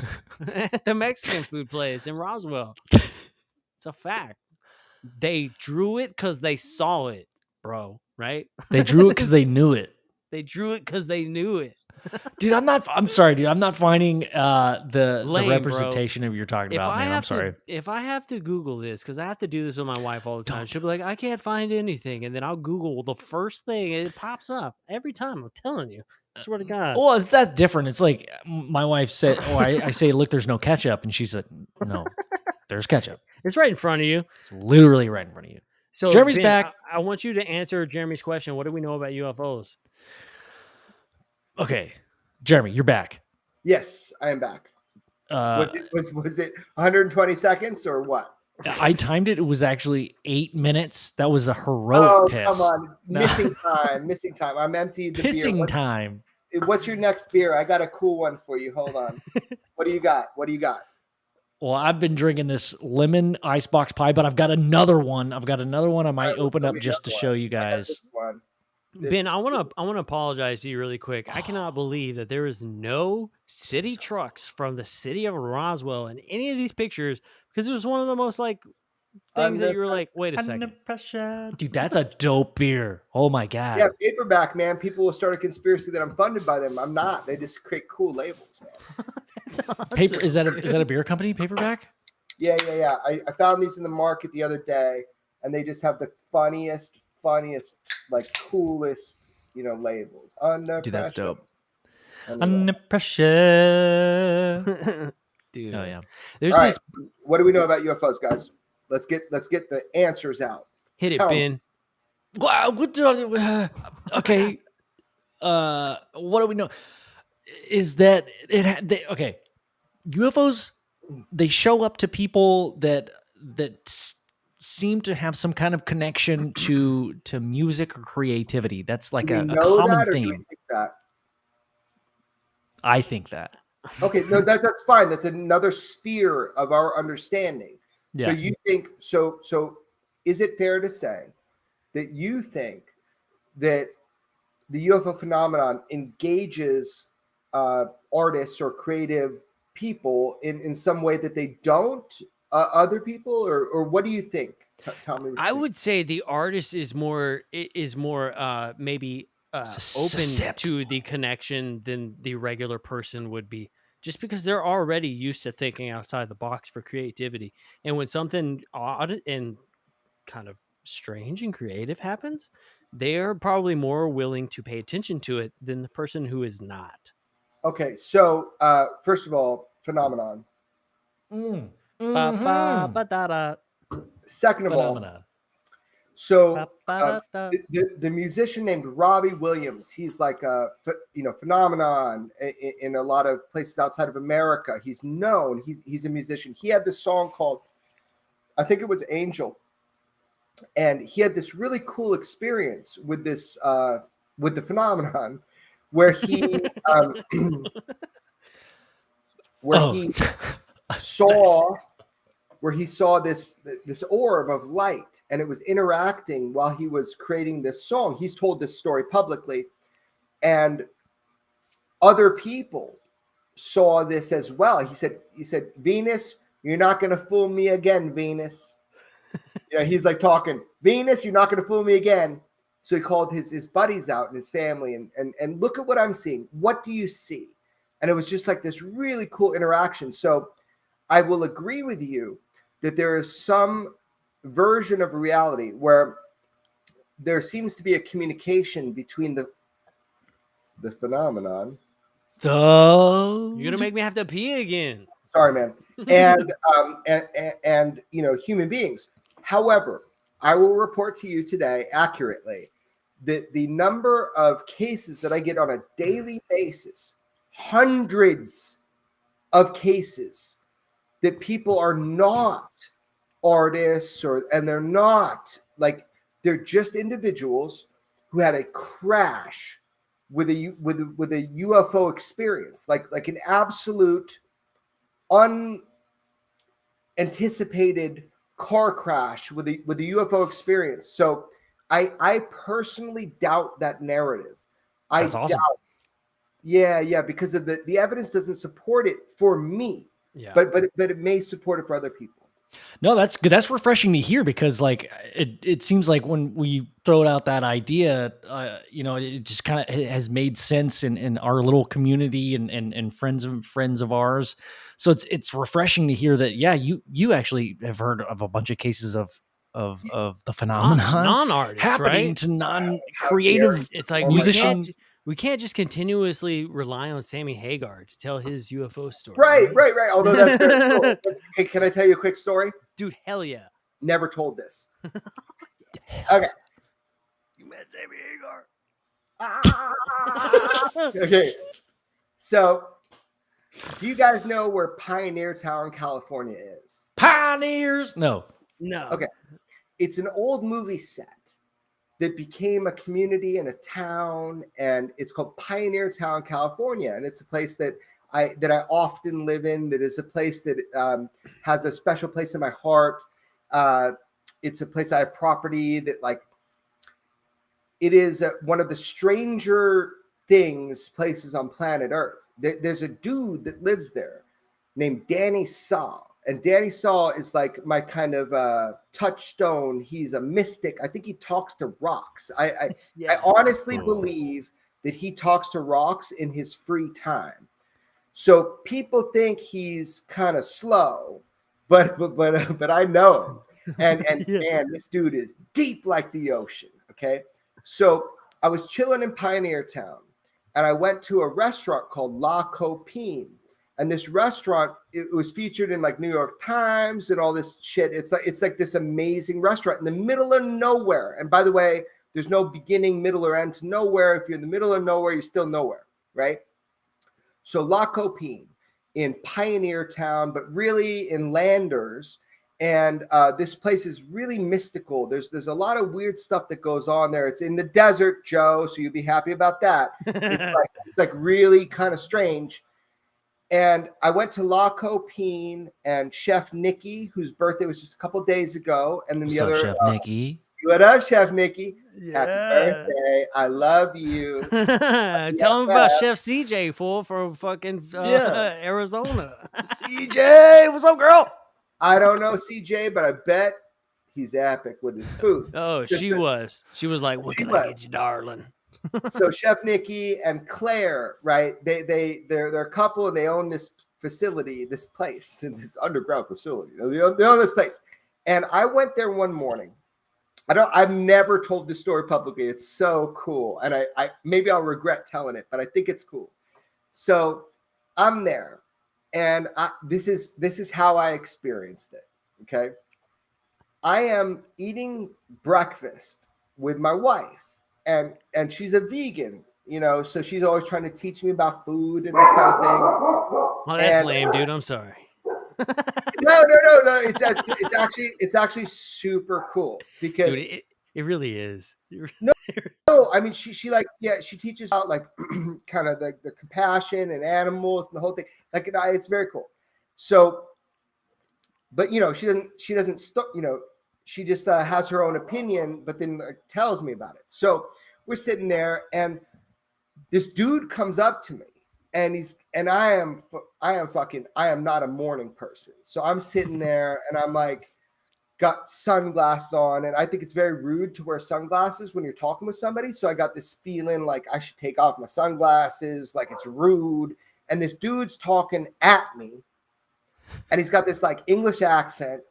at the Mexican food place in Roswell. It's a fact. They drew it because they saw it, bro. Right? They drew it because they knew it. They drew it because they knew it. Dude, I'm sorry, dude. I'm not finding the representation of you're talking about, man. I'm sorry. If I have to Google this, because I have to do this with my wife all the time, she'll be like, I can't find anything. And then I'll Google the first thing and it pops up every time. I'm telling you. I swear to God. Well, that's different. It's like my wife said, I say, look, there's no ketchup. And she said, no, there's ketchup. It's right in front of you. It's literally right in front of you. So Jeremy's Ben, back. I want you to answer Jeremy's question. What do we know about UFOs? Okay, Jeremy, you're back. Yes, I am back. Was it 120 seconds or what? I timed it. It was actually 8 minutes. That was a heroic piss. Come on. Missing time. I'm empty. Pissing time. What's your next beer? I got a cool one for you. Hold on. What do you got? Well, I've been drinking this lemon icebox pie, but I've got another one. I might open up just to show you guys. Ben, I want to apologize to you really quick. I cannot believe that there is no city trucks from the city of Roswell in any of these pictures because it was one of the most like things that you were like, wait a second. Dude, that's a dope beer. Oh my God. Yeah, paperback, man. People will start a conspiracy that I'm funded by them. I'm not. They just create cool labels, man. That's awesome. Paper is that a beer company? Paperback? Yeah. I found these in the market the other day, and they just have the funniest, like coolest, labels. Under Dude, pressure. that's dope. Under pressure. Dude. Oh yeah. There's All this. right. What do we know about UFOs, guys? Let's get the answers out. Hit it, Tell me. Ben. Wow. Okay. What do we know? Is that okay? UFOs, they show up to people that seem to have some kind of connection to music or creativity. That's like Do we a know common that, or do we theme. think that? I think that. Okay, no, that's fine. That's another sphere of our understanding. Yeah. So you think so? Is it fair to say that you think that the UFO phenomenon engages artists or creative people in some way that they don't other people, or what do you think? Tell me. What you I think. would say the artist is more maybe open Susceptible. to the connection than the regular person would be, just because they're already used to thinking outside the box for creativity. And when something odd and kind of strange and creative happens, they are probably more willing to pay attention to it than the person who is not. Okay, so first of all, phenomenon. Mm. Ba, ba, ba, da, da, Second of all, Phenomenon. so ba, ba, da, da. the musician named Robbie Williams, he's like a phenomenon in a lot of places outside of America. He's known. He's a musician. He had this song called, I think it was Angel, and he had this really cool experience with this with the phenomenon, where he saw. Nice. Where he saw this orb of light, and it was interacting while he was creating this song. He's told this story publicly, and other people saw this as well. He said, Venus, you're not going to fool me again, Venus. He's like talking, Venus, you're not going to fool me again. So he called his buddies out and his family, and look at what I'm seeing. What do you see? And it was just like this really cool interaction. So I will agree with you that there is some version of reality where there seems to be a communication between the phenomenon. You're gonna make me have to pee again. Sorry, man. And human beings. However, I will report to you today accurately that the number of cases that I get on a daily basis, hundreds of cases, that people are not artists and they're not they're just individuals who had a crash with a UFO experience, like an absolute unanticipated car crash with a UFO experience. So I personally doubt that narrative. That's awesome. Yeah, because of the evidence doesn't support it for me. Yeah. But it may support it for other people. No, that's good. That's refreshing to hear, because it seems like when we throw out that idea, it just kind of has made sense in our little community and friends of ours. So it's refreshing to hear that. Yeah, you actually have heard of a bunch of cases of the phenomenon non-artists happening right? to non-creative. It's like musicians. we can't just continuously rely on Sammy Hagar to tell his UFO story. Right. Although that's very cool. Hey, can I tell you a quick story? Dude, hell yeah. Never told this. Okay. You met Sammy Hagar. Okay. So, do you guys know where Pioneer Town, California is? Pioneers? No. Okay. It's an old movie set that became a community and a town, and it's called Pioneer Town, California, and it's a place that I often live in. That is a place that has a special place in my heart. It's a place I have property that, it is one of the stranger places on planet Earth. There's a dude that lives there named Danny Saw. And Danny Saw is like my kind of touchstone. He's a mystic. I think he talks to rocks. I honestly believe that he talks to rocks in his free time. So people think he's kind of slow, but I know him. And man, this dude is deep like the ocean. Okay. So I was chilling in Pioneer Town, and I went to a restaurant called La Copine. And this restaurant, it was featured in like New York Times and all this shit. It's like this amazing restaurant in the middle of nowhere. And by the way, there's no beginning, middle, or end to nowhere. If you're in the middle of nowhere, you're still nowhere, right? So La Copine in Pioneer Town, but really in Landers. And this place is really mystical. There's a lot of weird stuff that goes on there. It's in the desert, Joe, so you'll be happy about that. It's like really kind of strange. And I went to La Copine and Chef Nikki, whose birthday was just a couple days ago. And then Chef Nikki? What up, Chef Nikki? Yeah. Happy birthday. I love you. Tell him about Chef CJ, fool, from fucking Arizona. CJ, what's up, girl? I don't know CJ, but I bet he's epic with his food. Oh, she was. She was like, what can I get you, darling? So Chef Nikki and Claire, right? They're a couple and they own this facility, this place, this underground facility. They own this place. And I went there one morning. I've never told this story publicly. It's so cool. And I maybe I'll regret telling it, but I think it's cool. So I'm there, and this is how I experienced it. Okay. I am eating breakfast with my wife. And she's a vegan, you know, so she's always trying to teach me about food and this kind of thing. Well, that's lame, dude. I'm sorry. No. It's actually super cool because dude, it really is. No, I mean she like she teaches out like kind of like the compassion and animals and the whole thing. Like it's very cool. So, but you know she doesn't you know. She just has her own opinion, but then tells me about it. So we're sitting there, and this dude comes up to me, and I am not a morning person. So I'm sitting there, and I'm like, got sunglasses on, and I think it's very rude to wear sunglasses when you're talking with somebody. So I got this feeling like I should take off my sunglasses, like it's rude. And this dude's talking at me, and he's got this like English accent.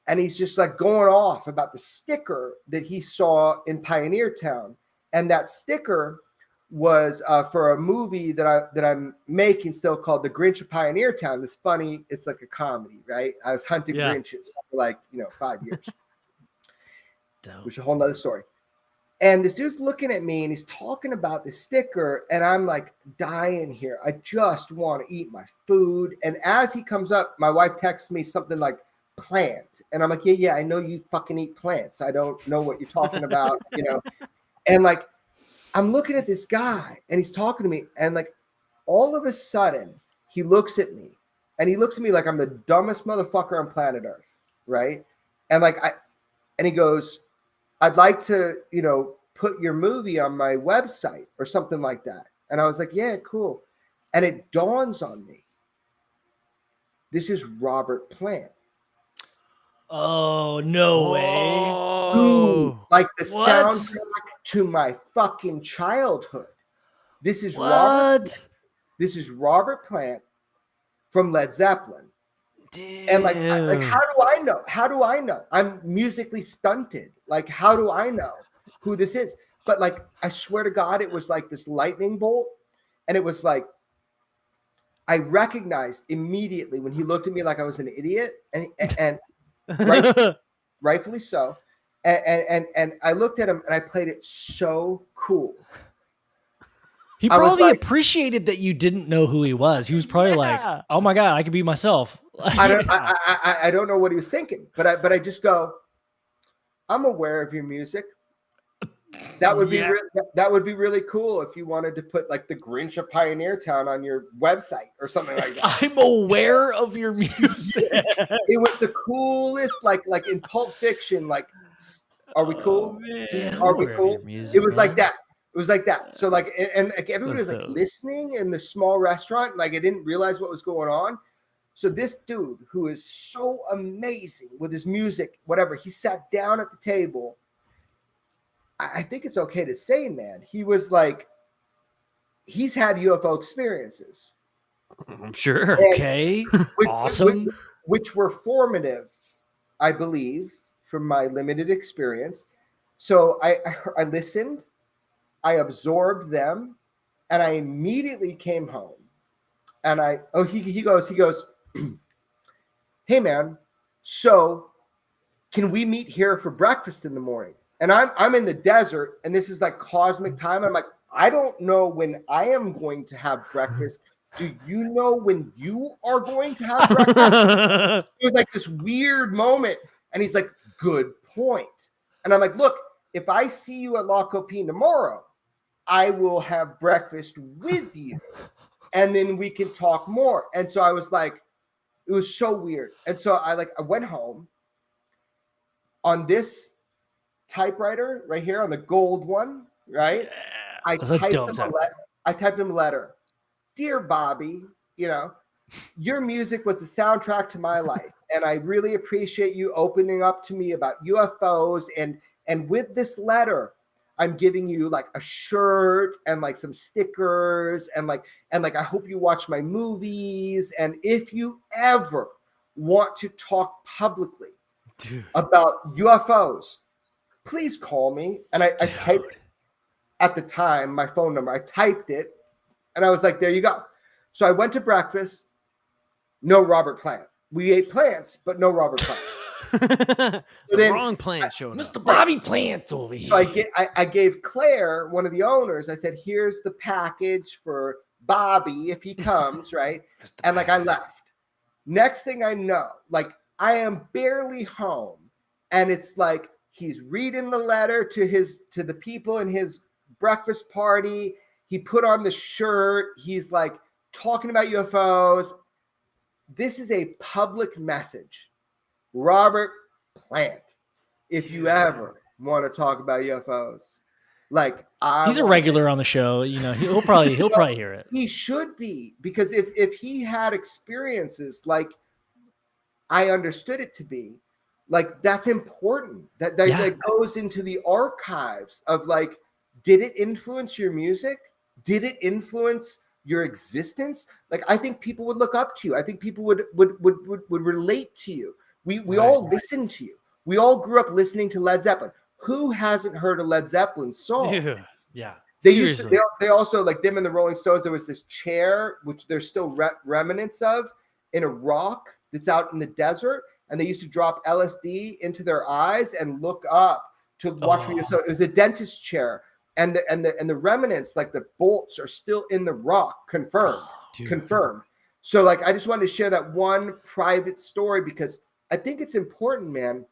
And he's just like going off about the sticker that he saw in Pioneer Town. And that sticker was for a movie that I'm making still called The Grinch of Pioneer Town. This funny, it's like a comedy, right? I was hunting Grinches for like, 5 years. Which is a whole nother story. And this dude's looking at me and he's talking about the sticker. And I'm like dying here. I just want to eat my food. And as he comes up, my wife texts me something like, plant. And I'm like, yeah, I know you fucking eat plants. I don't know what you're talking about, And like, I'm looking at this guy and he's talking to me. And like, all of a sudden, he looks at me and he looks at me like I'm the dumbest motherfucker on planet Earth. Right. And like, and he goes, I'd like to, put your movie on my website or something like that. And I was like, yeah, cool. And it dawns on me. This is Robert Plant. Oh, no way. Ooh, like the soundtrack to my fucking childhood. This is Robert Plant from Led Zeppelin. Damn. And like how do I know? How do I know? I'm musically stunted. Like, how do I know who this is? But like, I swear to God, it was like this lightning bolt. And it was like, I recognized immediately when he looked at me like I was an idiot. And rightfully so. And I looked at him and I played it so cool. He probably appreciated that you didn't know who he was. He was probably like, "Oh my God, I could be myself." I don't know what he was thinking, but I just go, I'm aware of your music. That would be that would be really cool if you wanted to put like the Grinch of Pioneer Town on your website or something like that. I'm aware of your music. It was the coolest, like in Pulp Fiction. Like, are we cool? Are we cool? It was like that. It was like that. So like, and like everybody was like listening in the small restaurant. Like I didn't realize what was going on. So this dude who is so amazing with his music, whatever, he sat down at the table. I think it's okay to say, man, he was like, he's had UFO experiences. I'm sure. Okay. Awesome. Which were formative, I believe, from my limited experience. So I listened, I absorbed them, and I immediately came home. And he goes, hey man, so can we meet here for breakfast in the morning? And I'm in the desert, and this is like cosmic time. I'm like, I don't know when I am going to have breakfast. Do you know when you are going to have breakfast? It was like this weird moment. And he's like, good point. And I'm like, look, if I see you at La Copine tomorrow, I will have breakfast with you. And then we can talk more. And so I was like, it was so weird. And so I went home on this typewriter right here, on the gold one, right? Yeah. I typed him a letter. Dear Bobby, your music was the soundtrack to my life. And I really appreciate you opening up to me about UFOs. And with this letter, I'm giving you like a shirt and like some stickers and I hope you watch my movies. And if you ever want to talk publicly about UFOs, please call me. And I typed at the time my phone number. I typed it and I was like, there you go. So I went to breakfast. No Robert Plant. We ate plants, but no Robert Plant. The wrong plant showed up. Mr. Bobby Plant over here. So I gave Claire, one of the owners, I said, here's the package for Bobby if he comes, right? And I left. Next thing I know, I am barely home, and it's like he's reading the letter to the people in his breakfast party. He put on the shirt. He's like talking about UFOs. This is a public message. Robert Plant, if you ever want to talk about UFOs, he's a regular on the show. He'll probably hear it. He should be, because if he had experiences like I understood it to be, that's important. That goes into the archives of did it influence your music? Did it influence your existence? I think people would look up to you. I think people would relate to you. We all listen to you. We all grew up listening to Led Zeppelin. Who hasn't heard a Led Zeppelin song? Dude, yeah. They also, like them and the Rolling Stones, there was this chair, which there's still remnants of, in a rock that's out in the desert. And they used to drop LSD into their eyes and look up to watch videos. So it was a dentist chair. And the remnants, the bolts, are still in the rock. Confirmed. Confirmed. So I just wanted to share that one private story because I think it's important, man.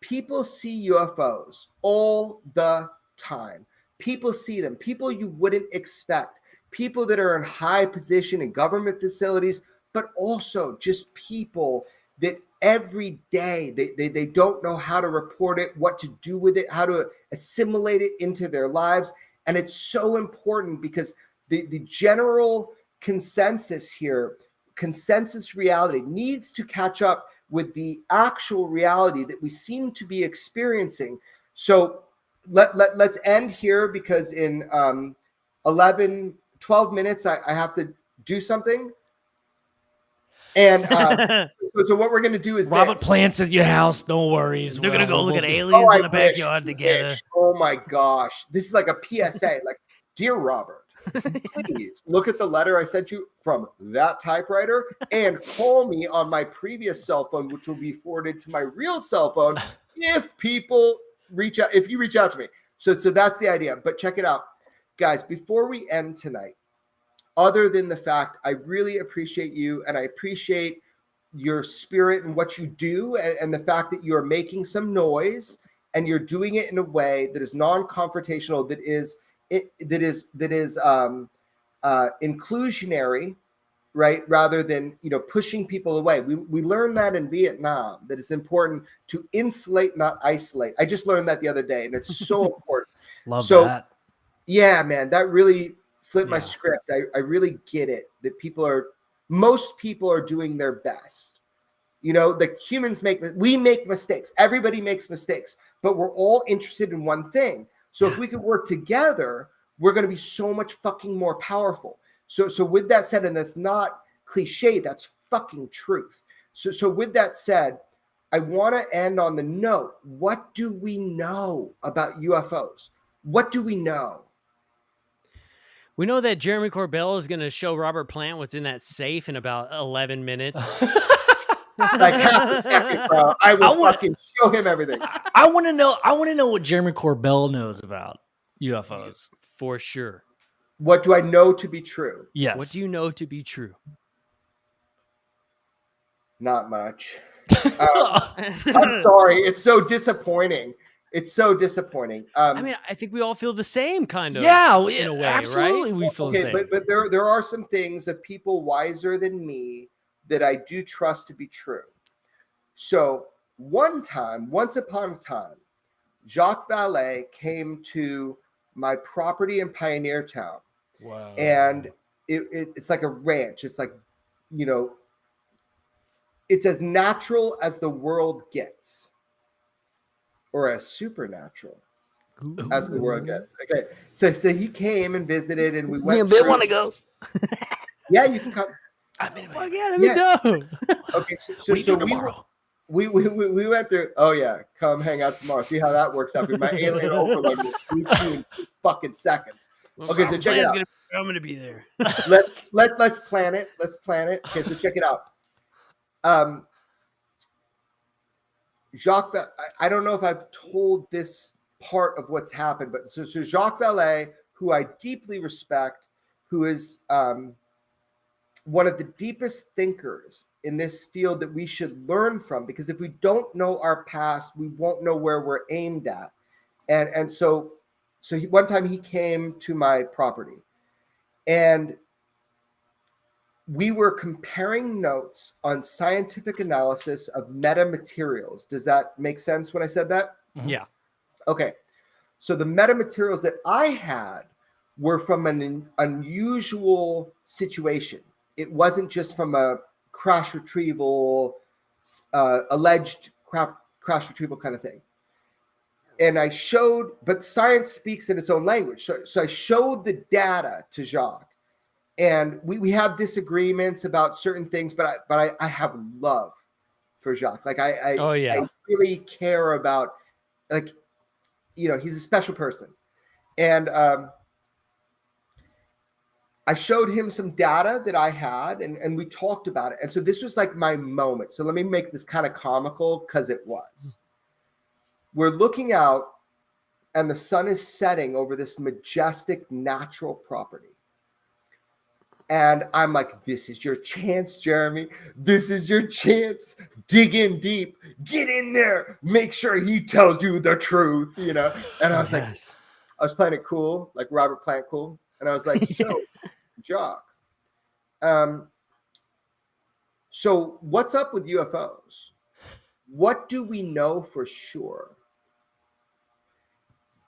People see UFOs all the time. People see them. People you wouldn't expect. People that are in high position in government facilities, but also just people that every day they don't know how to report it, what to do with it, how to assimilate it into their lives. And it's so important because the general consensus here, consensus reality, needs to catch up with the actual reality that we seem to be experiencing. So let's end here because in 12 minutes, I have to do something. And so what we're going to do is Robert Plant's at your house. No worries. They're going to go look at aliens in the backyard together. Oh my gosh. This is like a PSA. Dear Robert, please look at the letter I sent you from that typewriter and call me on my previous cell phone, which will be forwarded to my real cell phone if people reach out, if you reach out to me. So that's the idea. But check it out, guys, before we end tonight, other than the fact I really appreciate you and I appreciate your spirit and what you do and the fact that you're making some noise and you're doing it in a way that is non-confrontational, that is inclusionary, right? Rather than, pushing people away. We learned that in Vietnam, that it's important to insulate, not isolate. I just learned that the other day, and it's so important. Love that. Yeah, man, that really flipped my script. I really get it, that most people are doing their best. The humans we make mistakes. Everybody makes mistakes, but we're all interested in one thing. So if we could work together, we're going to be so much fucking more powerful. So with that said, and that's not cliche, that's fucking truth. So with that said, I want to end on the note. What do we know about UFOs? What do we know? We know that Jeremy Corbell is going to show Robert Plant what's in that safe in about 11 minutes. Like half a second, bro. I will fucking show him everything. I want to know. I want to know what Jeremy Corbell knows about UFOs. For sure. What do I know to be true? Yes. What do you know to be true? Not much. I'm sorry. It's so disappointing. It's so disappointing. I mean, I think we all feel the same kind of. Yeah, in a way, absolutely, right? we feel the same. But there are some things of people wiser than me that I do trust to be true. So once upon a time, Jacques Vallée came to my property in Pioneer Town. Wow. And it's like a ranch. It's like, you know, it's as natural as the world gets, or as supernatural as the world gets. Okay, so he came and visited, and we went. Me and want to go. Yeah, you can come. I mean, well, yeah, let me know. Okay, so tomorrow? We went through. Oh yeah, come hang out tomorrow. See how that works out. My alien overload was 18 fucking seconds. Okay, so check it out. I'm gonna be there. Let's plan it. Let's plan it. Okay, so check it out. Jacques, I don't know if I've told this part of what's happened, but so Jacques Vallée, who I deeply respect, who is one of the deepest thinkers in this field that we should learn from, because if we don't know our past, we won't know where we're aimed at. And so one time he came to my property, and we were comparing notes on scientific analysis of metamaterials. Does that make sense when I said that? Yeah. Okay. So the metamaterials that I had were from an unusual situation. It wasn't just from a crash retrieval, alleged crash retrieval kind of thing. And I showed, but science speaks in its own language. So I showed the data to Jacques. And we have disagreements about certain things, but I have love for Jacques. Like I really care about, like, you know, he's a special person. And I showed him some data that I had, and we talked about it. And so this was like my moment. So let me make this kind of comical, because it was. We're looking out, and the sun is setting over this majestic natural property. And I'm like, this is your chance, Jeremy. This is your chance. Dig in deep. Get in there. Make sure he tells you the truth, you know? And I was like, I was playing it cool, like Robert Plant cool. And I was like, so, Jacques, so what's up with UFOs? What do we know for sure?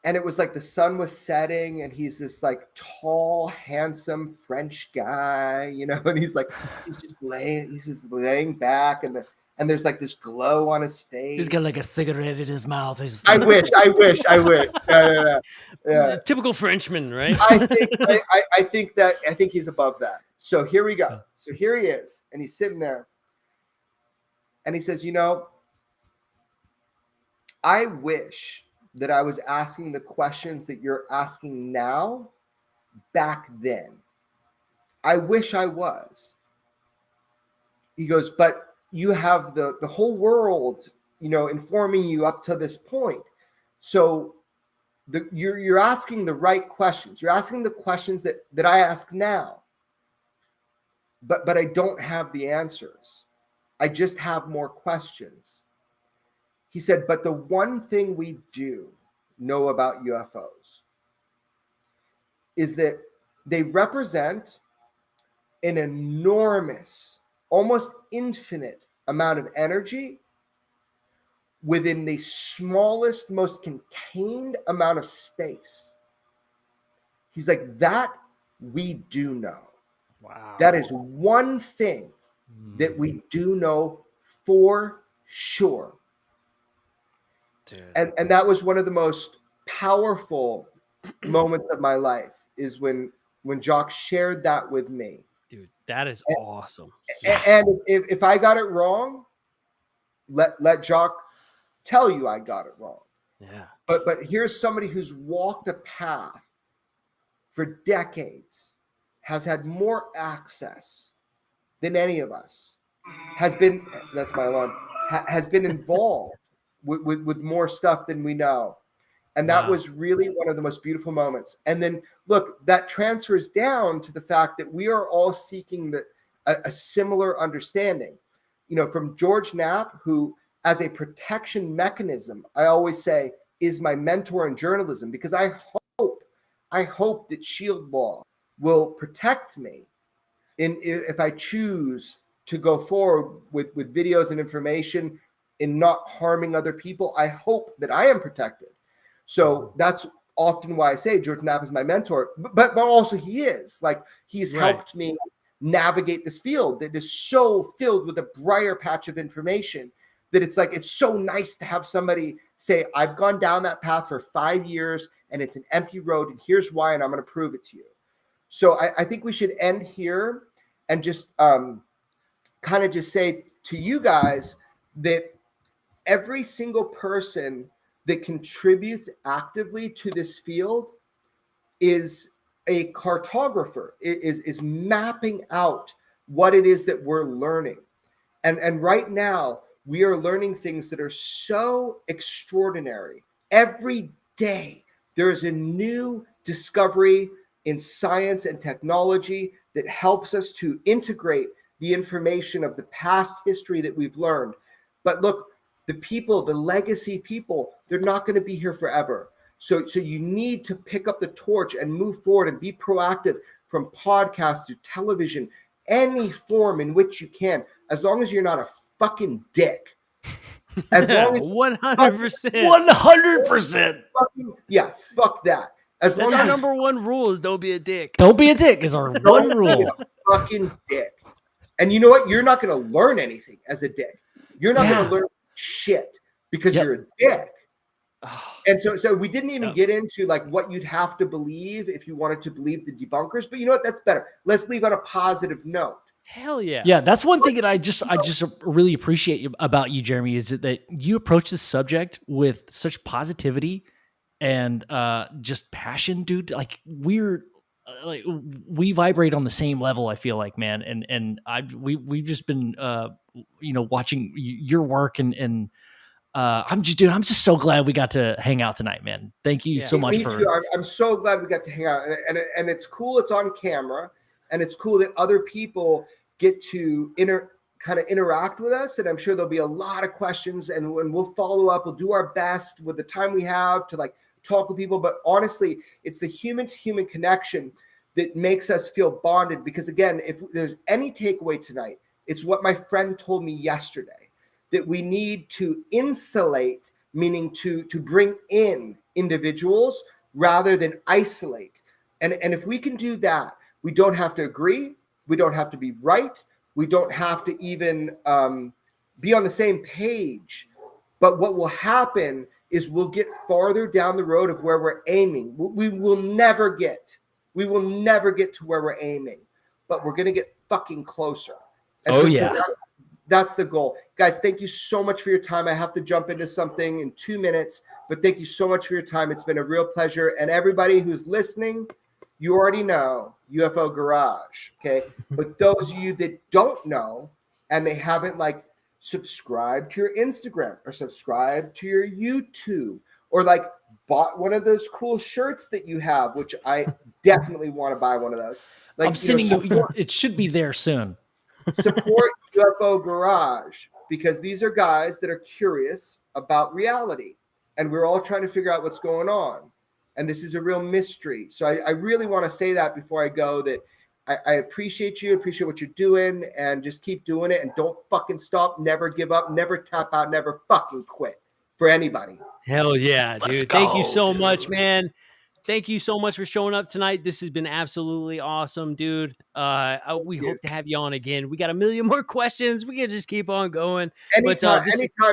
And it was like the sun was setting, and he's this like tall, handsome French guy, you know, and he's just laying back, and there's like this glow on his face. He's got like a cigarette in his mouth. I wish. Yeah. Typical Frenchman, right? I think he's above that. So here we go. So here he is, and he's sitting there, and he says, you know, I wish that I was asking the questions that you're asking now back then. I wish I was. He goes, but you have the whole world, you know, informing you up to this point. So you're asking the right questions. You're asking the questions that I ask now. But I don't have the answers. I just have more questions. He said, but the one thing we do know about UFOs is that they represent an enormous, almost infinite amount of energy within the smallest, most contained amount of space. He's like, that we do know. Wow. That is one thing that we do know for sure. Dude. And that was one of the most powerful moments of my life, is when Jacques shared that with me. Dude, that is awesome. And if I got it wrong, let Jacques tell you I got it wrong. Yeah. But here's somebody who's walked a path for decades has had more access than any of us, has been, that's my alarm, has been involved with more stuff than we know. And that was really one of the most beautiful moments. And then look, that transfers down to the fact that we are all seeking a similar understanding. You know, from George Knapp, who as a protection mechanism, I always say is my mentor in journalism, because I hope that Shield Law will protect me if I choose to go forward with videos and information in not harming other people. I hope that I am protected. So that's often why I say George Knapp is my mentor, but also he is. Like, he's helped me navigate this field that is so filled with a briar patch of information that it's like, it's so nice to have somebody say, I've gone down that path for 5 years and it's an empty road, and here's why, and I'm going to prove it to you. So I think we should end here and just kind of just say to you guys that every single person that contributes actively to this field is a cartographer, is mapping out what it is that we're learning. And right now, we are learning things that are so extraordinary. Every day, there is a new discovery in science and technology that helps us to integrate the information of the past history that we've learned. But look, the people, the legacy people, they're not going to be here forever. So you need to pick up the torch and move forward and be proactive, from podcasts to television, any form in which you can, as long as you're not a fucking dick. As long as 100%. 100%. Yeah, fuck that. As That's long our as number one rule is don't be a dick. Don't be a dick is our one don't rule. be a fucking dick. And you know what? You're not going to learn anything as a dick. You're not going to learn shit because you're a dick. And so we didn't even get into like what you'd have to believe if you wanted to believe the debunkers. But you know what? That's better. Let's leave on a positive note. Hell yeah. Yeah, that's one thing that I just really appreciate about you, Jeremy, is that you approach this subject with such positivity and just passion, dude. Like we vibrate on the same level, I feel like, man. And we've just been watching your work, and I'm just so glad we got to hang out tonight, man. Thank you so much for. Me too. I'm so glad we got to hang out, and it's cool. It's on camera, and it's cool that other people get to kind of interact with us. And I'm sure there'll be a lot of questions, and we'll follow up. We'll do our best with the time we have to like talk with people. But honestly, it's the human to human connection that makes us feel bonded. Because again, if there's any takeaway tonight, it's what my friend told me yesterday, that we need to insulate, meaning to bring in individuals rather than isolate. And if we can do that, we don't have to agree. We don't have to be right. We don't have to even be on the same page. But what will happen is we'll get farther down the road of where we're aiming. We will never get to where we're aiming, but we're going to get fucking closer. And so that's the goal. Guys, thank you so much for your time. I have to jump into something in 2 minutes, but thank you so much for your time. It's been a real pleasure. And everybody who's listening, you already know UFO Garage, okay? But those of you that don't know and they haven't like subscribed to your Instagram or subscribed to your YouTube or like bought one of those cool shirts that you have, which I definitely want to buy one of those. Like, I'm sending you. It should be there soon. Support UFO Garage, because these are guys that are curious about reality, and we're all trying to figure out what's going on. And this is a real mystery. So I really want to say that before I go, that I appreciate you, appreciate what you're doing, and just keep doing it. And don't fucking stop. Never give up. Never tap out. Never fucking quit for anybody. Hell yeah, dude. Let's Thank you go, so dude. much, man. Thank you so much for showing up tonight. This has been absolutely awesome, dude. We hope to have you on again. We got a million more questions. We can just keep on going. Anytime,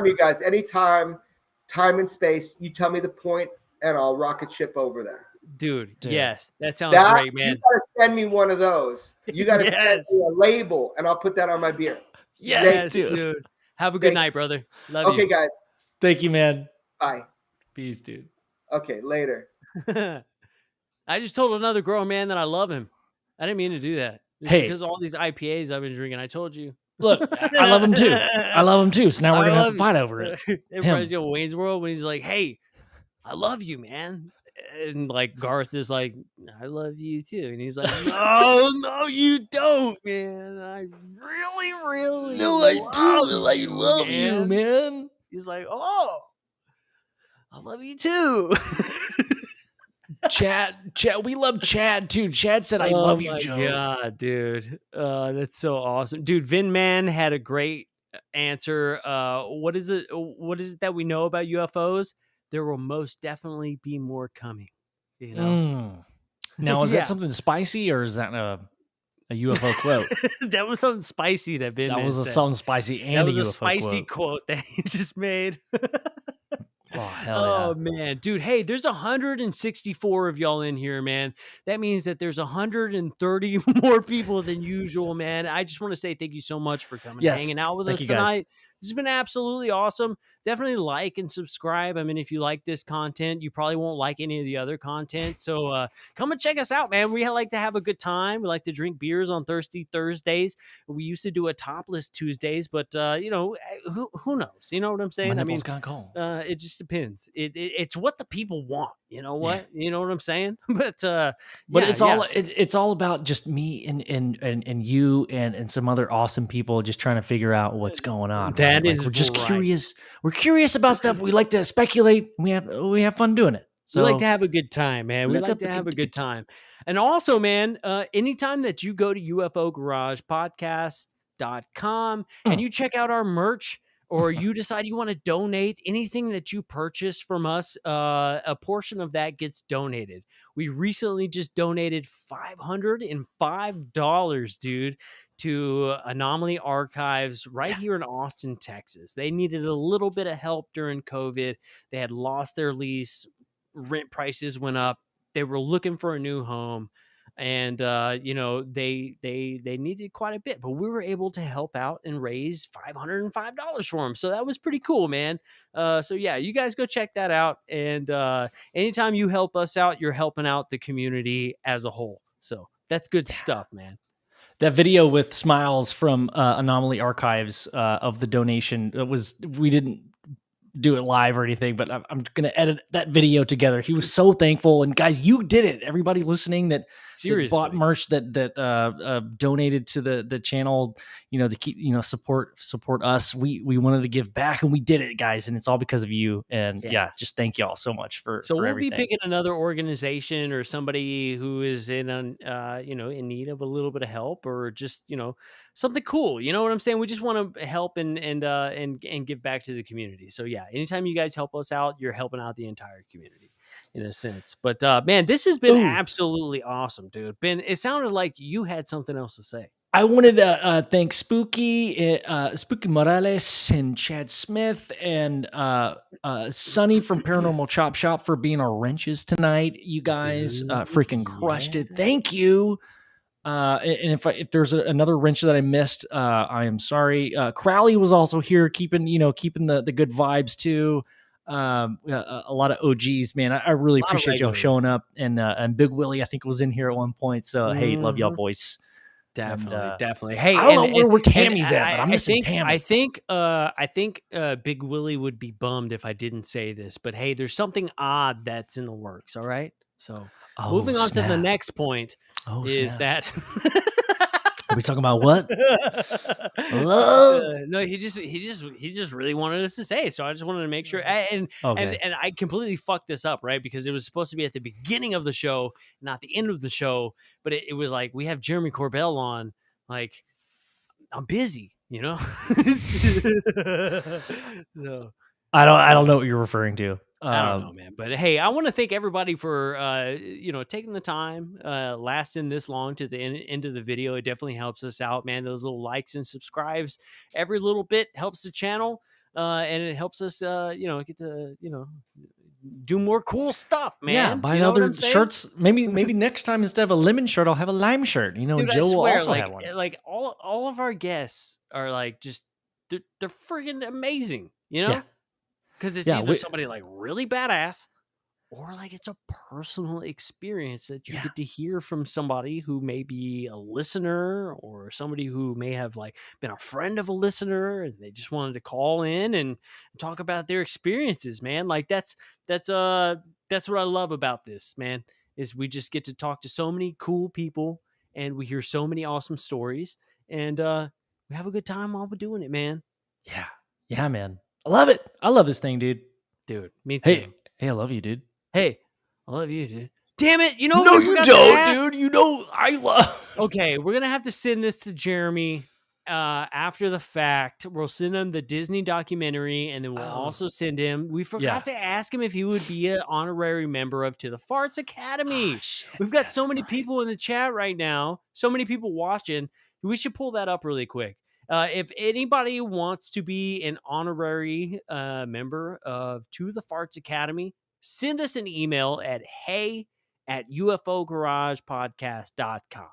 you guys, anytime, time and space, you tell me the point and I'll rocket ship over there. Dude. Yes. That sounds great, man. You gotta send me one of those. You gotta send me a label and I'll put that on my beer. Yes, dude. Have a good night, brother. Love you. Okay, guys. Thank you, man. Bye. Peace, dude. Okay, later. I just told another grown man that I love him. I didn't mean to do that. It's Hey, because of all these IPAs I've been drinking. I told you. look, I love him too. I love him too. So now we're I gonna have love to you. fight over it. It reminds me of Wayne's World when he's like, "Hey, I love you, man," and like Garth is like, "I love you too," and he's like, "No, no, you don't, man. I really, really, No, I do. I you, love you, man. He's like, "Oh, I love you too." Chad, we love Chad too. Chad said, "I love you, Joe." God, dude. That's so awesome. Dude, Vin Man had a great answer. What is it that we know about UFOs? There will most definitely be more coming. You know? Now, is Yeah. that something spicy or is that a UFO quote? That was something spicy that Vin Man said. Something spicy and That was a a UFO spicy quote. quote that he just made. Oh, hell yeah. Man, dude. Hey, there's 164 of y'all in here, man. That means that there's 130 more people than usual, man. I just want to say thank you so much for coming and hanging out with us tonight. This has been absolutely awesome. Definitely like and subscribe. I mean, if you like this content, you probably won't like any of the other content. So come and check us out, man. We like to have a good time. We like to drink beers on Thirsty Thursdays. We used to do a topless Tuesdays, but you know, who knows? You know what I'm saying? I mean, it just depends. It's what the people want. You know what? You know what I'm saying? But it's all about just me and you and some other awesome people just trying to figure out what's going on. That right? is Like, we're just right. curious. We're curious about stuff. We like to speculate. We have fun doing it. So we like to have a good time, man. We like to have a good time. And also, man, anytime that you go to UFO Garage podcast.com and you check out our merch, or you decide you want to donate anything that you purchase from us, a portion of that gets donated. We recently just donated $505, dude, to Anomaly Archives right here in Austin, Texas. They needed a little bit of help during COVID. They had lost their lease. Rent prices went up. They were looking for a new home. And you know, they needed quite a bit, but we were able to help out and raise $505 for them. So that was pretty cool, man. So yeah, you guys go check that out. And anytime you help us out, you're helping out the community as a whole. So that's good stuff, man. That video with smiles from Anomaly Archives of the donation, we didn't do it live or anything, but I'm going to edit that video together. He was so thankful. And guys, you did it. Everybody listening that bought merch, that donated to the channel, you know, to keep, you know, support us. We wanted to give back and we did it, guys. And it's all because of you. And yeah just thank y'all so much for we'll everything. Be picking another organization or somebody who is in you know, in need of a little bit of help, or just, you know, something cool. You know what I'm saying? We just want to help and give back to the community. So yeah, anytime you guys help us out, you're helping out the entire community in a sense. But man, this has been absolutely awesome, dude. Ben, it sounded like you had something else to say. I wanted to thank Spooky Morales and Chad Smith and Sonny from Paranormal Chop Shop for being our wrenches tonight. You guys freaking crushed it. Thank you. And if there's another wrench that I missed, I am sorry. Crowley was also here, keeping the good vibes too. A lot of OGs, man. I really appreciate y'all showing up, and Big Willie I think was in here at one point. So hey, love y'all boys. Definitely. Hey, I don't know where Tammy's at, but I'm missing Tammy. I think Big Willie would be bummed if I didn't say this, but hey, there's something odd that's in the works. All right. So moving on to the next point that are we talking about what? No, he just really wanted us to say it, so I just wanted to make sure. And I completely fucked this up, right? Because it was supposed to be at the beginning of the show, not the end of the show. But it was like, we have Jeremy Corbell on. Like, I'm busy, you know. So I don't know what you're referring to. I don't know, man. But hey, I want to thank everybody for you know, taking the time, lasting this long to the end of the video. It definitely helps us out, man. Those little likes and subscribes, every little bit helps the channel, and it helps us, you know, get to, you know, do more cool stuff, man. Yeah, buy other shirts. Maybe next time instead of a lemon shirt, I'll have a lime shirt. You know, dude, Joe will also have one. Like all of our guests are like just they're friggin' amazing, you know. Yeah. Because it's either somebody like really badass, or like it's a personal experience that you get to hear from somebody who may be a listener or somebody who may have like been a friend of a listener and they just wanted to call in and talk about their experiences, man. Like that's what I love about this, man, is we just get to talk to so many cool people and we hear so many awesome stories and we have a good time while we're doing it, man. Yeah, man. I love it. I love this thing, dude. Dude, me too. Hey, I love you, dude. Hey, I love you, dude. Damn it. You know No, what we you forgot to don't, ask? dude. You know I love. Okay, we're gonna have to send this to Jeremy after the fact. We'll send him the Disney documentary, and then we'll also send him. We forgot to ask him if he would be an honorary member of To the Farts Academy. We've got so many people in the chat right now, so many people watching. We should pull that up really quick. If anybody wants to be an honorary member of To the Farts Academy, send us an email at hey@ufogaragepodcast.com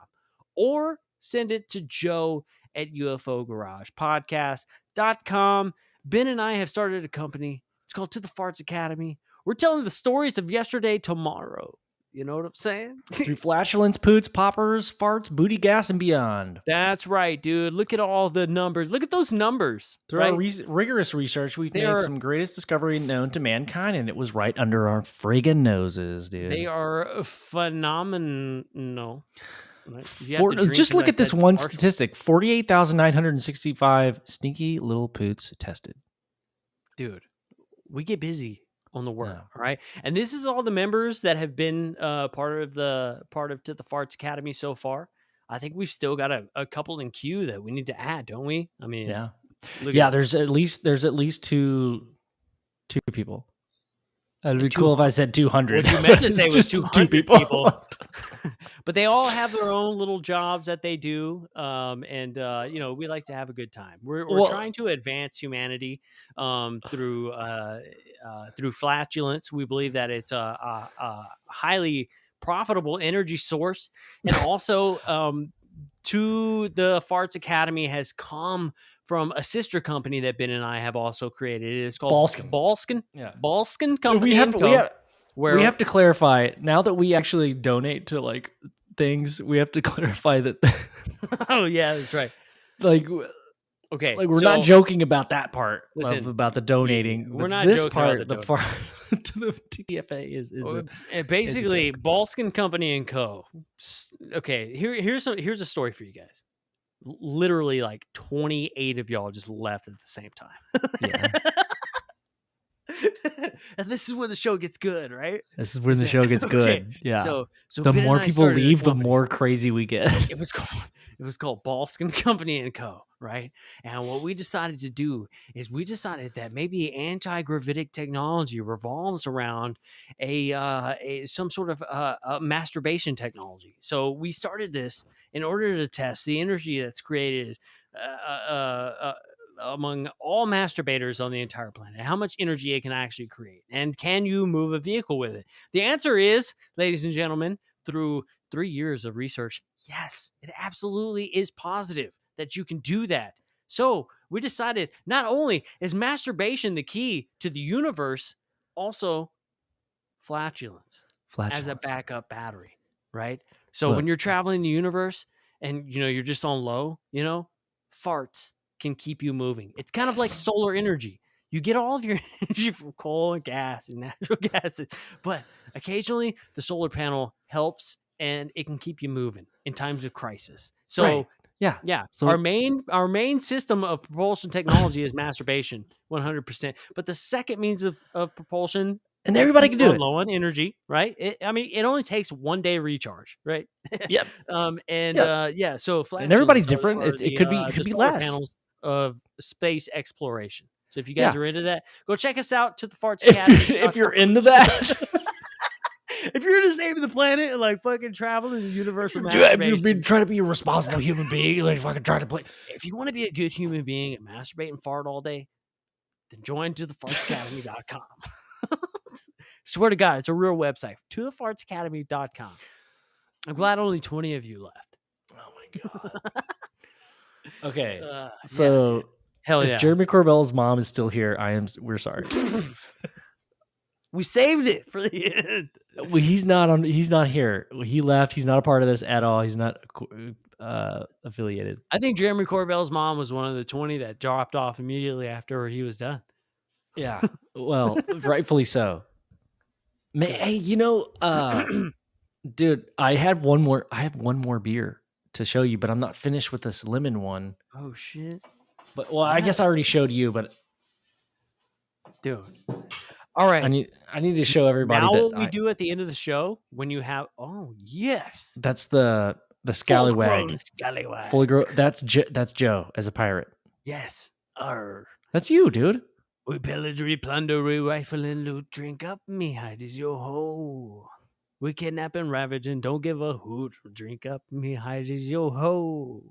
or send it to joe@ufogaragepodcast.com. Ben and I have started a company. It's called To the Farts Academy. We're telling the stories of yesterday, tomorrow. You know what I'm saying? Through flatulence, poots, poppers, farts, booty gas, and beyond. That's right, dude. Look at all the numbers. Look at those numbers. Through our rigorous research, we've made some greatest discovery known to mankind, and it was right under our friggin' noses, dude. They are phenomenal. Just look at this one statistic. 48,965 stinky little poots tested. Dude, we get busy on the work, all right? And this is all the members that have been part of To the Farts Academy so far. I think we've still got a couple in queue that we need to add, don't we? I mean, there's at least two people. It'd be cool if I said 200. What you meant to say was just 200 two people. But they all have their own little jobs that they do. And we like to have a good time. We're trying to advance humanity through flatulence. We believe that it's a highly profitable energy source. And also To the Farts Academy has come from a sister company that Ben and I have also created. It is called Balskin. Yeah, Balskin Company. We have to clarify now that we actually donate to like things. We have to clarify that. Oh yeah, that's right. Like, okay, like we're not joking about that part. Listen, about the donating. We're not this joking part. About the part to the TFA is basically Balskin Company and Co. Okay, here's a story for you guys. Literally like 28 of y'all just left at the same time. Yeah. And this is when the show gets good, right? This is when the show gets good. Okay. Yeah. So the more people leave, the more crazy we get. It was called Balskin Company and Co. Right? And what we decided to do is we decided that maybe anti-gravitic technology revolves around some sort of a masturbation technology. So we started this in order to test the energy that's created among all masturbators on the entire planet, how much energy it can actually create, and can you move a vehicle with it? The answer is, ladies and gentlemen, through 3 years of research, yes, it absolutely is positive that you can do that. So we decided not only is masturbation the key to the universe, also flatulence. As a backup battery, right? So when you're traveling the universe and you're just on low, farts can keep you moving. It's kind of like solar energy. You get all of your energy from coal and gas and natural gases, but occasionally the solar panel helps and it can keep you moving in times of crisis. So yeah. So our main system of propulsion technology is masturbation, 100%. But the second means of propulsion, and everybody can do it. Low on energy, right? It only takes 1 day recharge, right? Yep. So and everybody's different. It could be less panels of space exploration. So if you guys are into that, go check us out To the Farts Academy. If you're into that. If you're into saving the planet and like fucking traveling in the universe, if you've been trying to be a responsible human being, like fucking trying to play. If you want to be a good human being and masturbate and fart all day, then join tothefartsacademy.com. Swear to God, it's a real website. tothefartsacademy.com. I'm glad only 20 of you left. Oh my God. Okay. Hell yeah. If Jeremy Corbell's mom is still here, we're sorry. We saved it for the end. Well, he's not here. He left. He's not a part of this at all. He's not affiliated. I think Jeremy Corbell's mom was one of the 20 that dropped off immediately after he was done. Yeah. Well, rightfully so. Hey, dude, I have one more beer to show you, but I'm not finished with this lemon one. Oh shit. But I guess I already showed you, but dude. All right. I need to show everybody now that what we do at the end of the show when you have yes. That's the scallywag. Scallywag. Fully grown. That's Joe as a pirate. Yes. That's you, dude. We pillage, we plunder, we rifle and loot. Drink up, me hide is your hoe. We kidnap and ravage and don't give a hoot. Drink up, me hide is your hoe.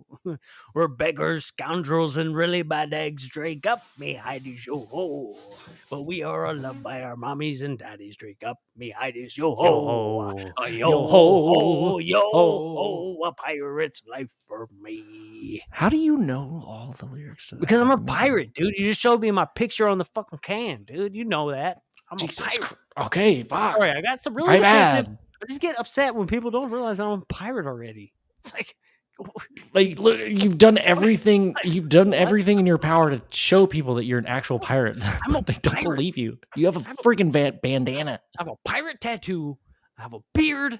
We're beggars, scoundrels, and really bad eggs. Drink up, me hide is your hoe. But we are all loved by our mommies and daddies. Drink up, me hide is your hoe. Yo ho, yo ho. A pirate's life for me. How do you know all the lyrics to that? Because I'm a pirate, dude. You just showed me my picture on the fucking can, dude. You know that. I'm a pirate. Okay, fuck. Sorry, I got some really offensive. I just get upset when people don't realize I'm a pirate already. It's like look, you've done everything. You've done everything in your power to show people that you're an actual pirate. They don't believe you. You have a freaking bandana. I have a pirate tattoo. I have a beard. I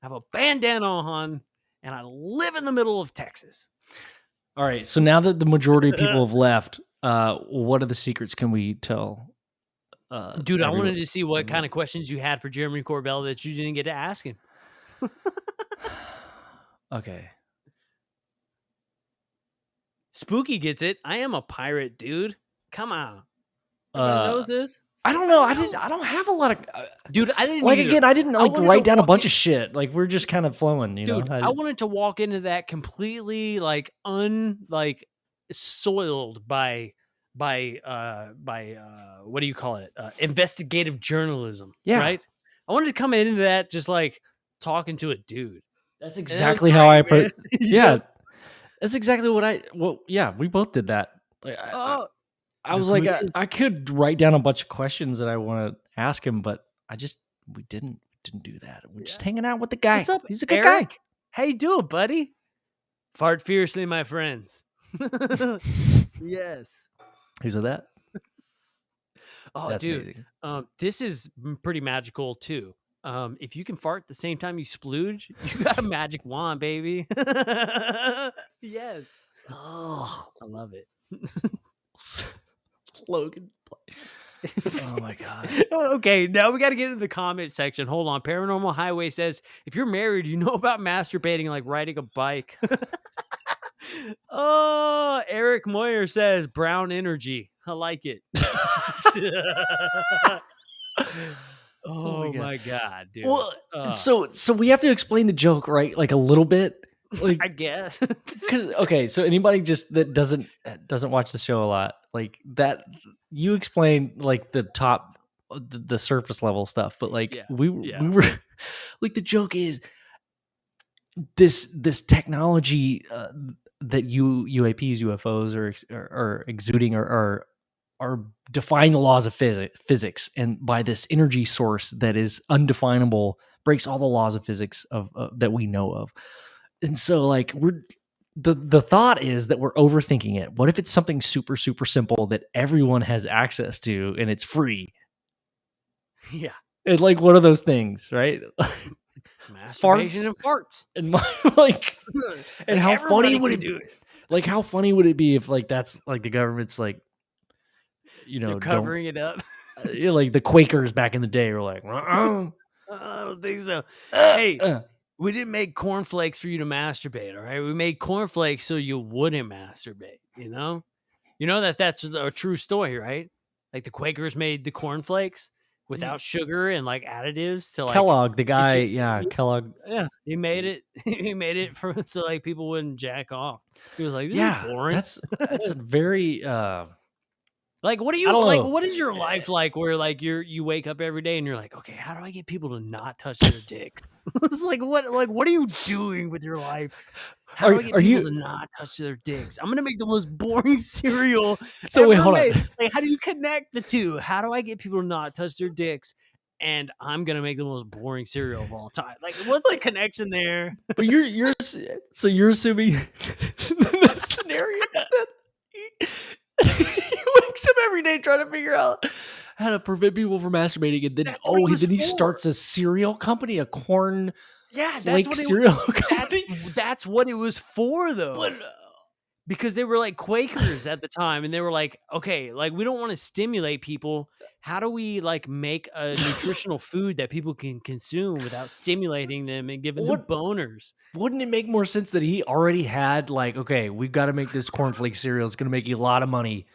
have a bandana on, and I live in the middle of Texas. All right. So now that the majority of people have left, what are the secrets can we tell? Dude, I wanted to see what kind of questions you had for Jeremy Corbell that you didn't get to ask him. Okay. Spooky gets it. I am a pirate, dude. Come on. Everybody knows this? I don't know. I don't have a lot of dude. I didn't I didn't write down a bunch of shit. Like we're just kind of flowing, you dude, know. I wanted to walk into that completely soiled by what do you call it? Investigative journalism. Yeah. Right. I wanted to come into that just like talking to a dude. That's exactly how I put. Yeah. That's exactly we both did that. Like, I was like, I could write down a bunch of questions that I want to ask him, but we didn't do that. We're just hanging out with the guy. What's up, He's a good Eric? guy. How you doing, buddy? Fart fiercely, my friends. Yes. Who said that? Oh, that's dude. Amazing. This is pretty magical too. If you can fart at the same time you splooge, you got a magic wand, baby. Yes. Oh, I love it. Logan. Oh my god. Okay, now we got to get into the comment section. Hold on. Paranormal Highway says, if you're married, you know about masturbating like riding a bike. Oh, Eric Moyer says brown energy. I like it. Oh my god, dude. Well, so we have to explain the joke, right? Like a little bit. Like I guess. Okay, so anybody just that doesn't watch the show a lot, like that, you explain like the top, the surface level stuff, but like we were like, the joke is this technology that UAPs, UFOs are exuding or are defying the laws of physics, and by this energy source that is undefinable, breaks all the laws of physics of that we know of. And so like the thought is that we're overthinking it. What if it's something super, super simple that everyone has access to and it's free? Yeah. It's like one of those things, right? Masturbation and farts. And like, and how funny would it do it? Like, how funny would it be if like that's like the government's like, you know, they're covering it up. Like the Quakers back in the day were like, I don't think so. Hey, we didn't make cornflakes for you to masturbate, all right? We made cornflakes so you wouldn't masturbate, you know? You know that's a true story, right? Like the Quakers made the cornflakes without sugar and like additives to like Kellogg, the guy, Kellogg. Yeah, he made it. He made it so like people wouldn't jack off. He was like, this is boring. That's a very like, what do you like? What is your life like? Where like you wake up every day and you're like, okay, how do I get people to not touch their dicks? It's like what are you doing with your life? How do I get people to not touch their dicks? I'm gonna make the most boring cereal. So wait, hold on. Like, how do you connect the two? How do I get people to not touch their dicks? and I'm gonna make the most boring cereal of all time. Like, what's the connection there? But you're assuming the scenario that he wakes up every day trying to figure out how to prevent people from masturbating, and then That's what it was he for. starts a cereal company, a corn flake that's what cereal company. that's what it was for, though. But, because they were like Quakers at the time, and they were like, okay, like we don't want to stimulate people. How do we like make a nutritional food that people can consume without stimulating them and giving them boners? Wouldn't it make more sense that he already had like, okay, we've got to make this cornflake cereal. It's going to make you a lot of money.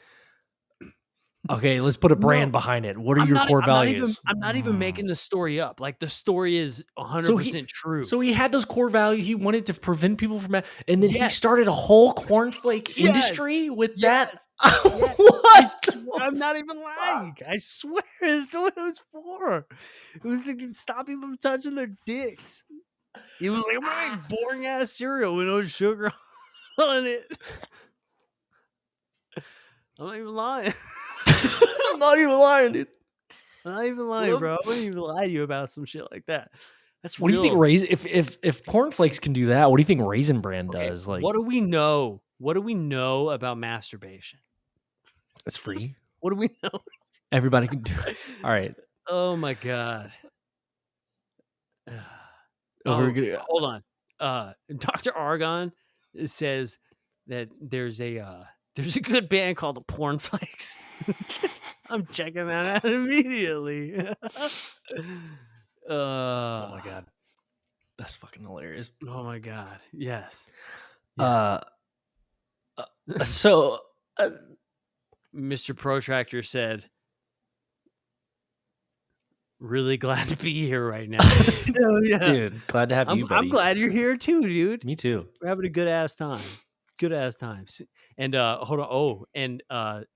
Okay, let's put a brand behind it. What are your core values? I'm not even making the story up. Like the story is 100% true. So he had those core values. He wanted to prevent people from, and then he started a whole cornflake industry with that. What? I'm not even lying. I swear that's what it was for. It was to stop people from touching their dicks. It was like, I'm gonna make boring ass cereal with no sugar on it. I'm not even lying. I'm not even lying, dude. I'm not even lying, bro. I wouldn't even lie to you about some shit like that. That's what do you think? If cornflakes can do that, what do you think Raisin Bran does? Like, what do we know? What do we know about masturbation? It's free. What do we know? Everybody can do it. All right. Oh my god. Hold on. Dr. Argon says that there's a good band called the Pornflakes. I'm checking that out immediately. Oh my god, that's fucking hilarious. Oh my god, yes. So, Mr. Protractor said, "Really glad to be here right now." Dude, glad to have you, buddy. I'm glad you're here too, dude. Me too. We're having a good ass time. Good ass times. And hold on. Oh, and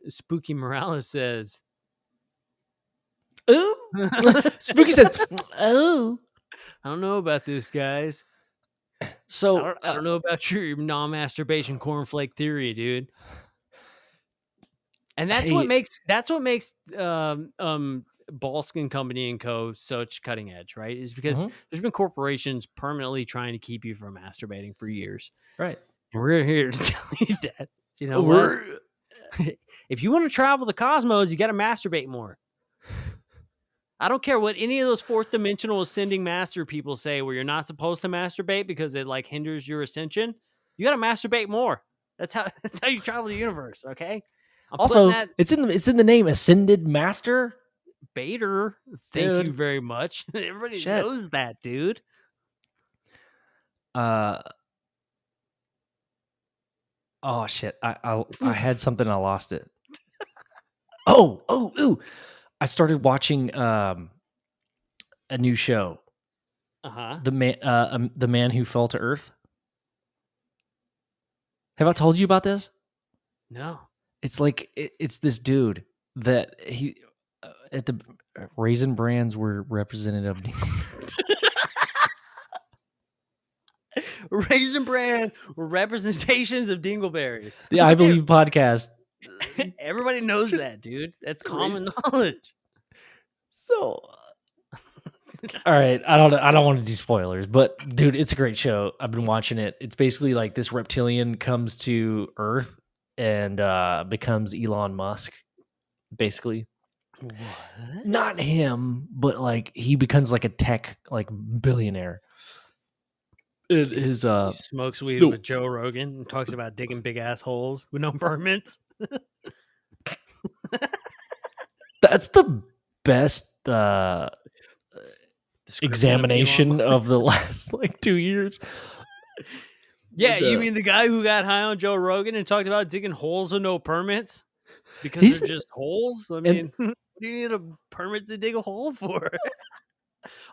Spooky Morales says, "Ooh." Spooky says, "Oh, I don't know about this, guys. So I don't know about your non-masturbation cornflake theory, dude." And that's what makes Ballskin Company and Co. such cutting edge, right? Is because there's been corporations permanently trying to keep you from masturbating for years, right? And we're here to tell you that, you know, if you want to travel the cosmos, you got to masturbate more. I don't care what any of those fourth dimensional ascending master people say, where you're not supposed to masturbate because it like hinders your ascension. You got to masturbate more. That's how you travel the universe. Okay. Also, it's in the name, Ascended Master. Bader. Thank you very much. Everybody knows that, dude. Oh shit! I had something, I lost it. Oh! I started watching a new show. The Man Who Fell to Earth. Have I told you about this? No. It's like it's this dude that he at the Raisin Brands were representative. Raisin Bran were representations of dingleberries. The I Believe podcast. Everybody knows that, dude. That's common knowledge. So, all right, I don't want to do spoilers, but dude, it's a great show. I've been watching it. It's basically like this reptilian comes to Earth and becomes Elon Musk, basically. What? Not him, but like he becomes like a tech like billionaire. It is he smokes weed with Joe Rogan and talks about digging big assholes with no permits. That's the best examination of the last like 2 years. Yeah, you mean the guy who got high on Joe Rogan and talked about digging holes with no permits because they're just holes? I mean, what do you need a permit to dig a hole for?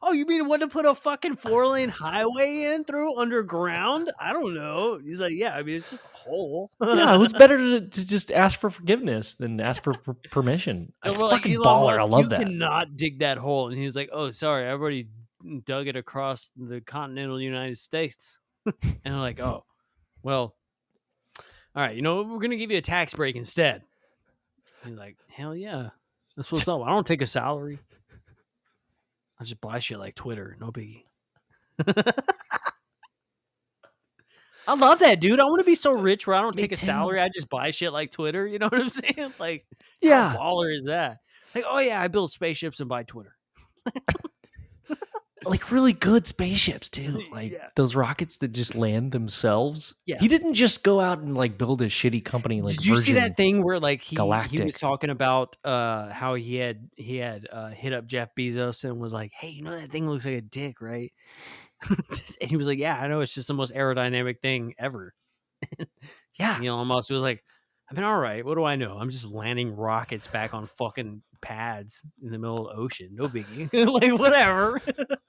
Oh, you mean to put a fucking 4-lane highway in through underground? I don't know. He's like, yeah, I mean, it's just a hole. Yeah, it was better to just ask for forgiveness than ask for permission. It's fucking baller. I love that. You cannot dig that hole. And he's like, oh, sorry, I've already dug it across the continental United States. And I'm like, oh, well, all right, you know, we're going to give you a tax break instead. He's like, hell yeah. That's what's up. I don't take a salary. I just buy shit like Twitter. No biggie. I love that, dude. I want to be so rich where I don't Me take a too. salary. I just buy shit like Twitter. You know what I'm saying? Like, Yeah. how baller is that? Like, oh yeah, I build spaceships and buy Twitter. Like really good spaceships too. Like Yeah. those rockets that just land themselves. Yeah. He didn't just go out and like build a shitty company like Did you see Virgin that thing where like he Galactic. was talking about how he had hit up Jeff Bezos and was like, hey, you know that thing looks like a dick, right? And he was like, yeah, I know, it's just the most aerodynamic thing ever. Yeah. Elon Musk was like, I mean, all right, what do I know? I'm just landing rockets back on fucking pads in the middle of the ocean. No biggie. Like, whatever.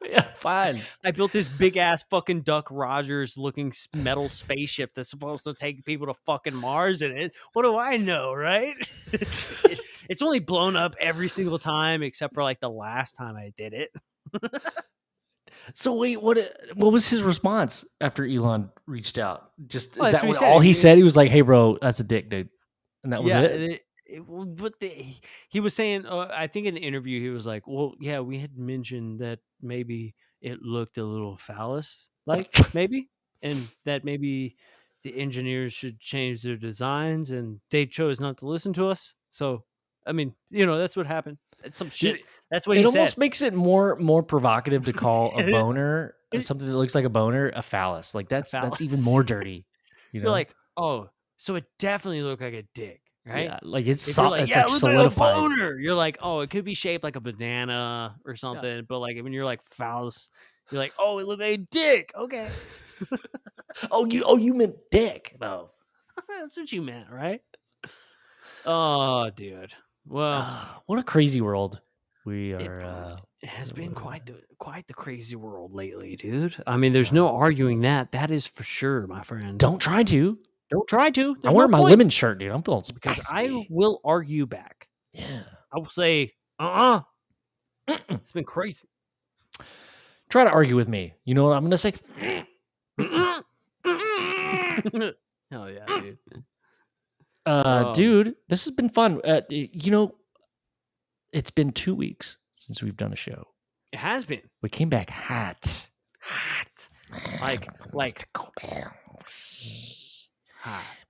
Yeah, fine. I built this big ass fucking Duck Rogers looking metal spaceship that's supposed to take people to fucking Mars in it. What do I know, right? It's only blown up every single time except for like the last time I did it. So wait, what was his response after Elon reached out? Just Well, is that's that what he what said. all he said? He was like, "Hey, bro, that's a dick, dude," and that was it. But he was saying, I think in the interview, he was like, well, yeah, we had mentioned that maybe it looked a little phallus like, maybe, and that maybe the engineers should change their designs, and they chose not to listen to us. So, I mean, that's what happened. It's some shit. That's what he It said. almost makes it more provocative to call a boner something that looks like a boner a phallus. Like that's even more dirty. You're like, oh, so it definitely looked like a dick. Right? Yeah, like it's If soft. like, It's yeah, like it looks solidified. like a boner. You're like, oh, it could be shaped like a banana or something. But like when you're like phallus, you're like, oh, it looked like a dick. Okay. you meant dick though. That's what you meant, right? Oh, dude. Well, what a crazy world we are. It has been quite the crazy world lately, dude. I mean, there's no arguing that. That is for sure, my friend. Don't try to. Don't try to. I wear my lemon shirt, dude. I'm feeling because spicy. I will argue back. Yeah. I will say, it's been crazy. Try to argue with me. You know what I'm gonna say? Hell yeah, dude. Dude, this has been fun. It's been 2 weeks since we've done a show. It has been. We came back hot. Like Mr. Corbell.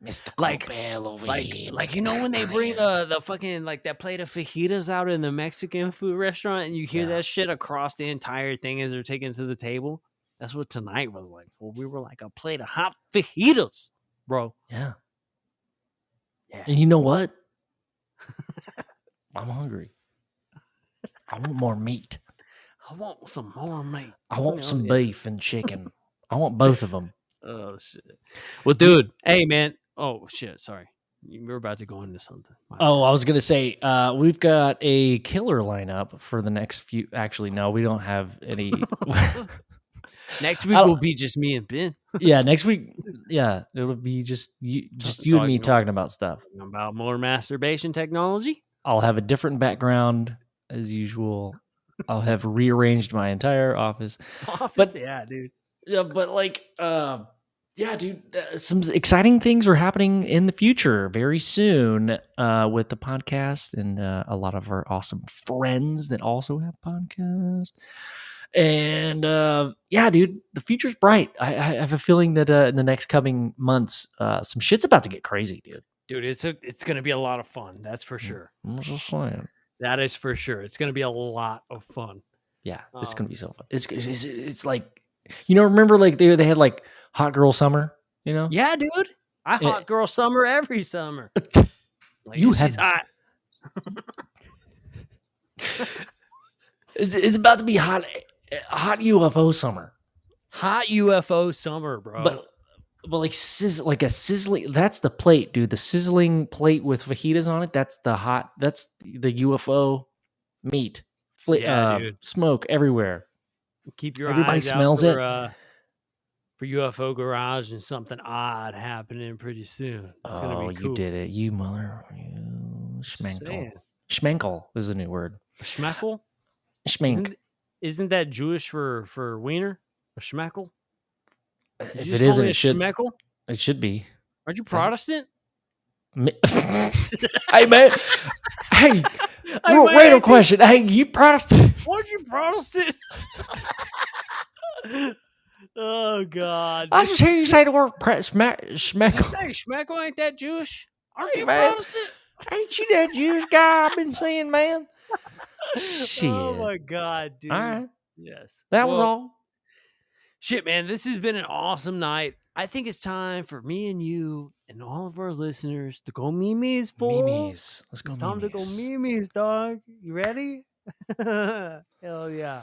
Mr. Corbell over here. Like when they bring the fucking like that plate of fajitas out in the Mexican food restaurant and you hear that shit across the entire thing as they're taking it to the table. That's what tonight was like. Well, we were like a plate of hot fajitas, bro. Yeah. And you know what? I'm hungry. I want more meat. I want some more meat. I want some beef and chicken. I want both of them. Oh shit! Well, dude, hey man. Oh shit! Sorry, you were about to go into something. I was gonna say we've got a killer lineup for the next few. Actually, no, we don't have any. Next week will be just me and Ben. Yeah, next week. Yeah, it'll be just you and me talking about stuff. About more masturbation technology. I'll have a different background as usual. I'll have rearranged my entire office. But yeah, dude. Yeah, but like, yeah, dude, some exciting things are happening in the future very soon with the podcast and a lot of our awesome friends that also have podcasts. And yeah, dude, the future's bright. I have a feeling that in the next coming months, some shit's about to get crazy, dude. Dude, it's gonna be a lot of fun. That's for sure. I'm just saying. That is for sure. It's gonna be a lot of fun. Yeah, it's gonna be so fun. It's like, remember like they had like Hot Girl Summer, Yeah, dude. Hot Girl Summer every summer. Like, she's hot. It's about to be hot UFO summer. Hot UFO summer, bro. But like like a sizzling. That's the plate, dude. The sizzling plate with fajitas on it. That's the UFO meat. Dude. Smoke everywhere. Keep your Everybody eyes smells out for UFO Garage and something odd happening pretty soon. It's gonna be cool. You did it, you schmenkle. Schmenkle is a new word. Schmeckle? Schmenk. Isn't that Jewish for wiener? A schmeckle? If it isn't, it should. Schmeckle? It should be. Aren't you Protestant? Hey man, hey, Random question. Hey, you Protestant? Weren't you Protestant? Oh God! I just hear you say the word schmeckle. You say schmeckle ain't that Jewish? Aren't you man. Protestant? Ain't you that Jewish guy I've been seeing, man? Shit. Oh my God, dude. All right. Yes. That was all. Shit, man. This has been an awesome night. I think it's time for me and you and all of our listeners to go memes, fool. Memes. Let's go It's memes. time to go memes, dog. You ready? Hell yeah.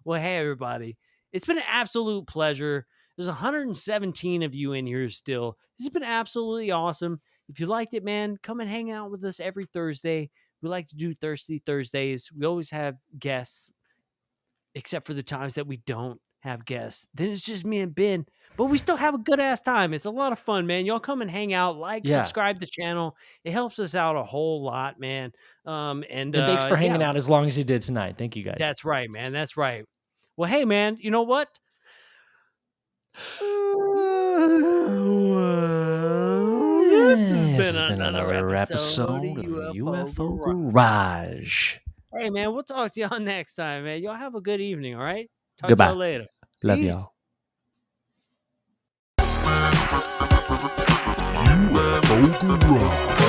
Well, hey, everybody. It's been an absolute pleasure. There's 117 of you in here still. This has been absolutely awesome. If you liked it, man, come and hang out with us every Thursday. We like to do Thirsty Thursdays. We always have guests, except for the times that we don't have guests. Then it's just me and Ben, but we still have a good ass time. It's a lot of fun, man. Y'all come and hang out, subscribe to the channel. It helps us out a whole lot, man. And thanks for hanging out as long as you did tonight. Thank you guys. That's right, man. That's right. Well, hey, man, you know what? This has been another episode of UFO Garage. Hey, man, we'll talk to y'all next time, man. Y'all have a good evening, all right? Talk Goodbye. to y'all later. Love Peace. y'all. UFO Garage.